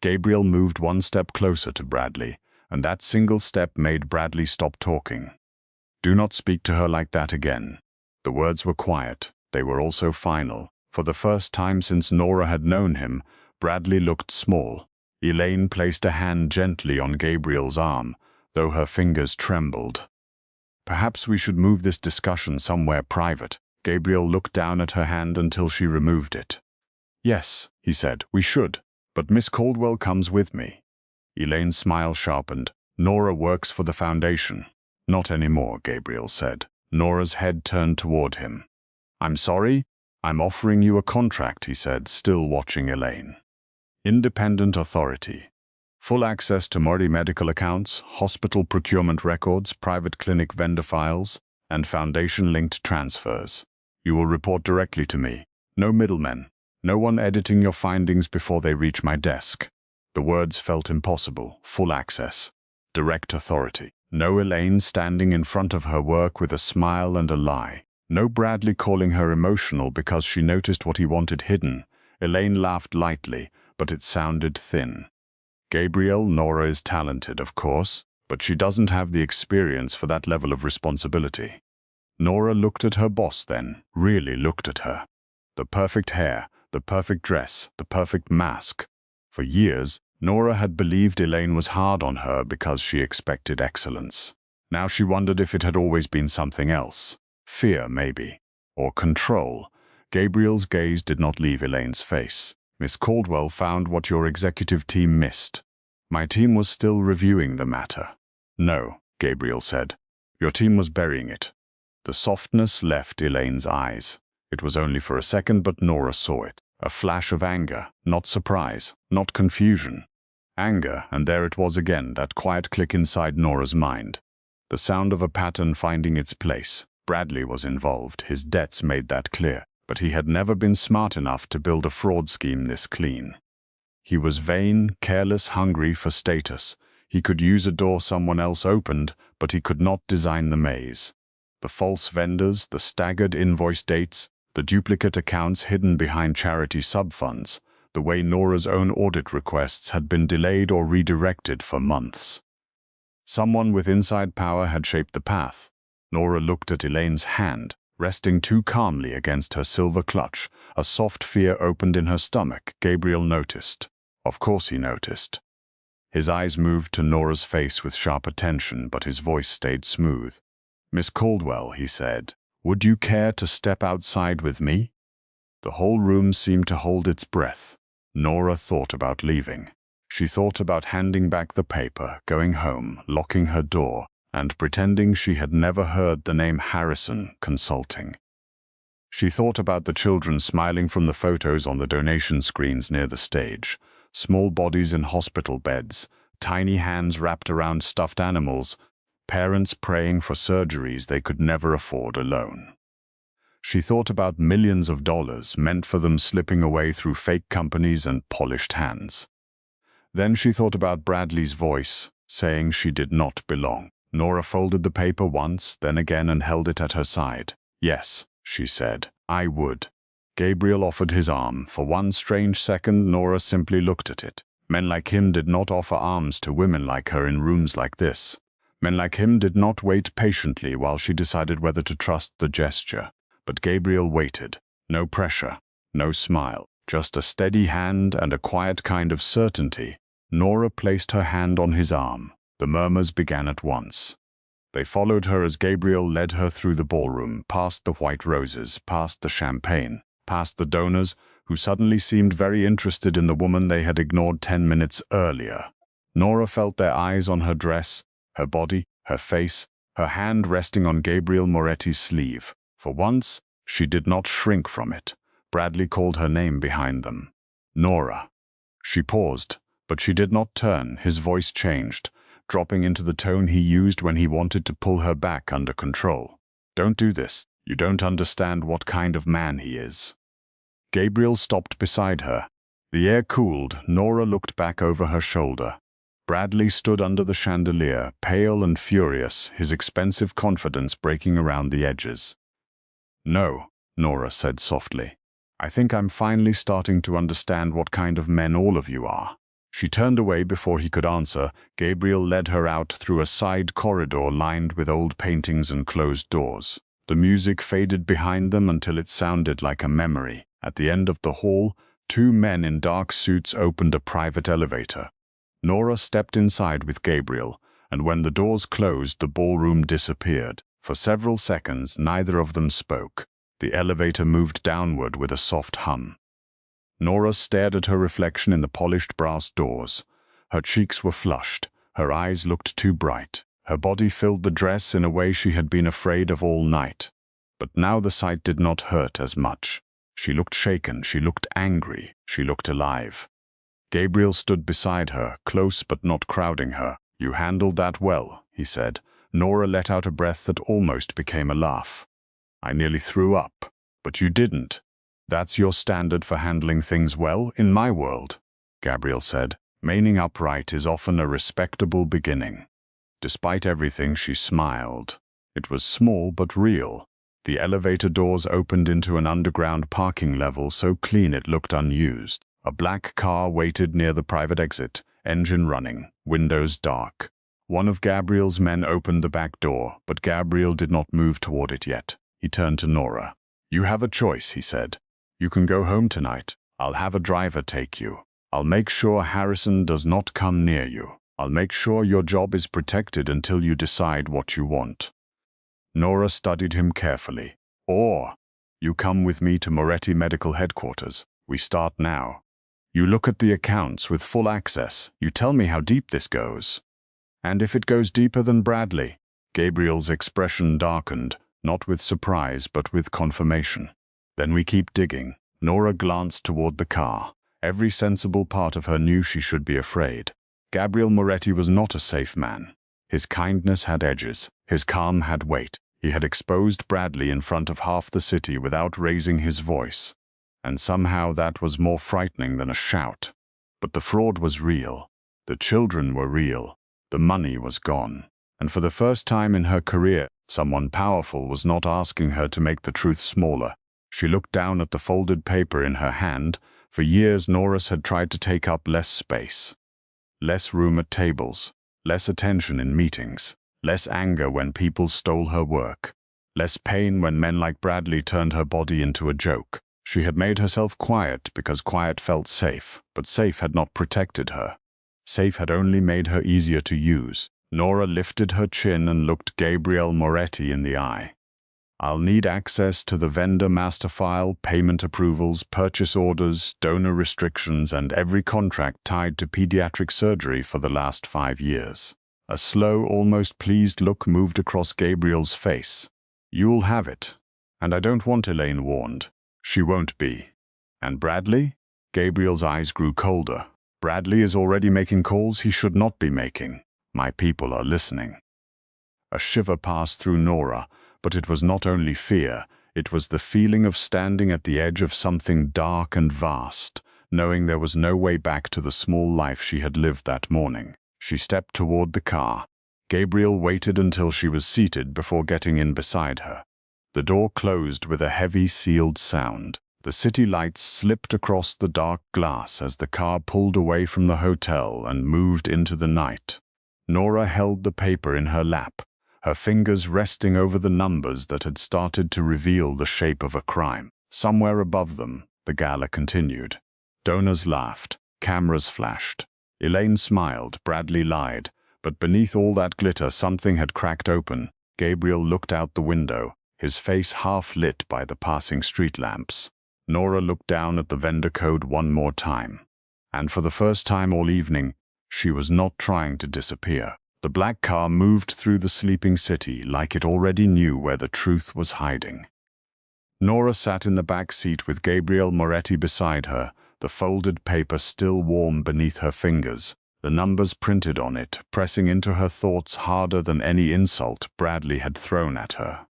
A: Gabriel moved 1 step closer to Bradley, and that single step made Bradley stop talking. Do not speak to her like that again. The words were quiet. They were also final. For the first time since Nora had known him, Bradley looked small. Elaine placed a hand gently on Gabriel's arm, though her fingers trembled. Perhaps we should move this discussion somewhere private. Gabriel looked down at her hand until she removed it. Yes, he said, we should, but Miss Caldwell comes with me. Elaine's smile sharpened. Nora works for the Foundation. Not anymore, Gabriel said. Nora's head turned toward him. I'm sorry? I'm offering you a contract, he said, still watching Elaine. Independent authority. Full access to Mori medical accounts, hospital procurement records, private clinic vendor files, and Foundation-linked transfers. You will report directly to me. No middlemen. No one editing your findings before they reach my desk. The words felt impossible. Full access. Direct authority. No Elaine standing in front of her work with a smile and a lie. No Bradley calling her emotional because she noticed what he wanted hidden. Elaine laughed lightly, but it sounded thin. Gabriel, Nora is talented, of course, but she doesn't have the experience for that level of responsibility. Nora looked at her boss then, really looked at her. The perfect hair, the perfect dress, the perfect mask. For years, Nora had believed Elaine was hard on her because she expected excellence. Now she wondered if it had always been something else. Fear, maybe. Or control. Gabriel's gaze did not leave Elaine's face. Miss Caldwell found what your executive team missed. My team was still reviewing the matter. No, Gabriel said. Your team was burying it. The softness left Elaine's eyes. It was only for a second, but Nora saw it. A flash of anger, not surprise, not confusion. Anger, and there it was again, that quiet click inside Nora's mind. The sound of a pattern finding its place. Bradley was involved, his debts made that clear, but he had never been smart enough to build a fraud scheme this clean. He was vain, careless, hungry for status. He could use a door someone else opened, but he could not design the maze. The false vendors, the staggered invoice dates, the duplicate accounts hidden behind charity subfunds, the way Nora's own audit requests had been delayed or redirected for months. Someone with inside power had shaped the path. Nora looked at Elaine's hand, resting too calmly against her silver clutch. A soft fear opened in her stomach. Gabriel noticed. Of course he noticed. His eyes moved to Nora's face with sharp attention, but his voice stayed smooth. Miss Caldwell, he said, would you care to step outside with me? The whole room seemed to hold its breath. Nora thought about leaving. She thought about handing back the paper, going home, locking her door, and pretending she had never heard the name Harrison Consulting. She thought about the children smiling from the photos on the donation screens near the stage, small bodies in hospital beds, tiny hands wrapped around stuffed animals, parents praying for surgeries they could never afford alone. She thought about millions of dollars meant for them slipping away through fake companies and polished hands. Then she thought about Bradley's voice, saying she did not belong. Nora folded the paper once, then again, and held it at her side. Yes, she said, I would. Gabriel offered his arm. For one strange second, Nora simply looked at it. Men like him did not offer arms to women like her in rooms like this. Men like him did not wait patiently while she decided whether to trust the gesture. But Gabriel waited. No pressure, no smile, just a steady hand and a quiet kind of certainty. Nora placed her hand on his arm. The murmurs began at once. They followed her as Gabriel led her through the ballroom, past the white roses, past the champagne, past the donors, who suddenly seemed very interested in the woman they had ignored 10 minutes earlier. Nora felt their eyes on her dress, her body, her face, her hand resting on Gabriel Moretti's sleeve. For once, she did not shrink from it. Bradley called her name behind them. Nora. She paused, but she did not turn. His voice changed, dropping into the tone he used when he wanted to pull her back under control. Don't do this. You don't understand what kind of man he is. Gabriel stopped beside her. The air cooled. Nora looked back over her shoulder. Bradley stood under the chandelier, pale and furious, his expensive confidence breaking around the edges. No, Nora said softly. I think I'm finally starting to understand what kind of men all of you are. She turned away before he could answer. Gabriel led her out through a side corridor lined with old paintings and closed doors. The music faded behind them until it sounded like a memory. At the end of the hall, 2 men in dark suits opened a private elevator. Nora stepped inside with Gabriel, and when the doors closed, the ballroom disappeared. For several seconds, neither of them spoke. The elevator moved downward with a soft hum. Nora stared at her reflection in the polished brass doors. Her cheeks were flushed. Her eyes looked too bright. Her body filled the dress in a way she had been afraid of all night. But now the sight did not hurt as much. She looked shaken. She looked angry. She looked alive. Gabriel stood beside her, close but not crowding her. You handled that well, he said. Nora let out a breath that almost became a laugh. I nearly threw up. But you didn't. That's your standard for handling things well in my world, Gabriel said. Remaining upright is often a respectable beginning. Despite everything, she smiled. It was small but real. The elevator doors opened into an underground parking level so clean it looked unused. A black car waited near the private exit, engine running, windows dark. One of Gabriel's men opened the back door, but Gabriel did not move toward it yet. He turned to Nora. "You have a choice," he said. "You can go home tonight. I'll have a driver take you. I'll make sure Harrison does not come near you. I'll make sure your job is protected until you decide what you want." Nora studied him carefully. "Or, you come with me to Moretti Medical Headquarters. We start now. You look at the accounts with full access. You tell me how deep this goes. And if it goes deeper than Bradley." Gabriel's expression darkened, not with surprise but with confirmation. "Then we keep digging." Nora glanced toward the car. Every sensible part of her knew she should be afraid. Gabriel Moretti was not a safe man. His kindness had edges. His calm had weight. He had exposed Bradley in front of half the city without raising his voice. And somehow that was more frightening than a shout. But the fraud was real. The children were real. The money was gone. And for the first time in her career, someone powerful was not asking her to make the truth smaller. She looked down at the folded paper in her hand. For years, Norris had tried to take up less space. Less room at tables. Less attention in meetings. Less anger when people stole her work. Less pain when men like Bradley turned her body into a joke. She had made herself quiet because quiet felt safe, but safe had not protected her. Safe had only made her easier to use. Nora lifted her chin and looked Gabriel Moretti in the eye. "I'll need access to the vendor master file, payment approvals, purchase orders, donor restrictions, and every contract tied to pediatric surgery for the last 5 years. A slow, almost pleased look moved across Gabriel's face. "You'll have it. And I don't want," Elaine warned. "She won't be." "And Bradley?" Gabriel's eyes grew colder. "Bradley is already making calls he should not be making. My people are listening." A shiver passed through Nora, but it was not only fear, it was the feeling of standing at the edge of something dark and vast, knowing there was no way back to the small life she had lived that morning. She stepped toward the car. Gabriel waited until she was seated before getting in beside her. The door closed with a heavy, sealed sound. The city lights slipped across the dark glass as the car pulled away from the hotel and moved into the night. Nora held the paper in her lap, her fingers resting over the numbers that had started to reveal the shape of a crime. Somewhere above them, the gala continued. Donors laughed. Cameras flashed. Elaine smiled. Bradley lied. But beneath all that glitter, something had cracked open. Gabriel looked out the window, his face half lit by the passing street lamps. Nora looked down at the vendor code one more time. And for the first time all evening, she was not trying to disappear. The black car moved through the sleeping city like it already knew where the truth was hiding. Nora sat in the back seat with Gabriel Moretti beside her, the folded paper still warm beneath her fingers, the numbers printed on it, pressing into her thoughts harder than any insult Bradley had thrown at her.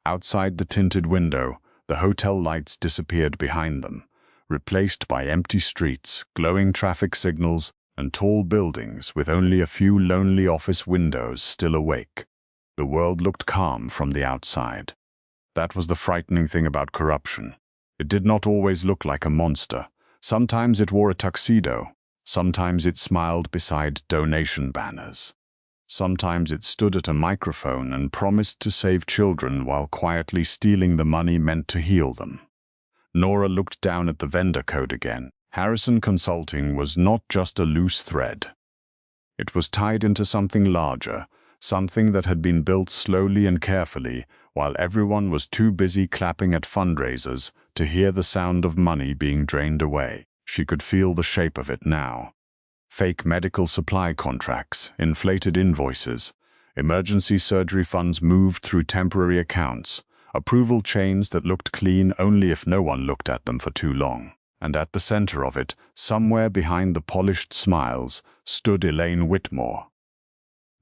A: Outside the tinted window, the hotel lights disappeared behind them, replaced by empty streets, glowing traffic signals, and tall buildings with only a few lonely office windows still awake. The world looked calm from the outside. That was the frightening thing about corruption. It did not always look like a monster. Sometimes it wore a tuxedo. Sometimes it smiled beside donation banners. Sometimes it stood at a microphone and promised to save children while quietly stealing the money meant to heal them. Nora looked down at the vendor code again. Harrison Consulting was not just a loose thread. It was tied into something larger, something that had been built slowly and carefully, while everyone was too busy clapping at fundraisers to hear the sound of money being drained away. She could feel the shape of it now. Fake medical supply contracts, inflated invoices, emergency surgery funds moved through temporary accounts, approval chains that looked clean only if no one looked at them for too long. And at the center of it, somewhere behind the polished smiles, stood Elaine Whitmore.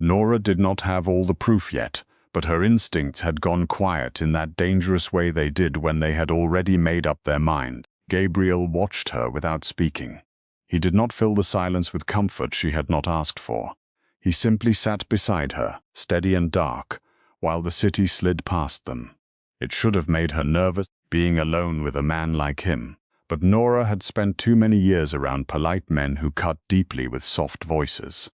A: Nora did not have all the proof yet, but her instincts had gone quiet in that dangerous way they did when they had already made up their mind. Gabriel watched her without speaking. He did not fill the silence with comfort she had not asked for. He simply sat beside her, steady and dark, while the city slid past them. It should have made her nervous, being alone with a man like him. But Nora had spent too many years around polite men who cut deeply with soft voices.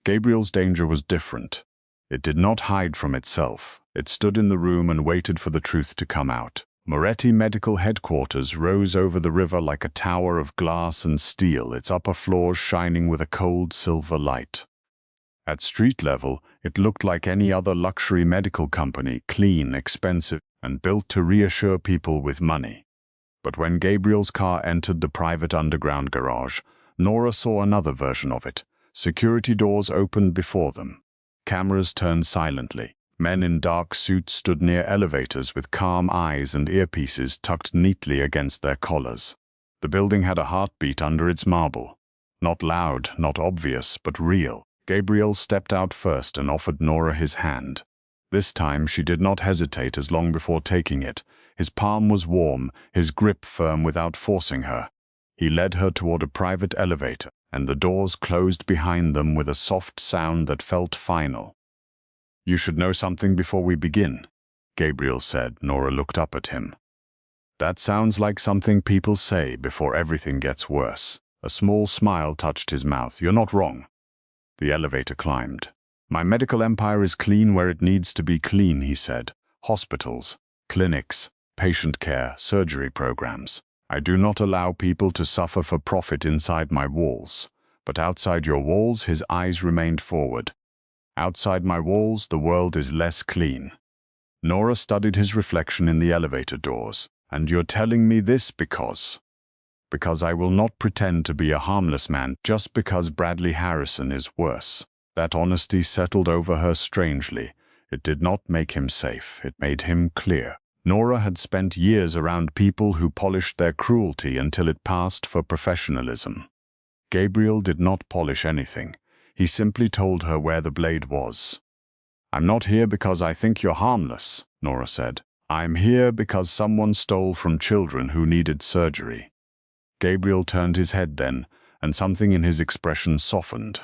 A: Gabriel's danger was different. It did not hide from itself. It stood in the room and waited for the truth to come out. Moretti Medical Headquarters rose over the river like a tower of glass and steel, its upper floors shining with a cold silver light. At street level, it looked like any other luxury medical company, clean, expensive, and built to reassure people with money. But when Gabriel's car entered the private underground garage, Nora saw another version of it. Security doors opened before them. Cameras turned silently. Men in dark suits stood near elevators with calm eyes and earpieces tucked neatly against their collars. The building had a heartbeat under its marble. Not loud, not obvious, but real. Gabriel stepped out first and offered Nora his hand. This time she did not hesitate as long before taking it. His palm was warm, his grip firm without forcing her. He led her toward a private elevator, and the doors closed behind them with a soft sound that felt final. "You should know something before we begin," Gabriel said. Nora looked up at him. "That sounds like something people say before everything gets worse." A small smile touched his mouth. "You're not wrong." The elevator climbed. "My medical empire is clean where it needs to be clean," he said. "Hospitals, clinics, patient care, surgery programs. I do not allow people to suffer for profit inside my walls. But outside your walls," his eyes remained forward. "Outside my walls, the world is less clean." Nora studied his reflection in the elevator doors. "And you're telling me this because I will not pretend to be a harmless man just because Bradley Harrison is worse." That honesty settled over her strangely. It did not make him safe. It made him clear. Nora had spent years around people who polished their cruelty until it passed for professionalism. Gabriel did not polish anything. He simply told her where the blade was. "I'm not here because I think you're harmless," Nora said. "I'm here because someone stole from children who needed surgery." Gabriel turned his head then, and something in his expression softened.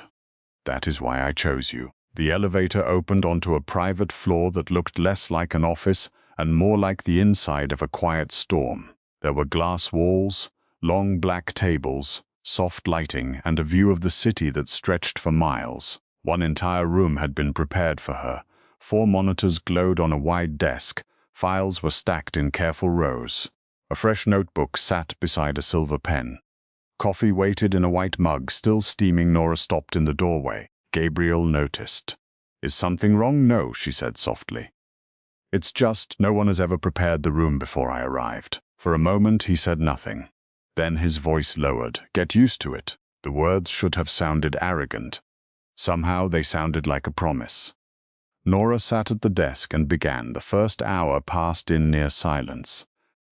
A: "That is why I chose you." The elevator opened onto a private floor that looked less like an office and more like the inside of a quiet storm. There were glass walls, long black tables, soft lighting, and a view of the city that stretched for miles. One entire room had been prepared for her. 4 monitors glowed on a wide desk. Files were stacked in careful rows. A fresh notebook sat beside a silver pen. Coffee waited in a white mug, still steaming. Nora stopped in the doorway. Gabriel noticed. "Is something wrong?" "No," she said softly. "It's just, no one has ever prepared the room before I arrived." For a moment he said nothing. Then his voice lowered. "Get used to it." The words should have sounded arrogant. Somehow they sounded like a promise. Nora sat at the desk and began. The first hour passed in near silence.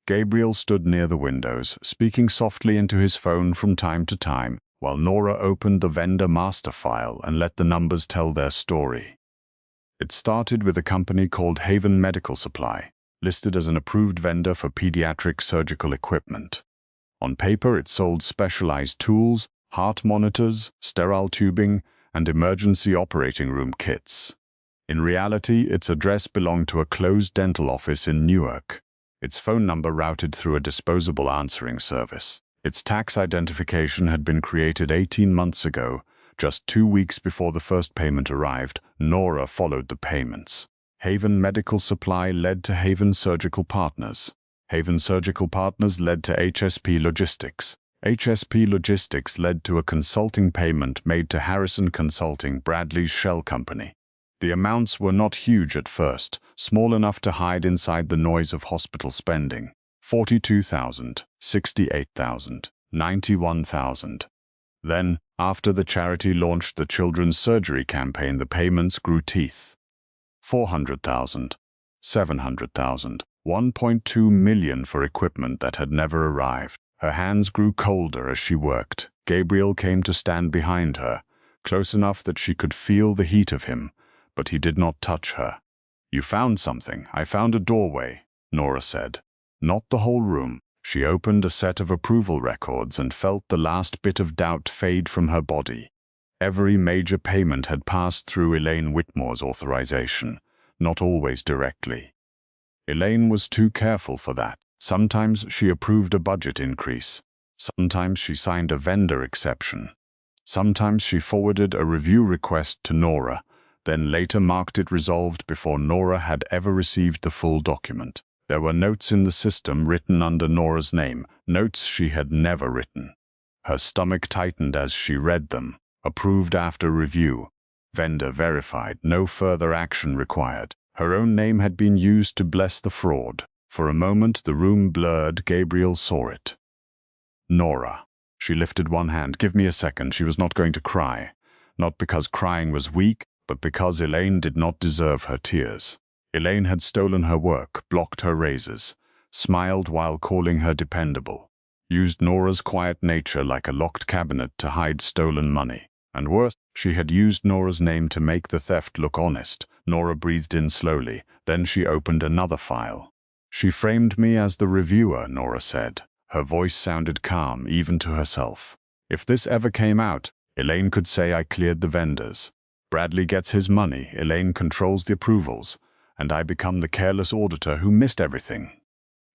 A: Gabriel stood near the windows, speaking softly into his phone from time to time, while Nora opened the vendor master file and let the numbers tell their story. It started with a company called Haven Medical Supply, listed as an approved vendor for pediatric surgical equipment. On paper, it sold specialized tools, heart monitors, sterile tubing, and emergency operating room kits. In reality, its address belonged to a closed dental office in Newark. Its phone number routed through a disposable answering service. Its tax identification had been created 18 months ago. Just 2 weeks before the first payment arrived, Nora followed the payments. Haven Medical Supply led to Haven Surgical Partners. Haven Surgical Partners led to HSP Logistics. HSP Logistics led to a consulting payment made to Harrison Consulting, Bradley's shell company. The amounts were not huge at first, small enough to hide inside the noise of hospital spending. $42,000, $68,000, $91,000. Then, after the charity launched the children's surgery campaign, the payments grew teeth. $400,000, $700,000, $1.2 million for equipment that had never arrived. Her hands grew colder as she worked. Gabriel came to stand behind her, close enough that she could feel the heat of him, but he did not touch her. "You found something." "I found a doorway," Nora said. "Not the whole room." She opened a set of approval records and felt the last bit of doubt fade from her body. Every major payment had passed through Elaine Whitmore's authorization, not always directly. Elaine was too careful for that. Sometimes she approved a budget increase. Sometimes she signed a vendor exception. Sometimes she forwarded a review request to Nora, then later marked it resolved before Nora had ever received the full document. There were notes in the system written under Nora's name, notes she had never written. Her stomach tightened as she read them. Approved after review. Vendor verified, no further action required. Her own name had been used to bless the fraud. For a moment the room blurred. Gabriel saw it. Nora. She lifted one hand. Give me a second. She was not going to cry. Not because crying was weak, but because Elaine did not deserve her tears. Elaine had stolen her work, blocked her raises, smiled while calling her dependable, used Nora's quiet nature like a locked cabinet to hide stolen money. And worse, she had used Nora's name to make the theft look honest. Nora breathed in slowly, then she opened another file. She framed me as the reviewer, Nora said. Her voice sounded calm, even to herself. If this ever came out, Elaine could say I cleared the vendors. Bradley gets his money, Elaine controls the approvals, and I become the careless auditor who missed everything.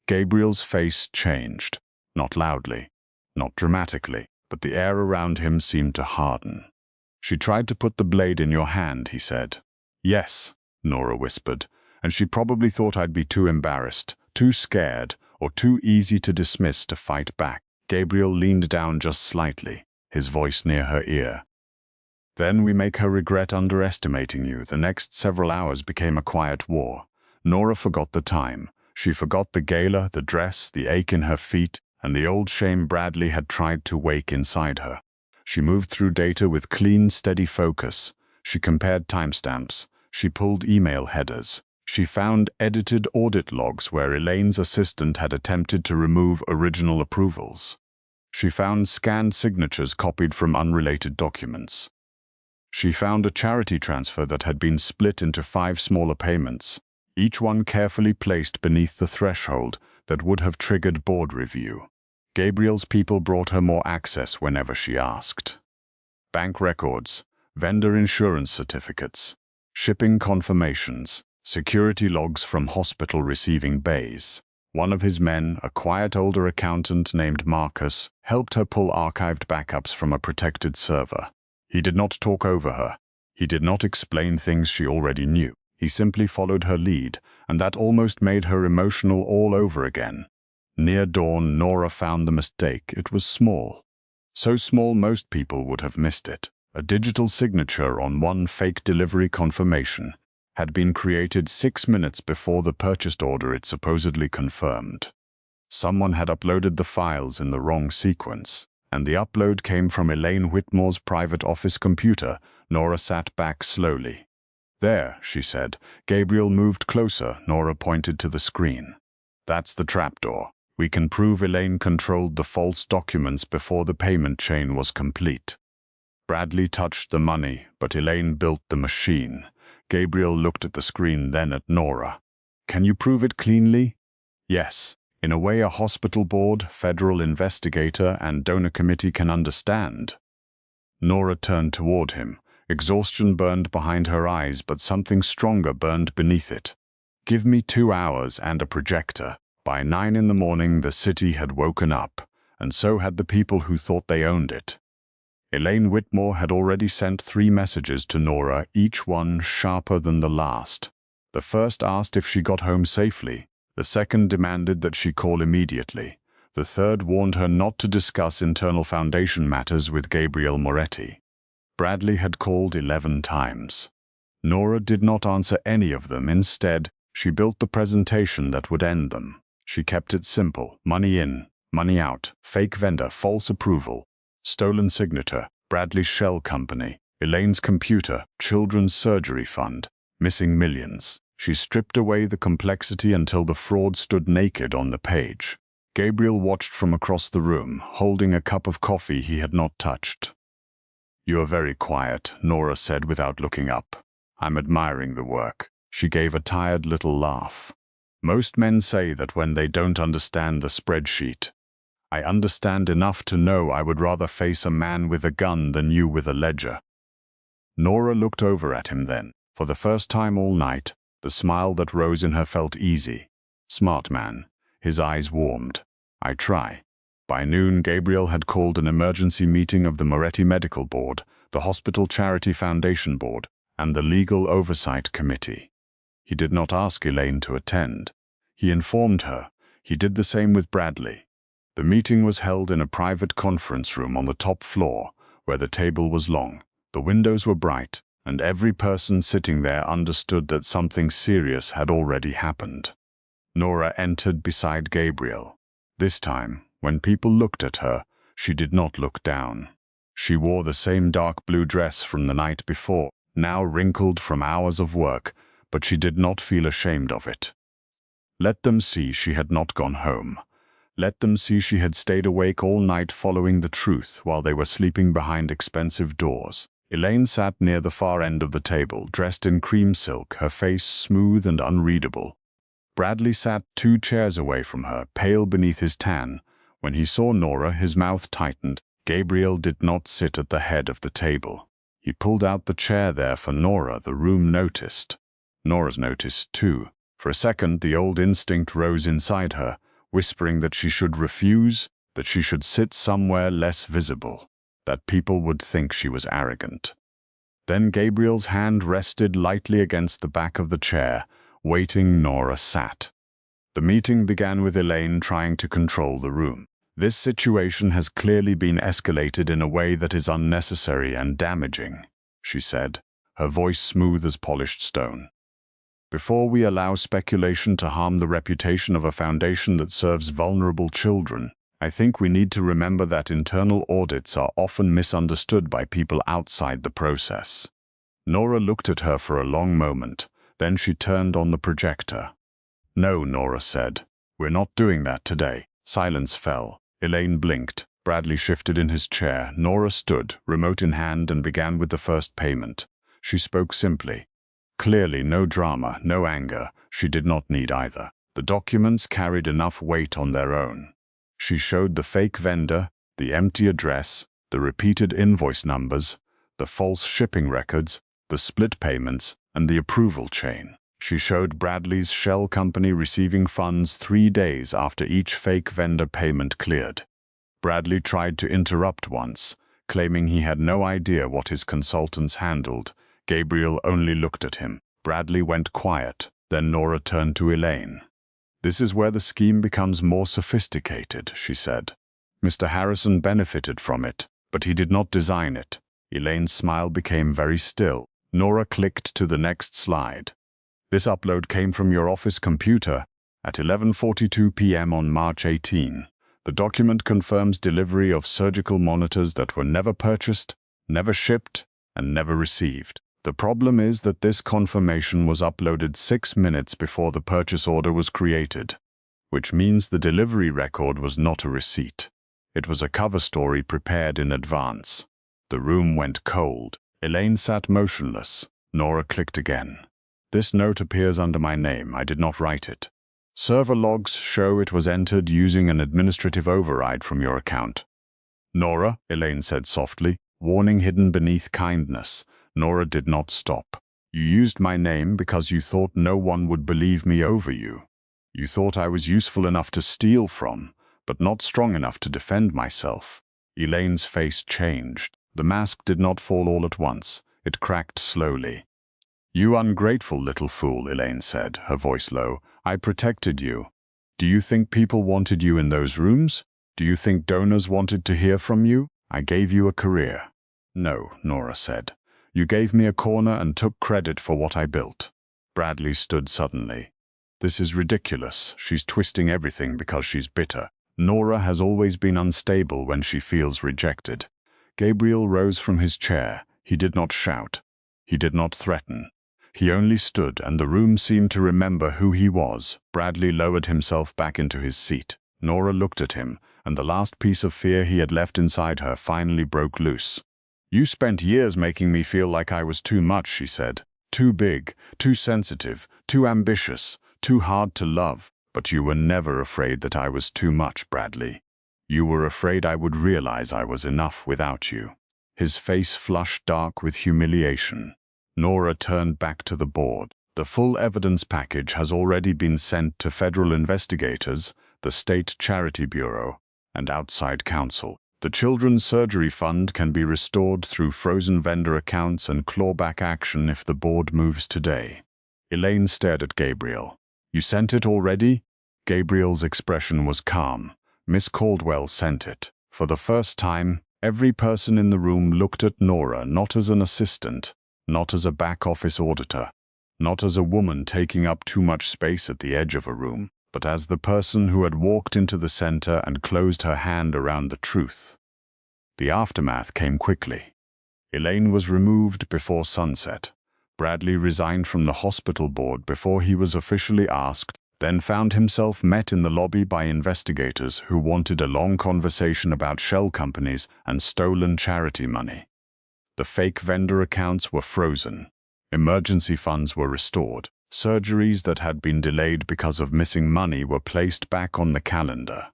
A: Gabriel's face changed. Not loudly, not dramatically, but the air around him seemed to harden. She tried to put the blade in your hand, he said. Yes, Nora whispered, and she probably thought I'd be too embarrassed, too scared, or too easy to dismiss to fight back. Gabriel leaned down just slightly, his voice near her ear. Then we make her regret underestimating you. The next several hours became a quiet war. Nora forgot the time. She forgot the gala, the dress, the ache in her feet, and the old shame Bradley had tried to wake inside her. She moved through data with clean, steady focus. She compared timestamps. She pulled email headers. She found edited audit logs where Elaine's assistant had attempted to remove original approvals. She found scanned signatures copied from unrelated documents. She found a charity transfer that had been split into 5 smaller payments, each one carefully placed beneath the threshold that would have triggered board review. Gabriel's people brought her more access whenever she asked. Bank records, vendor insurance certificates, shipping confirmations, security logs from hospital receiving bays. One of his men, a quiet older accountant named Marcus, helped her pull archived backups from a protected server. He did not talk over her. He did not explain things she already knew. He simply followed her lead, and that almost made her emotional all over again. Near dawn, Nora found the mistake. It was small. So small most people would have missed it. A digital signature on one fake delivery confirmation had been created 6 minutes before the purchase order it supposedly confirmed. Someone had uploaded the files in the wrong sequence, and the upload came from Elaine Whitmore's private office computer. Nora sat back slowly. There, she said. Gabriel moved closer. Nora pointed to the screen. That's the trapdoor. We can prove Elaine controlled the false documents before the payment chain was complete. Bradley touched the money, but Elaine built the machine. Gabriel looked at the screen, then at Nora. Can you prove it cleanly? Yes. In a way a hospital board, federal investigator, and donor committee can understand. Nora turned toward him. Exhaustion burned behind her eyes, but something stronger burned beneath it. Give me 2 hours and a projector. By 9 in the morning, the city had woken up, and so had the people who thought they owned it. Elaine Whitmore had already sent 3 messages to Nora, each one sharper than the last. The first asked if she got home safely. The second demanded that she call immediately. The third warned her not to discuss internal foundation matters with Gabriel Moretti. Bradley had called 11 times. Nora did not answer any of them. Instead, she built the presentation that would end them. She kept it simple. Money in, money out, fake vendor, false approval, stolen signature, Bradley's shell company, Elaine's computer, children's surgery fund, missing millions. She stripped away the complexity until the fraud stood naked on the page. Gabriel watched from across the room, holding a cup of coffee he had not touched. You are very quiet, Nora said without looking up. I'm admiring the work. She gave a tired little laugh. Most men say that when they don't understand the spreadsheet. I understand enough to know I would rather face a man with a gun than you with a ledger. Nora looked over at him then. For the first time all night, the smile that rose in her felt easy. Smart man. His eyes warmed. I try. By noon, Gabriel had called an emergency meeting of the Moretti Medical Board, the Hospital Charity Foundation Board, and the Legal Oversight Committee. He did not ask Elaine to attend. He informed her. He did the same with Bradley. The meeting was held in a private conference room on the top floor, where the table was long. The windows were bright, and every person sitting there understood that something serious had already happened. Nora entered beside Gabriel. This time, when people looked at her, she did not look down. She wore the same dark blue dress from the night before, now wrinkled from hours of work, but she did not feel ashamed of it. Let them see she had not gone home. Let them see she had stayed awake all night following the truth while they were sleeping behind expensive doors. Elaine sat near the far end of the table, dressed in cream silk, her face smooth and unreadable. Bradley sat 2 chairs away from her, pale beneath his tan. When he saw Nora, his mouth tightened. Gabriel did not sit at the head of the table. He pulled out the chair there for Nora. The room noticed. Nora's noticed too. For a second, the old instinct rose inside her, whispering that she should refuse, that she should sit somewhere less visible, that people would think she was arrogant. Then Gabriel's hand rested lightly against the back of the chair. Waiting, Nora sat. The meeting began with Elaine trying to control the room. This situation has clearly been escalated in a way that is unnecessary and damaging, she said, her voice smooth as polished stone. Before we allow speculation to harm the reputation of a foundation that serves vulnerable children, I think we need to remember that internal audits are often misunderstood by people outside the process. Nora looked at her for a long moment, then she turned on the projector. No, Nora said. We're not doing that today. Silence fell. Elaine blinked. Bradley shifted in his chair. Nora stood, remote in hand, and began with the first payment. She spoke simply. Clearly, no drama, no anger. She did not need either. The documents carried enough weight on their own. She showed the fake vendor, the empty address, the repeated invoice numbers, the false shipping records, the split payments, and the approval chain. She showed Bradley's shell company receiving funds 3 days after each fake vendor payment cleared. Bradley tried to interrupt once, claiming he had no idea what his consultants handled. Gabriel only looked at him. Bradley went quiet. Then Nora turned to Elaine. This is where the scheme becomes more sophisticated, she said. Mr. Harrison benefited from it, but he did not design it. Elaine's smile became very still. Nora clicked to the next slide. This upload came from your office computer at 11:42 p.m. on March 18. The document confirms delivery of surgical monitors that were never purchased, never shipped, and never received. The problem is that this confirmation was uploaded 6 minutes before the purchase order was created, which means the delivery record was not a receipt. It was a cover story prepared in advance. The room went cold. Elaine sat motionless. Nora clicked again. This note appears under my name. I did not write it. Server logs show it was entered using an administrative override from your account. Nora, Elaine said softly, warning hidden beneath kindness. Nora did not stop. You used my name because you thought no one would believe me over you. You thought I was useful enough to steal from, but not strong enough to defend myself. Elaine's face changed. The mask did not fall all at once. It cracked slowly. You ungrateful little fool, Elaine said, her voice low. I protected you. Do you think people wanted you in those rooms? Do you think donors wanted to hear from you? I gave you a career. No, Nora said. You gave me a corner and took credit for what I built. Bradley stood suddenly. This is ridiculous. She's twisting everything because she's bitter. Nora has always been unstable when she feels rejected. Gabriel rose from his chair. He did not shout. He did not threaten. He only stood, and the room seemed to remember who he was. Bradley lowered himself back into his seat. Nora looked at him, and the last piece of fear he had left inside her finally broke loose. You spent years making me feel like I was too much, she said. Too big, too sensitive, too ambitious, too hard to love. But you were never afraid that I was too much, Bradley. You were afraid I would realize I was enough without you. His face flushed dark with humiliation. Nora turned back to the board. The full evidence package has already been sent to federal investigators, the State Charity Bureau, and outside counsel. The Children's Surgery Fund can be restored through frozen vendor accounts and clawback action if the board moves today. Elaine stared at Gabriel. You sent it already? Gabriel's expression was calm. Miss Caldwell sent it. For the first time, every person in the room looked at Nora not as an assistant, not as a back-office auditor, not as a woman taking up too much space at the edge of a room, but as the person who had walked into the center and closed her hand around the truth. The aftermath came quickly. Elaine was removed before sunset. Bradley resigned from the hospital board before he was officially asked, then found himself met in the lobby by investigators who wanted a long conversation about shell companies and stolen charity money. The fake vendor accounts were frozen. Emergency funds were restored. Surgeries that had been delayed because of missing money were placed back on the calendar.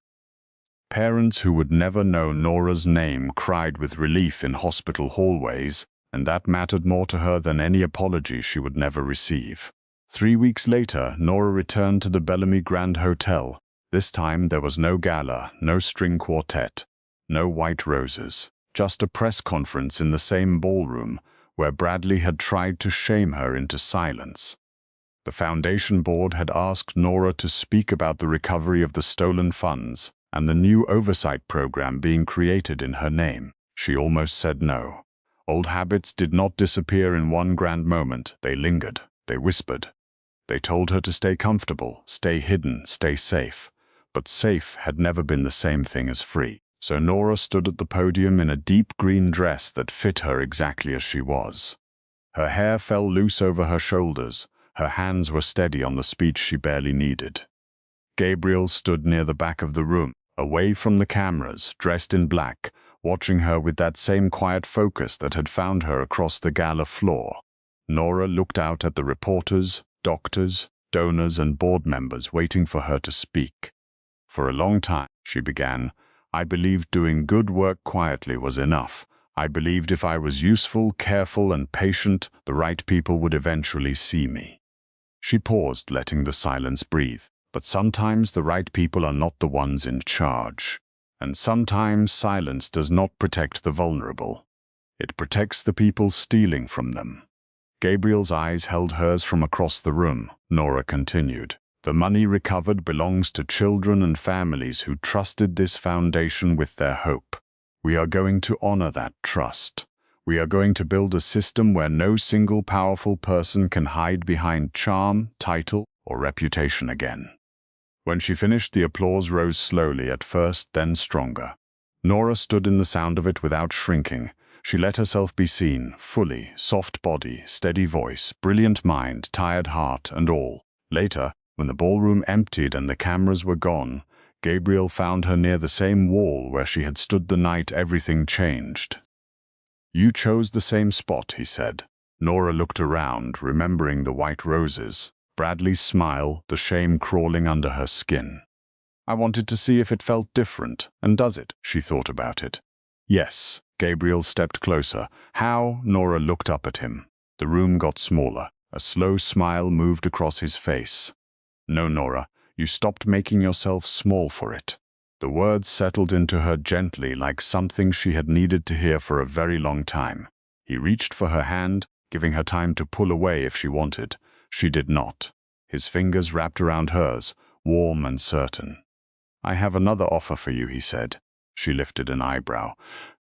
A: Parents who would never know Nora's name cried with relief in hospital hallways, and that mattered more to her than any apology she would never receive. 3 weeks later, Nora returned to the Bellamy Grand Hotel. This time there was no gala, no string quartet, no white roses, just a press conference in the same ballroom where Bradley had tried to shame her into silence. The foundation board had asked Nora to speak about the recovery of the stolen funds and the new oversight program being created in her name. She almost said no. Old habits did not disappear in one grand moment. They lingered. They whispered. They told her to stay comfortable, stay hidden, stay safe. But safe had never been the same thing as free. So Nora stood at the podium in a deep green dress that fit her exactly as she was. Her hair fell loose over her shoulders. Her hands were steady on the speech she barely needed. Gabriel stood near the back of the room, away from the cameras, dressed in black, watching her with that same quiet focus that had found her across the gala floor. Nora looked out at the reporters, doctors, donors, and board members waiting for her to speak. For a long time, she began, I believed doing good work quietly was enough. I believed if I was useful, careful, and patient, the right people would eventually see me. She paused, letting the silence breathe. But sometimes the right people are not the ones in charge. And sometimes silence does not protect the vulnerable. It protects the people stealing from them. Gabriel's eyes held hers from across the room. Nora continued. The money recovered belongs to children and families who trusted this foundation with their hope. We are going to honor that trust. We are going to build a system where no single powerful person can hide behind charm, title, or reputation again. When she finished, the applause rose slowly at first, then stronger. Nora stood in the sound of it without shrinking. She let herself be seen, fully, soft body, steady voice, brilliant mind, tired heart, and all. Later, when the ballroom emptied and the cameras were gone, Gabriel found her near the same wall where she had stood the night everything changed. You chose the same spot, he said. Nora looked around, remembering the white roses. Bradley's smile, the shame crawling under her skin. I wanted to see if it felt different, and does it? She thought about it. Yes. Gabriel stepped closer. How? Nora looked up at him. The room got smaller. A slow smile moved across his face. No, Nora, you stopped making yourself small for it. The words settled into her gently, like something she had needed to hear for a very long time. He reached for her hand, giving her time to pull away if she wanted. She did not. His fingers wrapped around hers, warm and certain. I have another offer for you, he said. She lifted an eyebrow.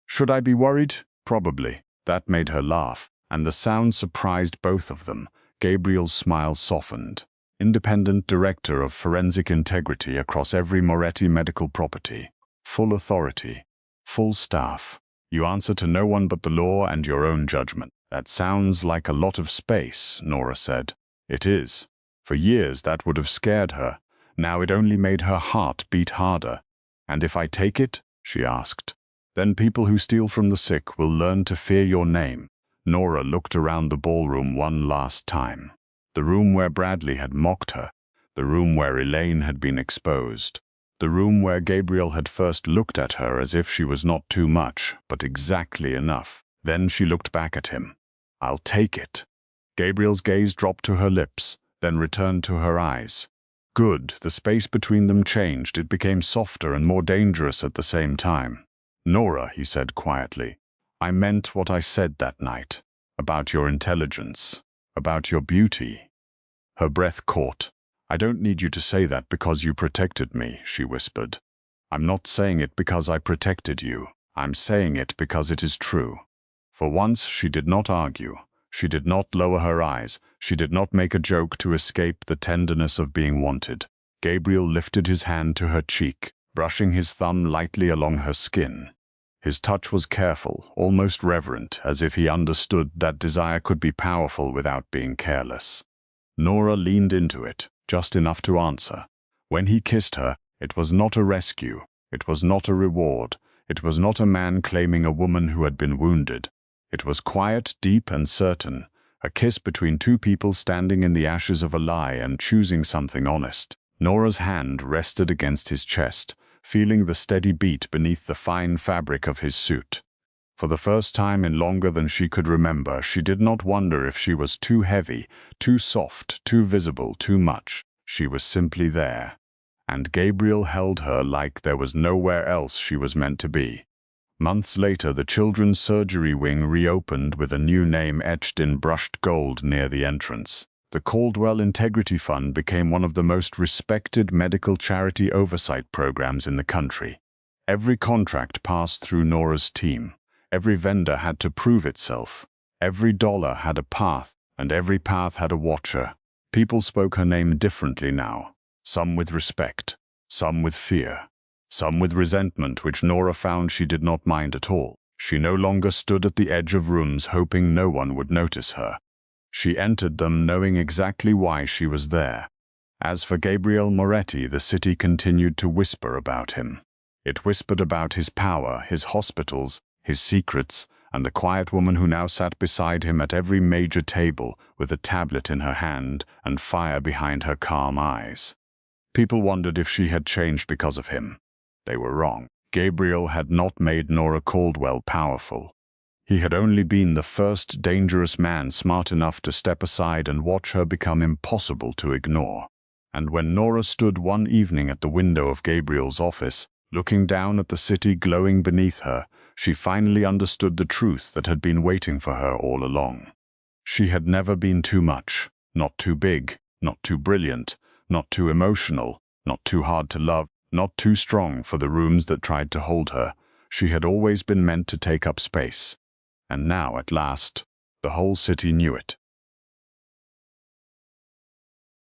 A: Should I be worried? Probably. That made her laugh, and the sound surprised both of them. Gabriel's smile softened. Independent director of forensic integrity across every Moretti medical property. Full authority. Full staff. You answer to no one but the law and your own judgment. That sounds like a lot of space, Nora said. It is. For years that would have scared her. Now it only made her heart beat harder. And if I take it? She asked. Then people who steal from the sick will learn to fear your name. Nora looked around the ballroom one last time. The room where Bradley had mocked her. The room where Elaine had been exposed. The room where Gabriel had first looked at her as if she was not too much, but exactly enough. Then she looked back at him. I'll take it. Gabriel's gaze dropped to her lips, then returned to her eyes. Good, the space between them changed. It became softer and more dangerous at the same time. Nora, he said quietly, I meant what I said that night. About your intelligence. About your beauty. Her breath caught. I don't need you to say that because you protected me, she whispered. I'm not saying it because I protected you. I'm saying it because it is true. For once, she did not argue. She did not lower her eyes. She did not make a joke to escape the tenderness of being wanted. Gabriel lifted his hand to her cheek, brushing his thumb lightly along her skin. His touch was careful, almost reverent, as if he understood that desire could be powerful without being careless. Nora leaned into it, just enough to answer. When he kissed her, it was not a rescue. It was not a reward. It was not a man claiming a woman who had been wounded. It was quiet, deep, and certain, a kiss between two people standing in the ashes of a lie and choosing something honest. Nora's hand rested against his chest, feeling the steady beat beneath the fine fabric of his suit. For the first time in longer than she could remember, she did not wonder if she was too heavy, too soft, too visible, too much. She was simply there. And Gabriel held her like there was nowhere else she was meant to be. Months later, the children's surgery wing reopened with a new name etched in brushed gold near the entrance. The Caldwell Integrity Fund became one of the most respected medical charity oversight programs in the country. Every contract passed through Nora's team. Every vendor had to prove itself. Every dollar had a path, and every path had a watcher. People spoke her name differently now, some with respect, some with fear. Some with resentment, which Nora found she did not mind at all. She no longer stood at the edge of rooms hoping no one would notice her. She entered them knowing exactly why she was there. As for Gabriel Moretti, the city continued to whisper about him. It whispered about his power, his hospitals, his secrets, and the quiet woman who now sat beside him at every major table with a tablet in her hand and fire behind her calm eyes. People wondered if she had changed because of him. They were wrong. Gabriel had not made Nora Caldwell powerful. He had only been the first dangerous man smart enough to step aside and watch her become impossible to ignore. And when Nora stood one evening at the window of Gabriel's office, looking down at the city glowing beneath her, she finally understood the truth that had been waiting for her all along. She had never been too much, not too big, not too brilliant, not too emotional, not too hard to love, not too strong for the rooms that tried to hold her. She had always been meant to take up space. And now, at last, the whole city knew it.